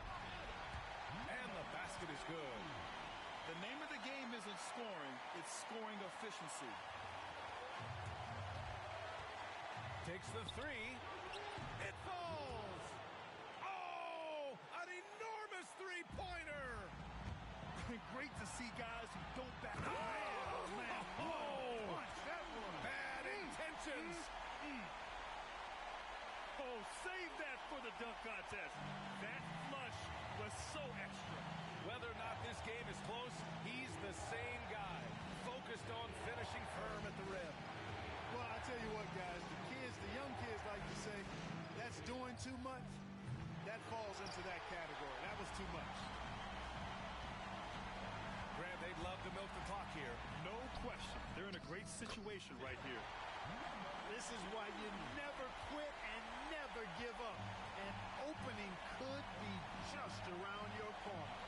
And the basket is good. The name of the game isn't scoring, it's scoring efficiency. Takes the three. It falls. Oh, an enormous three-pointer. Great to see guys who don't back up. Man, punch that one. Bad intentions. Oh, save that for the dunk contest. That flush was so extra. Whether or not this game is close, he's the same guy, focused on finishing firm at the rim. Well, I tell you what, guys, the young kids like to say, that's doing too much. That falls into that category. That was too much. Grant, they'd love to milk the clock here. No question. They're in a great situation right here. This is why you never quit and never give up. An opening could be just around your corner.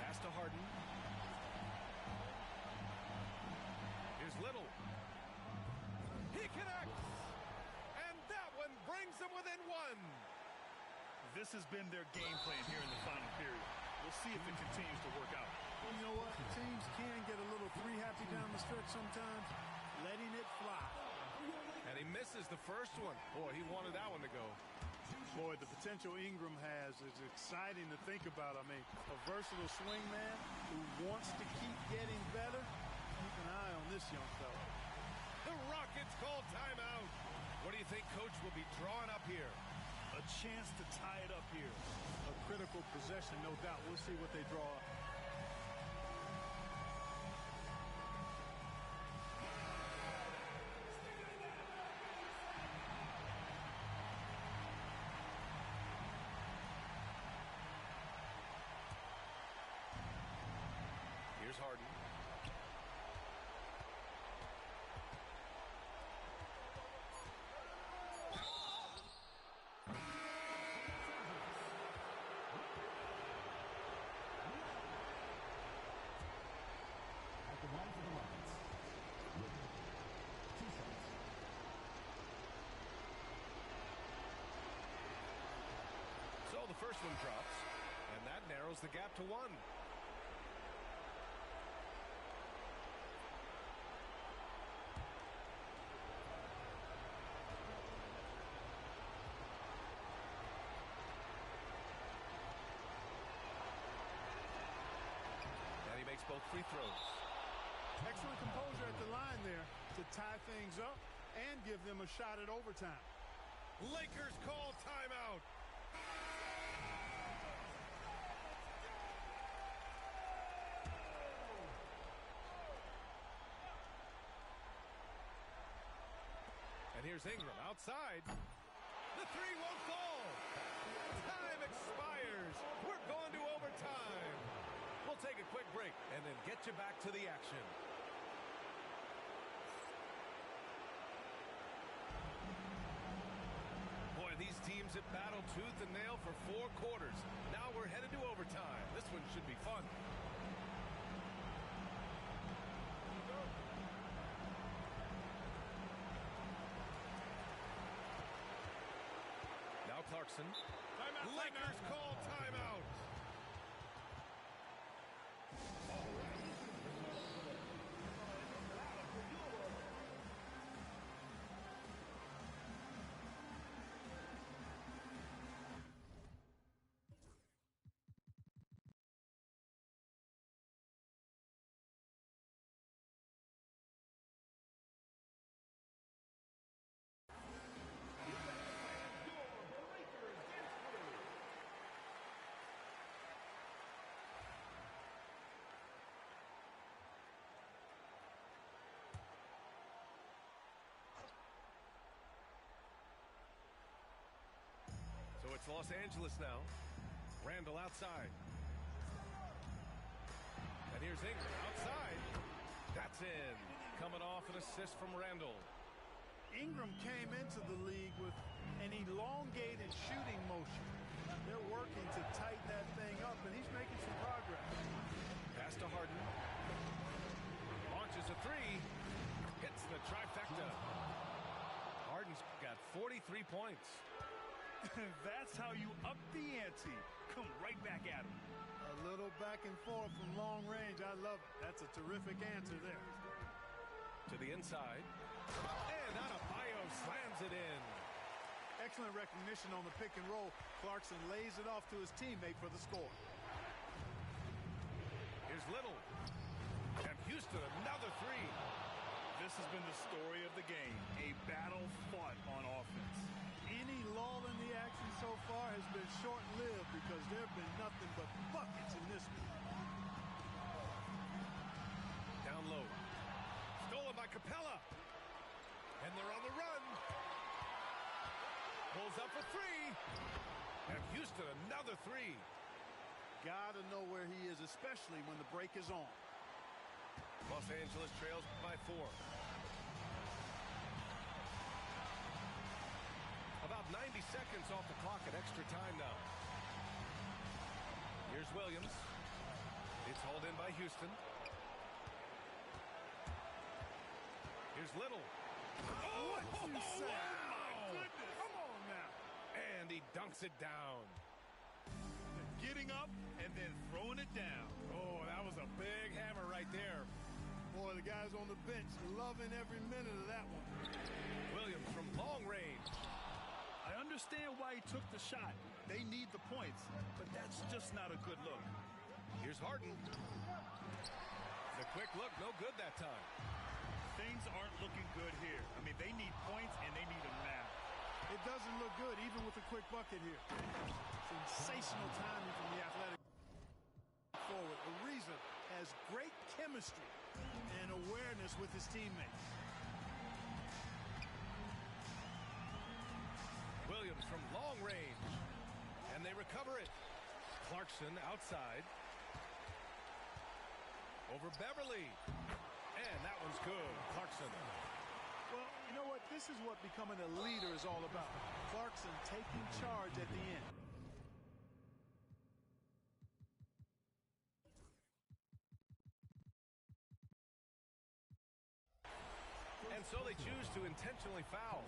Pass to Harden. Here's Little. He connects. And that one brings them within one. This has been their game plan here in the final period. We'll see if it continues to work out. Well, you know what? Teams can get a little three-happy down the stretch sometimes, letting it fly. And he misses the first one. Boy, he wanted that one to go. Boy, the potential Ingram has is exciting to think about. I mean, a versatile swing man who wants to keep getting better. Keep an eye on this young fella. The Rockets call timeout. What do you think Coach will be drawing up here? A chance to tie it up here. A critical possession, no doubt. We'll see what they draw up. Here's Harden. So the first one drops, and that narrows the gap to 1. And he makes both free throws. Excellent composure at the line there to tie things up and give them a shot at overtime. Lakers call timeout. And here's Ingram outside. The three won't fall. Time expires. We're going to overtime. We'll take a quick break and then get you back to the action. Boy, these teams have battled tooth and nail for 4 quarters. Now we're headed to overtime. This one should be fun. Now Clarkson. Lakers call timeout. It's Los Angeles now. Randall outside. And here's Ingram outside. That's in. Coming off an assist from Randall. Ingram came into the league with an elongated shooting motion. They're working to tighten that thing up, and he's making some progress. Pass to Harden. Launches a three. Hits the trifecta. Harden's got 43 points. That's how you up the ante. Come right back at him. A little back and forth from long range. I love it. That's a terrific answer there. To the inside. And Adebayo slams it in. Excellent recognition on the pick and roll. Clarkson lays it off to his teammate for the score. Here's Little. And Houston, another three. This has been the story of the game. A battle fought on offense. Any lull in the action so far has been short-lived because there have been nothing but buckets in this one. Down low. Stolen by Capella. And they're on the run. Pulls up for three. And Houston, another three. Gotta know where he is, especially when the break is on. Los Angeles trails by 4. About 90 seconds off the clock at extra time now. Here's Williams. It's hauled in by Houston. Here's Little. Oh, what you say? Wow! My goodness. Come on now. And he dunks it down. Getting up and then throwing it down. Oh, that was a big hammer right there. Boy, the guys on the bench loving every minute of that one. Williams from long range. I understand why he took the shot. They need the points, but that's just not a good look. Here's Harden. The quick look, no good that time. Things aren't looking good here. I mean, they need points, and they need them now. It doesn't look good, even with a quick bucket here. Sensational timing from the athletic forward. Ariza has great chemistry and awareness with his teammates. Williams from long range. And they recover it. Clarkson outside. Over Beverly. And that one's good. Clarkson. Well, you know what? This is what becoming a leader is all about. Clarkson taking charge at the end. And so they choose to intentionally foul.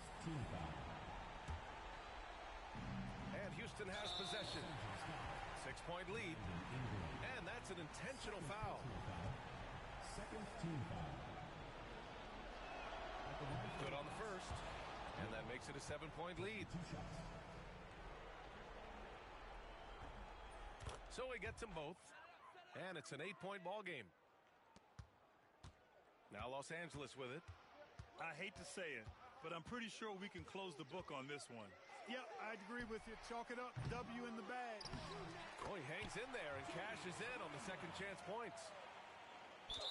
And Houston has possession. 6-point lead. And that's an intentional foul. Second team foul. Good on the first. And that makes it a 7-point lead. So he gets them both. And it's an 8-point ball game. Now Los Angeles with it. I hate to say it, but I'm pretty sure we can close the book on this one. Yep, I'd agree with you. Chalk it up. W in the bag. Oh, he hangs in there and cashes in on the second chance points.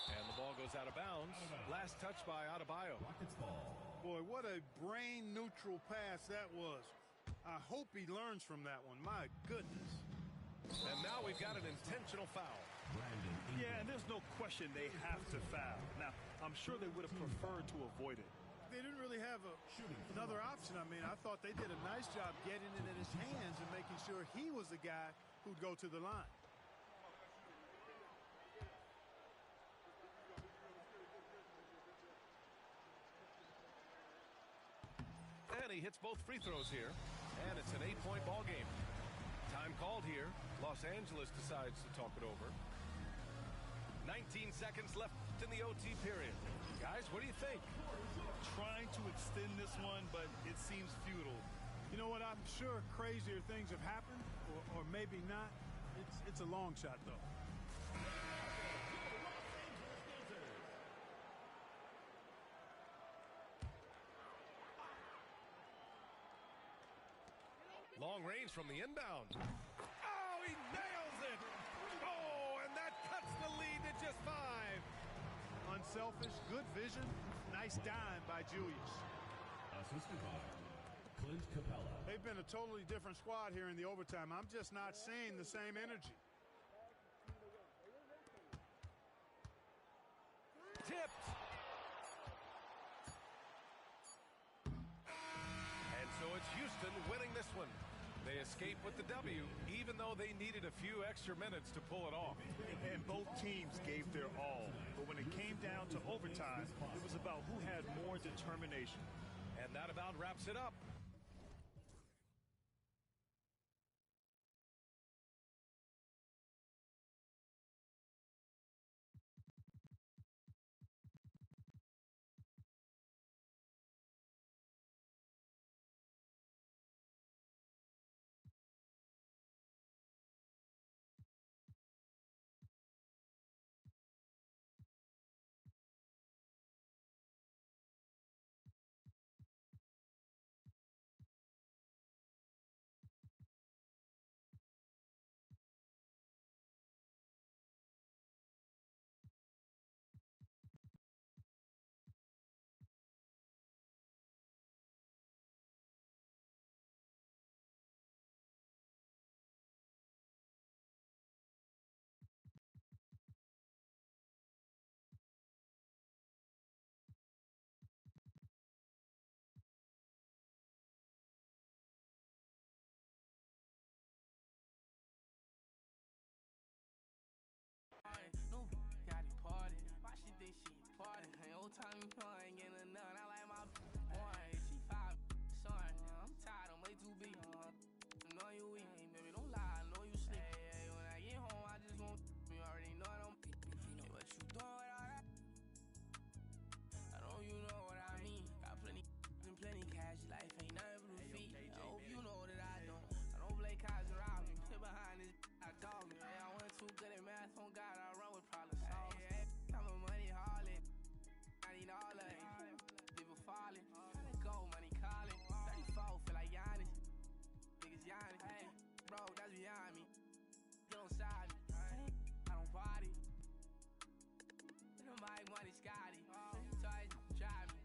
And the ball goes out of bounds. Last touch by Adebayo. Boy, what a brain-neutral pass that was. I hope he learns from that one. My goodness. And now we've got an intentional foul. Yeah, and there's no question they have to foul. Now, I'm sure they would have preferred to avoid it. They didn't really have another option. I mean, I thought they did a nice job getting it in his hands and making sure he was the guy who'd go to the line. And he hits both free throws here. And it's an 8-point ball game. Time called here. Los Angeles decides to talk it over. 19 seconds left in the OT period. Guys, what do you think? Trying to extend this one, but it seems futile. You know what? I'm sure crazier things have happened, or maybe not. It's a long shot, though. Long range from the inbound. Oh, he nails it! Oh, and that cuts the lead to just 5. Unselfish, good vision, nice dime by Julius. Assistant They've been a totally different squad here in the overtime. I'm just not seeing the same energy. Tipped. And so it's Houston winning this one. They escape with the W, even though they needed a few extra minutes to pull it off. And both teams gave their all. But when it came down to overtime, it was about who had more determination. And that about wraps it up. Time you playing in a none. I like my boy. She 5, son. I'm tired. I'm way too big. I know you weak, baby. Don't lie. I know you sleep. Hey, when I get home, I just want you already know I don't. Hey, what you doing with all that? I know you know what I mean. Got plenty and plenty cash. Life ain't nothing but a feet. I hope you know that I don't. I don't play cards around me. Sit behind this. I dog me. Hey, I went too good at math. On God, I run with problems. Hey, time of money, harlot. I need all of it. People falling. Let go, money calling. 34, feel like Giannis. Niggas Giannis. Hey, bro, that's beyond me. Get on side me. I don't party. Nobody money Scotty. So I drive me.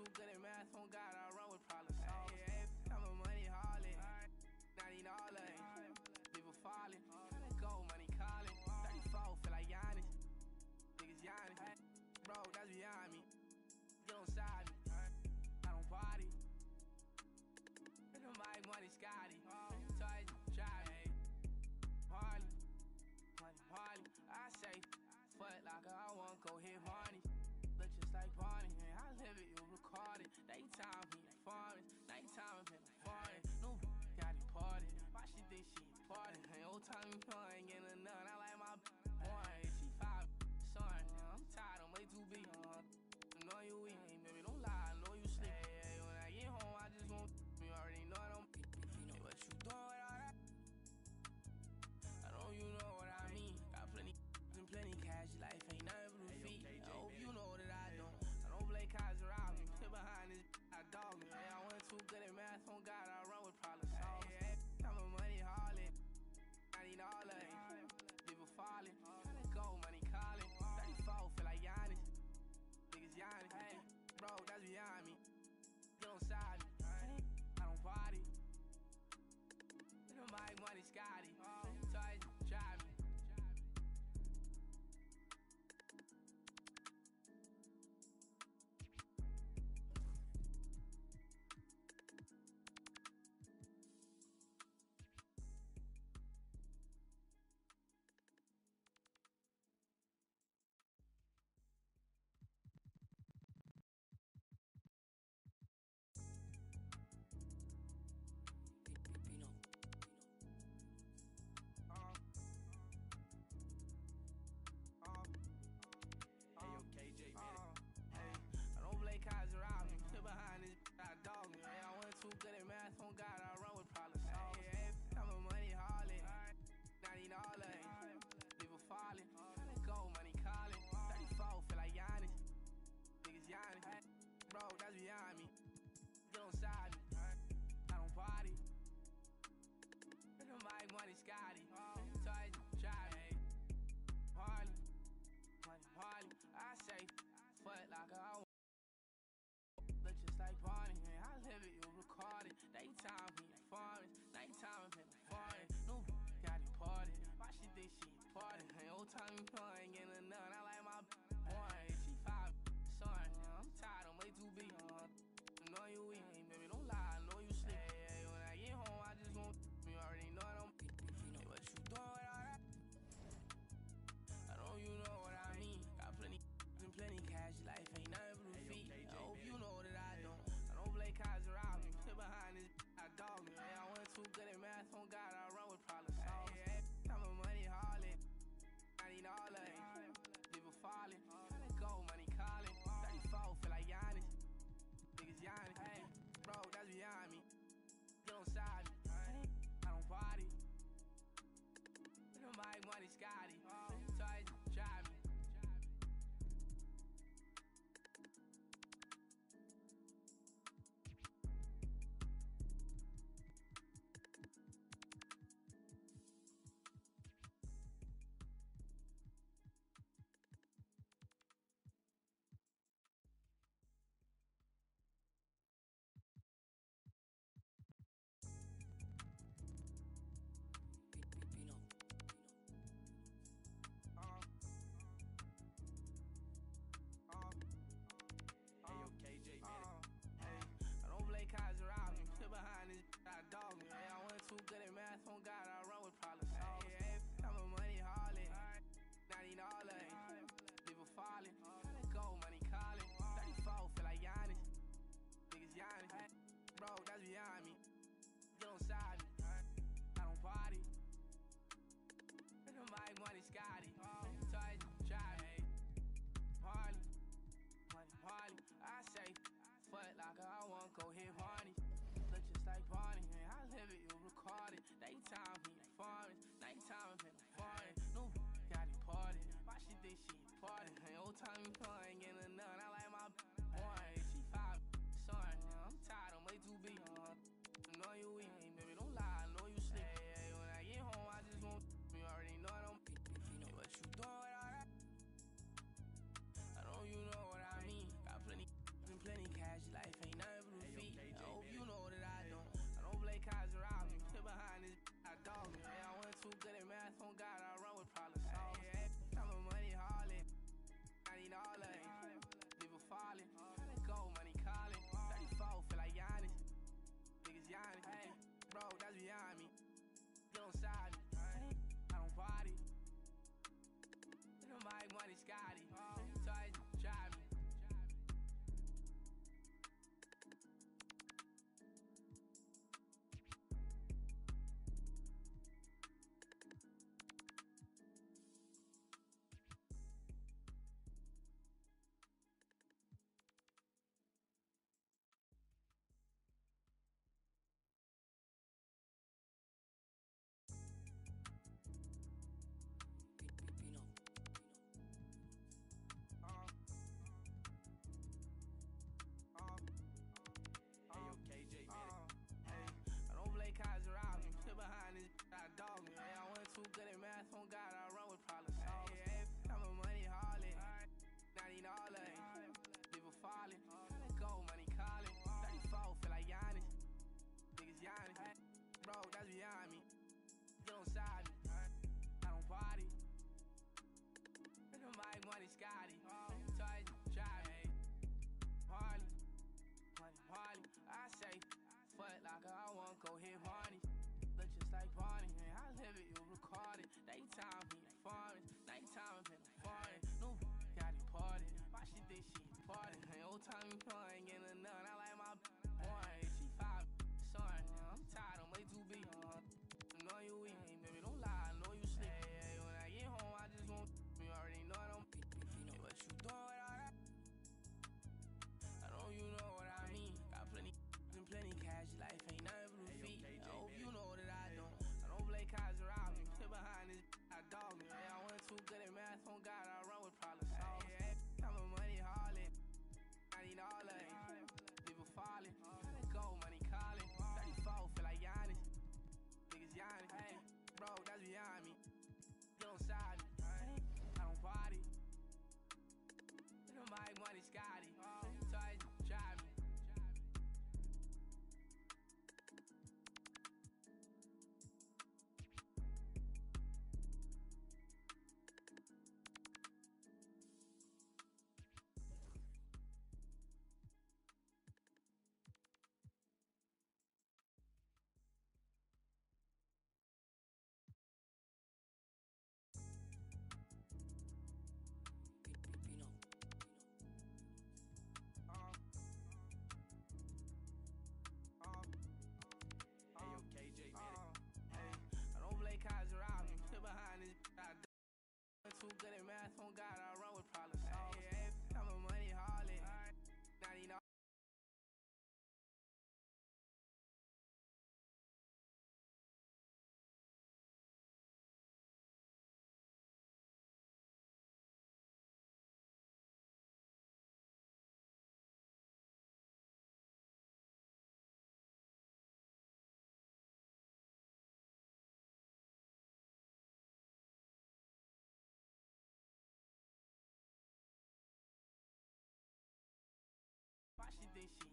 Too good at math, on God, I run with problems. Hey, time of money, harlot. I need all of it. People falling. Let go, money calling. 34, feel like Giannis. Niggas Giannis. Bro, that's beyond me. Get on side me. I don't party. Nobody money Scotty. So I drive me. Harley. Harley. I say, fuck like I want go hit Barney. Look just like Barney. I live it, you record it. Daytime, he performance. Nighttime, been performing. No, got it party. Why she think she important? Hey, old time you playing in a none. I like my boy. She 5, son. I'm tired, I'm way too big. I know you weak, baby. Don't lie, I know you sleep. Hey, when I get home, I just want you already know I don't. Hey, what you doing with all that? I know you know what I mean. Got plenty and plenty cash. Life ain't nothing but a feet. I hope you know that I don't. I don't play cards around me. Sit behind this. I dog me. Hey, I went too good at math. On God, I run with problems. Hey, time of money, harlot. I need all of it. party. Ain't old time you playing, getting none. I like my boy. She 5, son. I'm tired, I'm way too big. I know you weak, baby, don't lie, I know you sleep. Hey, when I get home, I just won't. You already know I don't. Hey, what you doing with all that? I know you know what I mean. Got plenty and plenty cash. Life ain't nothing but a feet. I hope you know that I don't. I don't play cards around me. Sit behind this, I dog me. Hey, I went too good at math. On God, I run with problems. Hey, time of money, harlot. I need all of it. People falling. Gotta go, money calling. 34, feel like Giannis. Niggas Giannis. Hey, bro, that's beyond me. Get on side me. I don't party. Mike, money, Scotty. Toys, drive me. I don't play cards around me. Sit behind this, I dog me. Hey, I went too good at math. On God, I run with problems. Hey, time of money, harlot. I need all of it. People falling. Gotta go, money calling. 34, feel like Giannis. Niggas Giannis. Hey, bro, that's beyond me. Get on side me. I don't party. Mike, money, Scotty. Toys, drive me. Harley. Money, Harley. I say, foot locker, I won't go hit Barney. Look just like Barney, and I live it, you record it. Daytime, he foreign. Nighttime, been foreign. No, got it party. Why she think she party? Ain't old time you playing, getting none. I like my boy. She 5, son. I'm tired, I'm way too big. I know you weak, baby, don't lie, I know you sleep. Hey, when I get home, I just won't. You already know I don't. Hey, what you doing with all that? I know you know what I mean. Got plenty and plenty cash. Life ain't nothing but a feet. I hope you know that I don't. I don't play cards around me. Sit behind this, I dog me. Hey, I went too good at math. On God, I run with problems. Hey, time of money, harlot. I need all of it. People falling. Gotta go, money calling. 34, feel like Giannis. Niggas Giannis. Hey, bro, that's beyond me. Get on side me. I don't party. Mike, money, Scotty. Toys, drive me. I don't play cards around me. Sit behind this, I dog me. Hey, I went too good at math. On God, I run with problems. Hey, time of money, harlot. I need all of it. People falling. Gotta go, money calling. 34, feel like Giannis. Niggas Giannis. Hey, bro, that's beyond me. Get on side me. I don't party. Mike, money, Scotty. Toys, drive me. Harley. Money, Harley. I say, foot locker, I won't go hit Barney. Look just like Barney, and I live it, you record it. Daytime, he foreign. Nighttime, been foreign. No, got it party. Why she think she party? Ain't old time you playing, getting none. I like my boy. She 5, son. I'm tired, I'm way too big. I know you weak, baby, don't lie, I know you sleep. Hey, when I get home, I just won't. You already know I don't. Hey, what you doing with all that? I know you know what I mean. Got plenty and plenty cash. Life ain't nothing but a feet. I hope you know that I don't. I don't play cards around me. Sit behind this, I dog me. Hey, I went too good at math. On God, I run with problems. Hey, time of money, harlot. I need all of it. too good at math, on God, I run with problem solvers. Hey, I'm a money harlot. Not even why she think she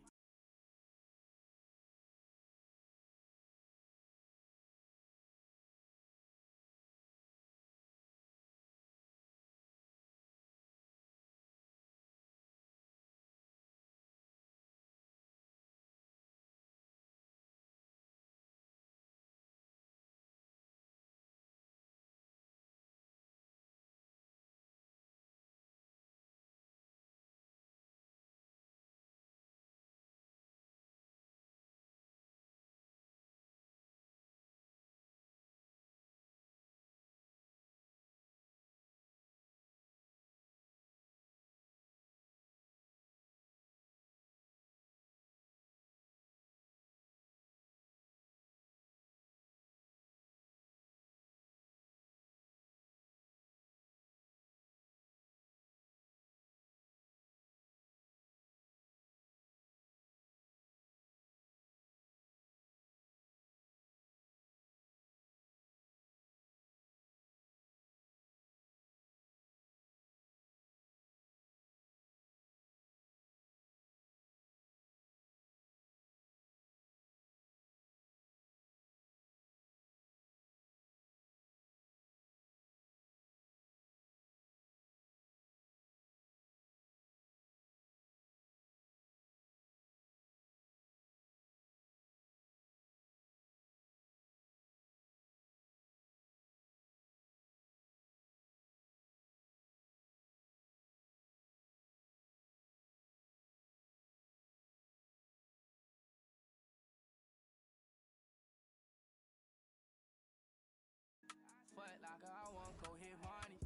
foot locker, I won't go hit Barney.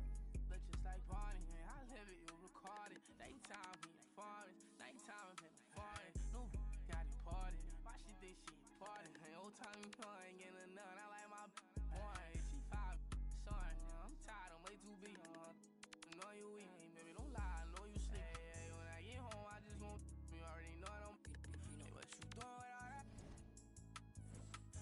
Look just like Barney, and I live it, you record it. Daytime, he performance. Nighttime, I'm in the foreign. New got deported. Why she think she important? Hey, old time, you know I ain't getting none. I like my boy. She 5, son. I'm tired, I'm way too big. I know you weak, baby, don't lie. I know you sleep. Hey, when I get home, I just won't. You already know I don't. Hey, what you doing with all that?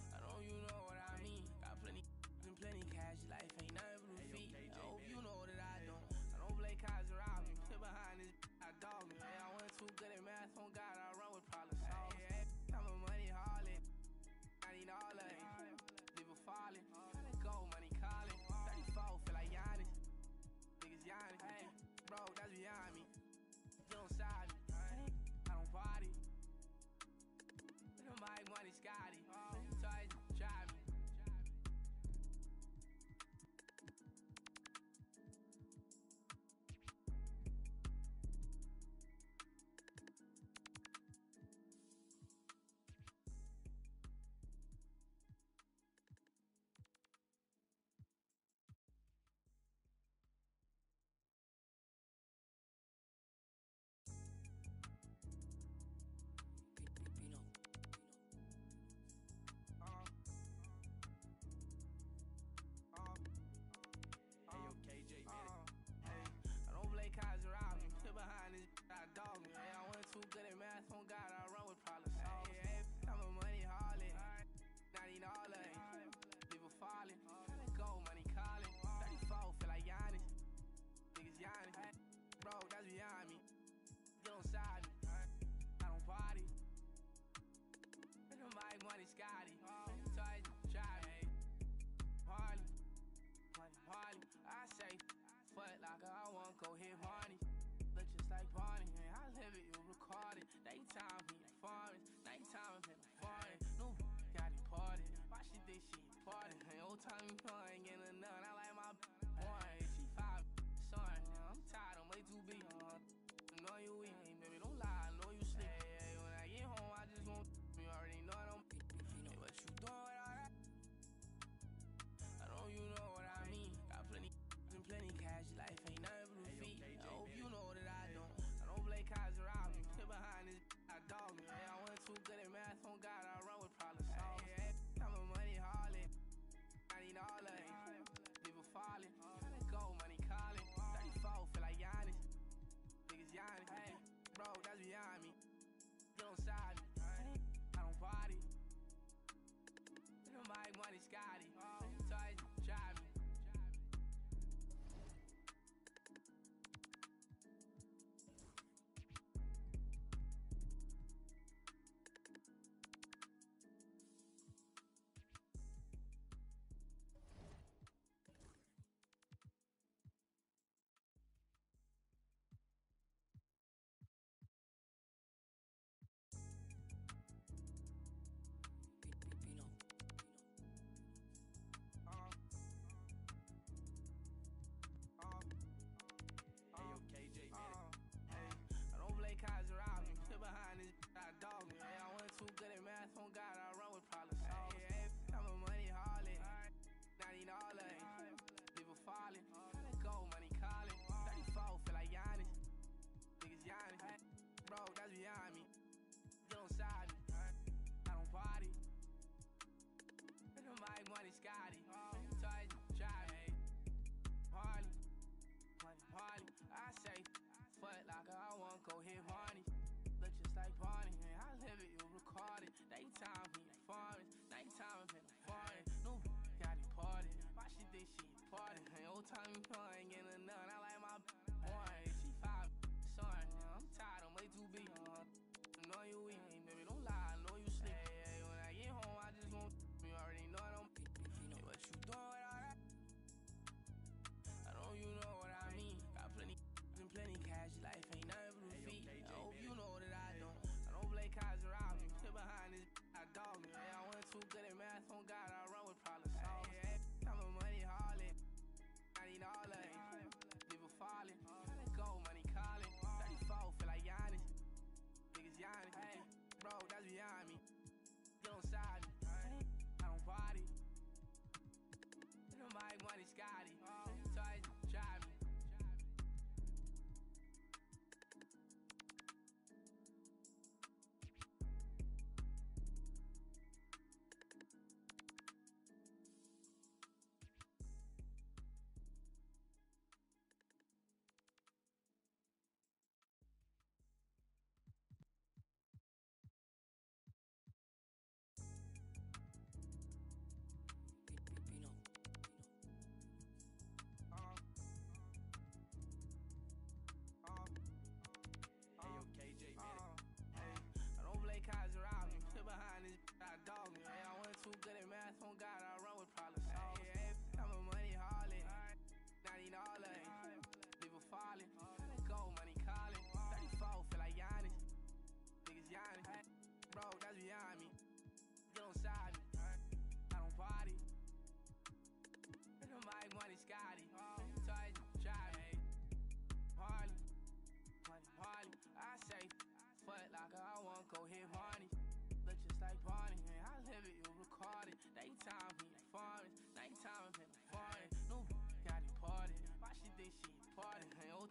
I know you know what I mean. Got plenty and plenty cash. Life ain't nothing but a feet. I hope you know that I don't. I don't play cards around me. Sit behind this, I dog me. Hey, I went too good at math. On God, I run with problem solvers. Hey, I'm a money harlot. I need all of it. People falling. Gotta go, money calling. 34, feel like Giannis. Niggas Giannis. Hey, bro, that's behind me. You don't side me. I don't party. My money Scotty. Try to drive me. Dog me, hey, I went too good at math, on God, I run with problem solvers. Hey, I'm a money harlot, not even all of it. People falling, gotta go, money calling. 34, feel like Giannis, niggas Giannis. Hey, bro, that's behind me. You don't side me, I don't party. My money Scotty, try to drive me. Party, money party. I say, foot locker, I won't go hit Barney. Look just like Barney, and I live it, you record it. Daytime, he performance. Nighttime, I'm in the foreign. New got deported. Why she think she important? Hey, old time, you know I ain't getting none. I like my boy. She 5, son. I'm tired, I'm way too big. I know you weak, baby, don't lie. I know you sleep. Hey, when I get home, I just won't. You already know I don't. Hey, what you doing with all that? I know you know what I mean. Got plenty and plenty cash.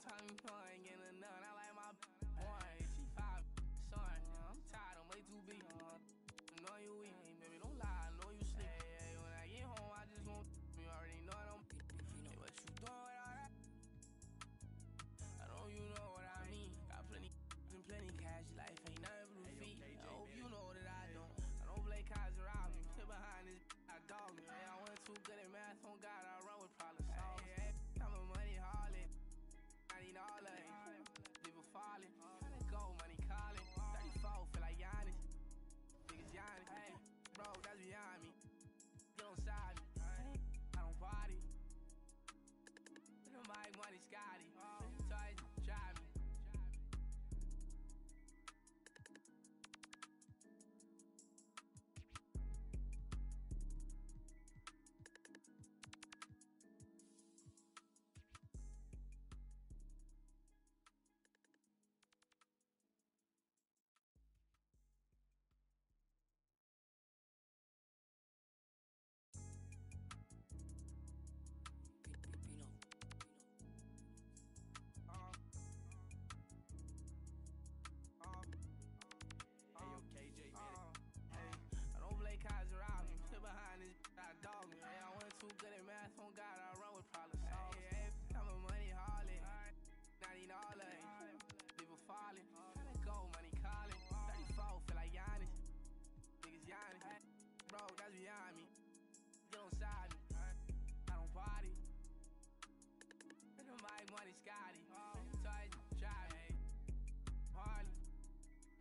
time you know I ain't getting none. I like my boy, she 5, son. I'm tired, I'm way too big. I know you weak, baby, don't lie, I know you sleep. Hey, when I get home, I just want you already know I don't. Hey, what you doing with all that? I know you know what I mean. Got plenty and plenty cash, life ain't nothing but feet. I hope you know that I don't play cards around me. Sit behind this, I dog me. Hey, I went too good at math, on God, I run with problem solvers. Hey, I'm a money harlot. I need all of it. People falling. Tryna go, money calling. 34, feel like Giannis. Niggas Giannis. Hey, bro, that's behind me. Get on side me. I don't party. My money Scotty. So I drive me. Dog me. Hey, I went too good at math, on God, I run with problem solvers. Hey, I'm a money harlot. I need all of it. People falling. Tryna go, money calling. 34, feel like Giannis. Niggas Giannis. Hey, bro, that's behind me. Get on side me. I don't party. My money Scotty. So I drive me. Party.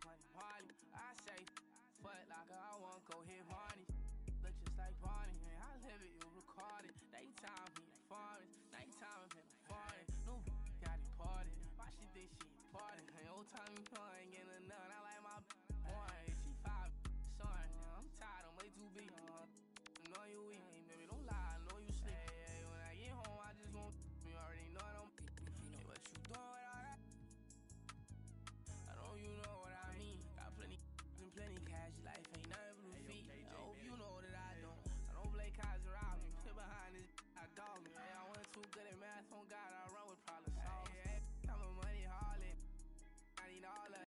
Money. I say, fuck like I want go hit money. Look just like Barney, and I live it, you record it. Daytime, he farming. Nighttime, I'm farming. No, got imported. Why she think she important? And old time, you know I ain't getting none. I like my boy, she 5, son. I'm tired, I'm way too big. I know you weak, baby, don't lie, I know you sleep. Hey, when I get home, I just want you already know I don't. Hey, what you doing with all that? I know you know what I mean. Got plenty and plenty cash, life ain't nothing but feet. I hope you know that I don't play cards around me. Sit behind this, I dog me. Hey, I went too good at math, on God, I run with problem solvers. Hey, I'm a money harlot. I need all of it.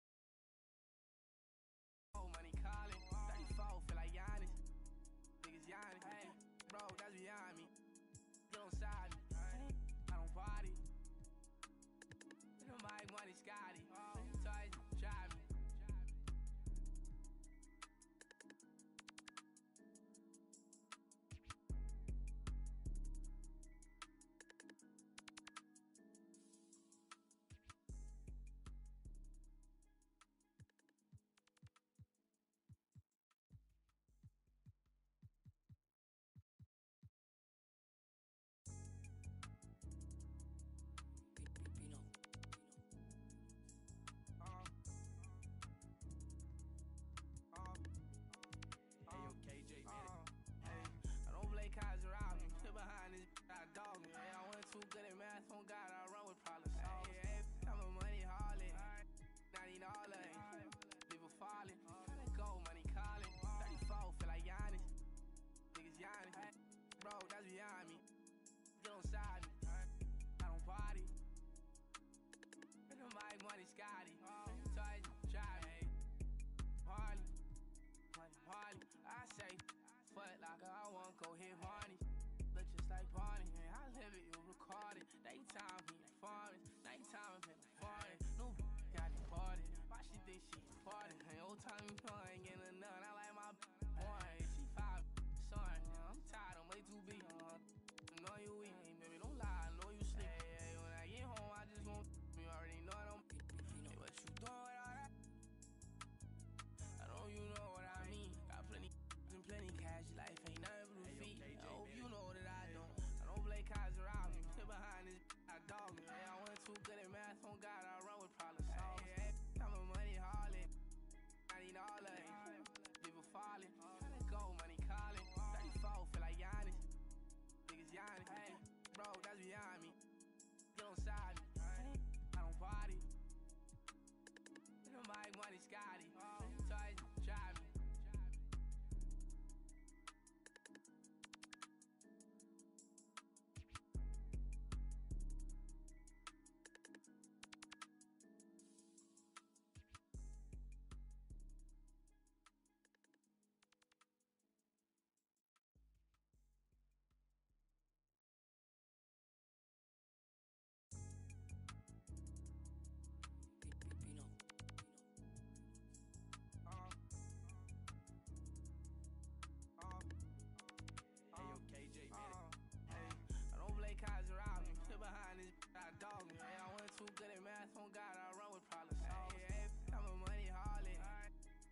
too good at math, on God, I run with problems. Hey, I'm a money harlot.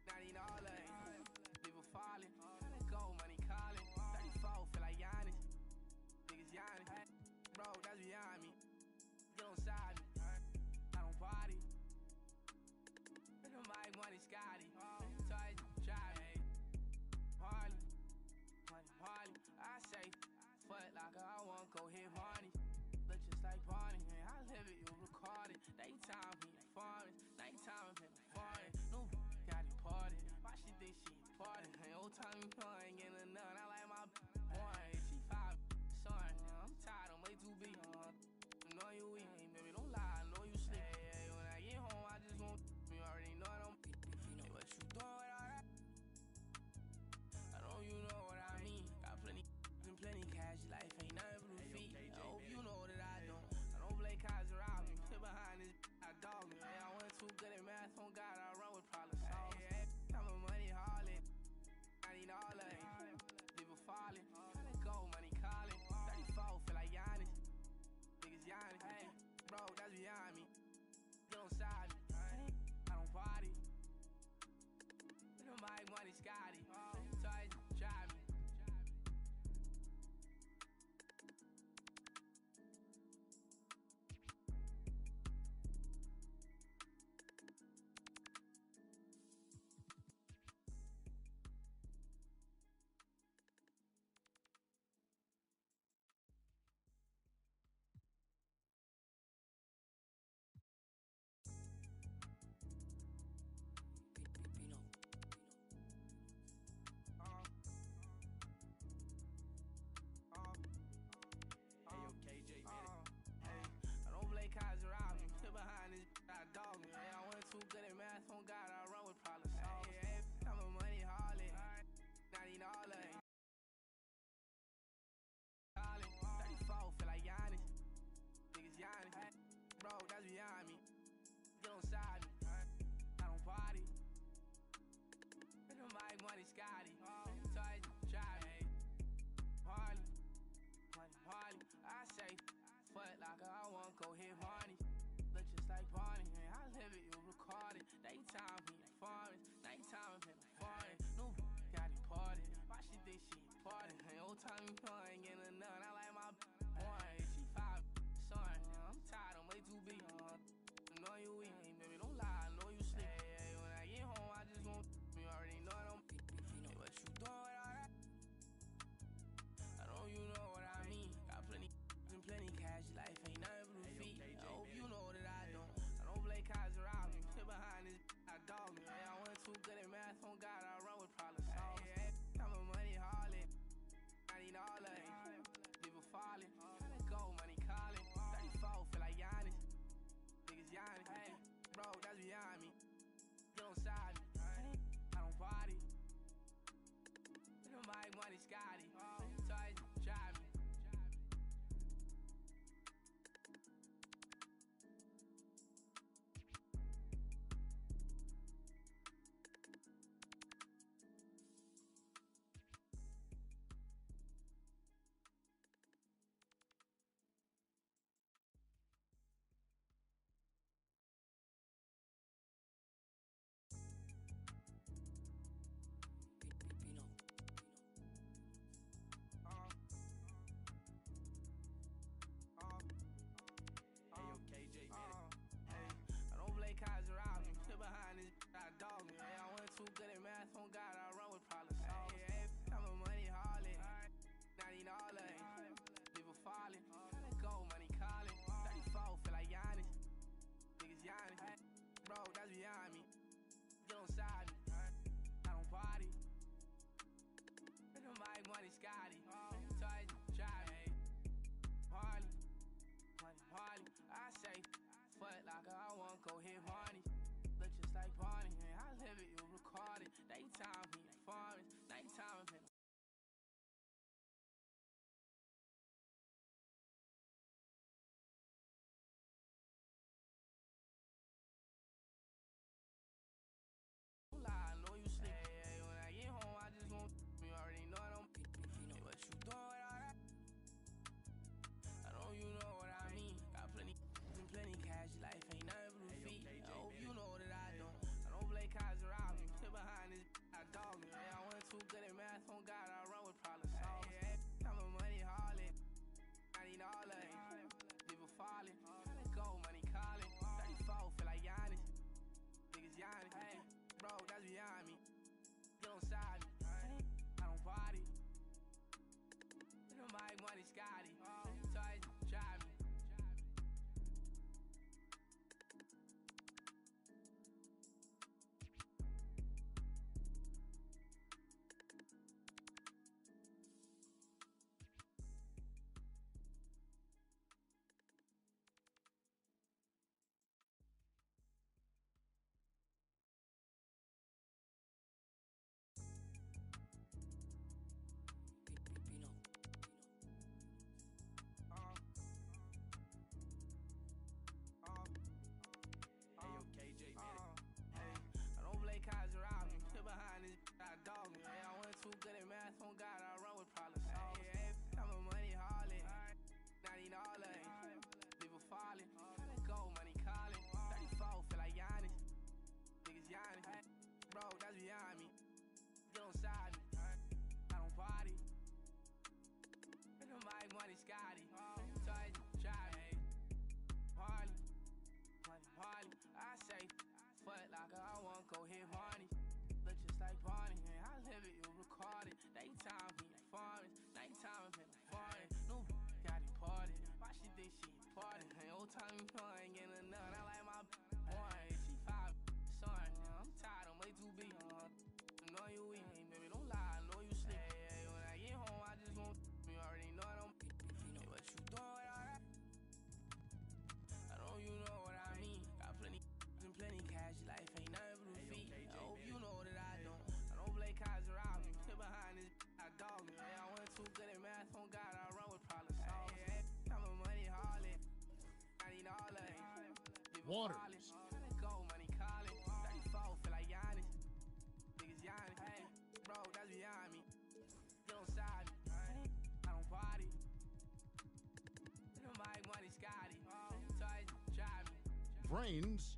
Not even all of it. People falling. Gold money calling. 34, feel like Giannis. Niggas Giannis. Bro, that's beyond me. Get on side me. I don't party. My money Scotty. Toys, drive. Harley. Money. I say, fuck like I want go hit money. Look just like Barney, man. I live it, you record it. Daytime, he farming. Nighttime, he farming. New got deported. Why she think she important? Old time, you know, I ain't getting enough. I like my boy. She 5, son. I'm tired, I'm way too big. I know you weak, baby, don't lie. I know you sleep. Hey, when I get home, I just want you already know I don't. Hey, what you doing with all that? I know you know what I mean. Got plenty and plenty cash. Life ain't nothing but a fee. I hope you know that I don't. I don't play cards around me. Sit behind this, I dog me. Hey, I went too good at math. On God, I run with problems. Hey, I'm a money harlot. I need all of it. time you know I ain't getting enough. I like my boy, she 5, son. I'm tired, I'm way too big. I know you weak, hey, baby, don't lie, I know you sleep. Hey, when I get home, I just won't. You already know I don't. Hey, what you doing with all that? I know you know what I mean. Got plenty and plenty cash. Life ain't nothing but a feet. I hope you know that I don't. I don't play cards around me. Sit behind this, I dog me. Hey, I went too good at math. On God, I run with problem solvers. Hey, I'm a money harlot. I need all of it. Waters. Gotta go, money calling. 34, feel like Giannis. Niggas Giannis. Hey, bro, that's beyond me. Get on side me. I don't party. My money Scotty. So I drive me. Brains.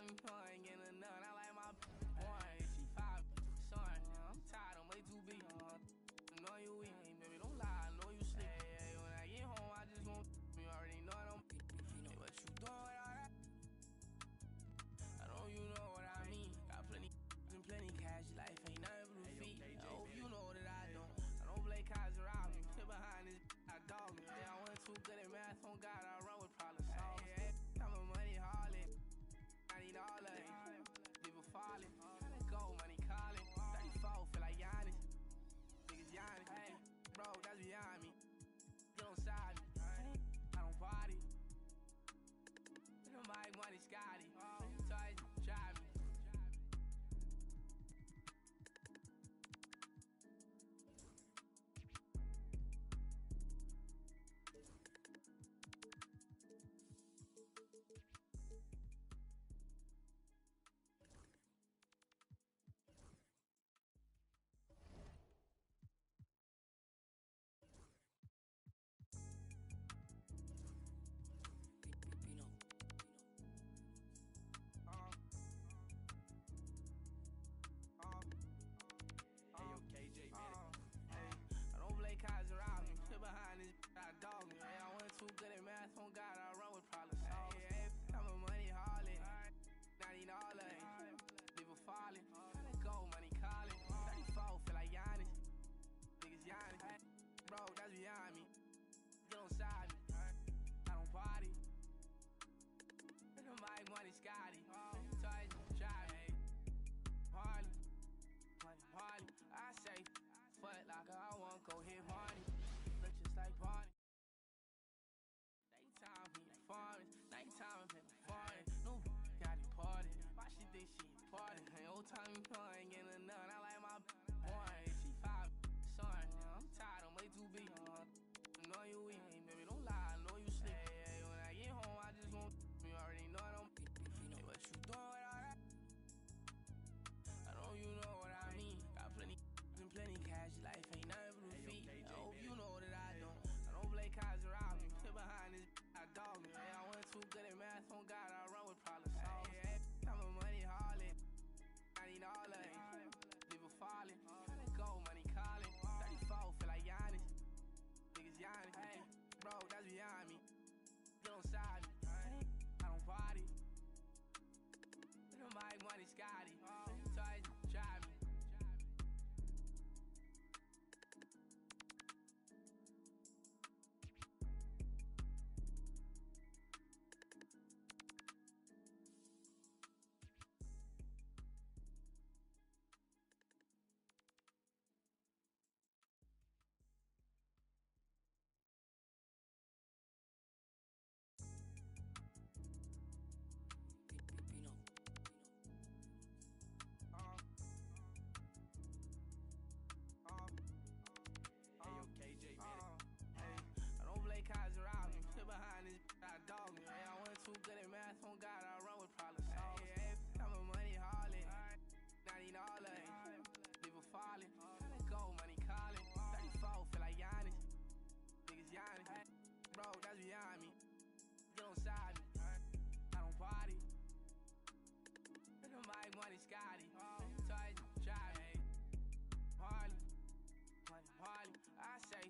time you know I ain't getting none. I like my one. She 5, son. I'm tired, I'm way too big. I know you weak, baby, don't lie. I know you sleep. Hey, when I get home, I just won't. You already know I don't. Hey, what you doing with all that? I know you know what I mean. Got plenty and plenty cash. Life ain't nothing but a feet. I hope you know that I don't. I don't play cards around me. Sit behind this, I dog me. Yeah, I wasn't too good at math. On God, I run with problem solvers. Hey, I'm a money harlot. I need all of it. People falling. Gotta go, money calling. 34, feel like Giannis. Niggas Giannis. Hey, bro, that's behind me. Get on side me. I don't party. Nobody money Scotty. Touch, drive me. I don't play cards around me. Sit behind this, I dog me. Hey, I wasn't too good at math. On God, I run with problem solvers. Hey, I'm a money harlot. I need all of it. People falling. Gotta go, money calling. 34, feel like Giannis. Niggas Giannis. Hey, bro, that's behind me. Get on side me. I don't party. Nobody money Scotty. Touch, drive me. Party. Money, party. I say, foot locker, I won't go hit money. Look just like Barney. Daytime, he foreign. Nighttime, I'm in foreign. No, got imported. Why she think she important? Hey, old time, you know I ain't getting none. I like my one. She 5, son. I'm tired, I'm way too big. I know you weak, baby, don't lie. I know you sleep. Hey, when I get home, I just won't. You already know I don't. Hey, what you doing with all that? I know you know what I mean. Got plenty and plenty cash. Life ain't nothing but a feet. I hope you know that I don't. I don't play cards around me. Sit behind this, I dog me. Hey, I wasn't too good at math. On God, I run with problem solvers. Hey, I'm a money harlot. I need all of it. People falling. Gotta go, money calling. 34, feel like Giannis. Niggas Giannis. Hey, bro, that's behind me. Get on side me. I don't party. Nobody money Scotty. Touch, drive me. I don't play cards around me. Sit behind this, I dog me. Hey, I wasn't too good at math. On God, I run with problem solvers. Hey, I'm a money harlot. I need all of it. People falling. Gotta go, money calling. 34, feel like Giannis. Niggas Giannis. Hey, bro, that's behind me. Get on side me. I don't party. Nobody money Scotty. Touch, drive me. Harley. Money, Harley. I say,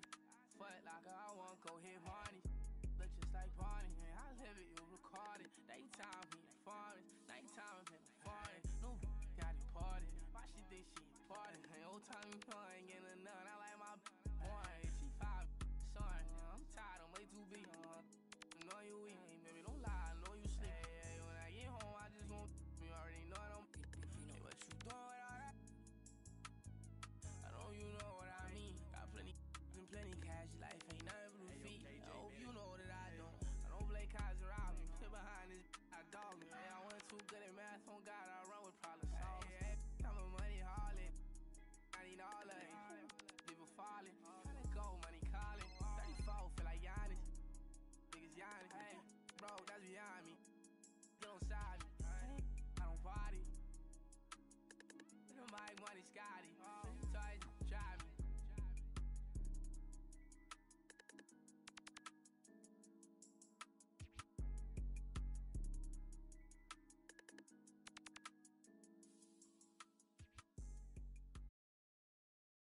foot locker, I won't go hit money. Look just like Barney. I live it, you record it. Daytime, he foreign. Nighttime, I'm in foreign. No, got imported. Why she think she important? Hey, old time, you know I ain't getting none. I like my one. She 5, son. I'm tired, I'm way too big. I know you weak, baby, don't lie. I know you sleep. Hey, when I get home, I just won't. You already know I don't. Hey, what you doing with all that? I know you know what I mean. Got plenty and plenty cash. Life ain't nothing but a feet. I hope you know that I don't. I don't play cards around me. Sit behind this, I dog me. Hey, I wasn't too good at math. On God,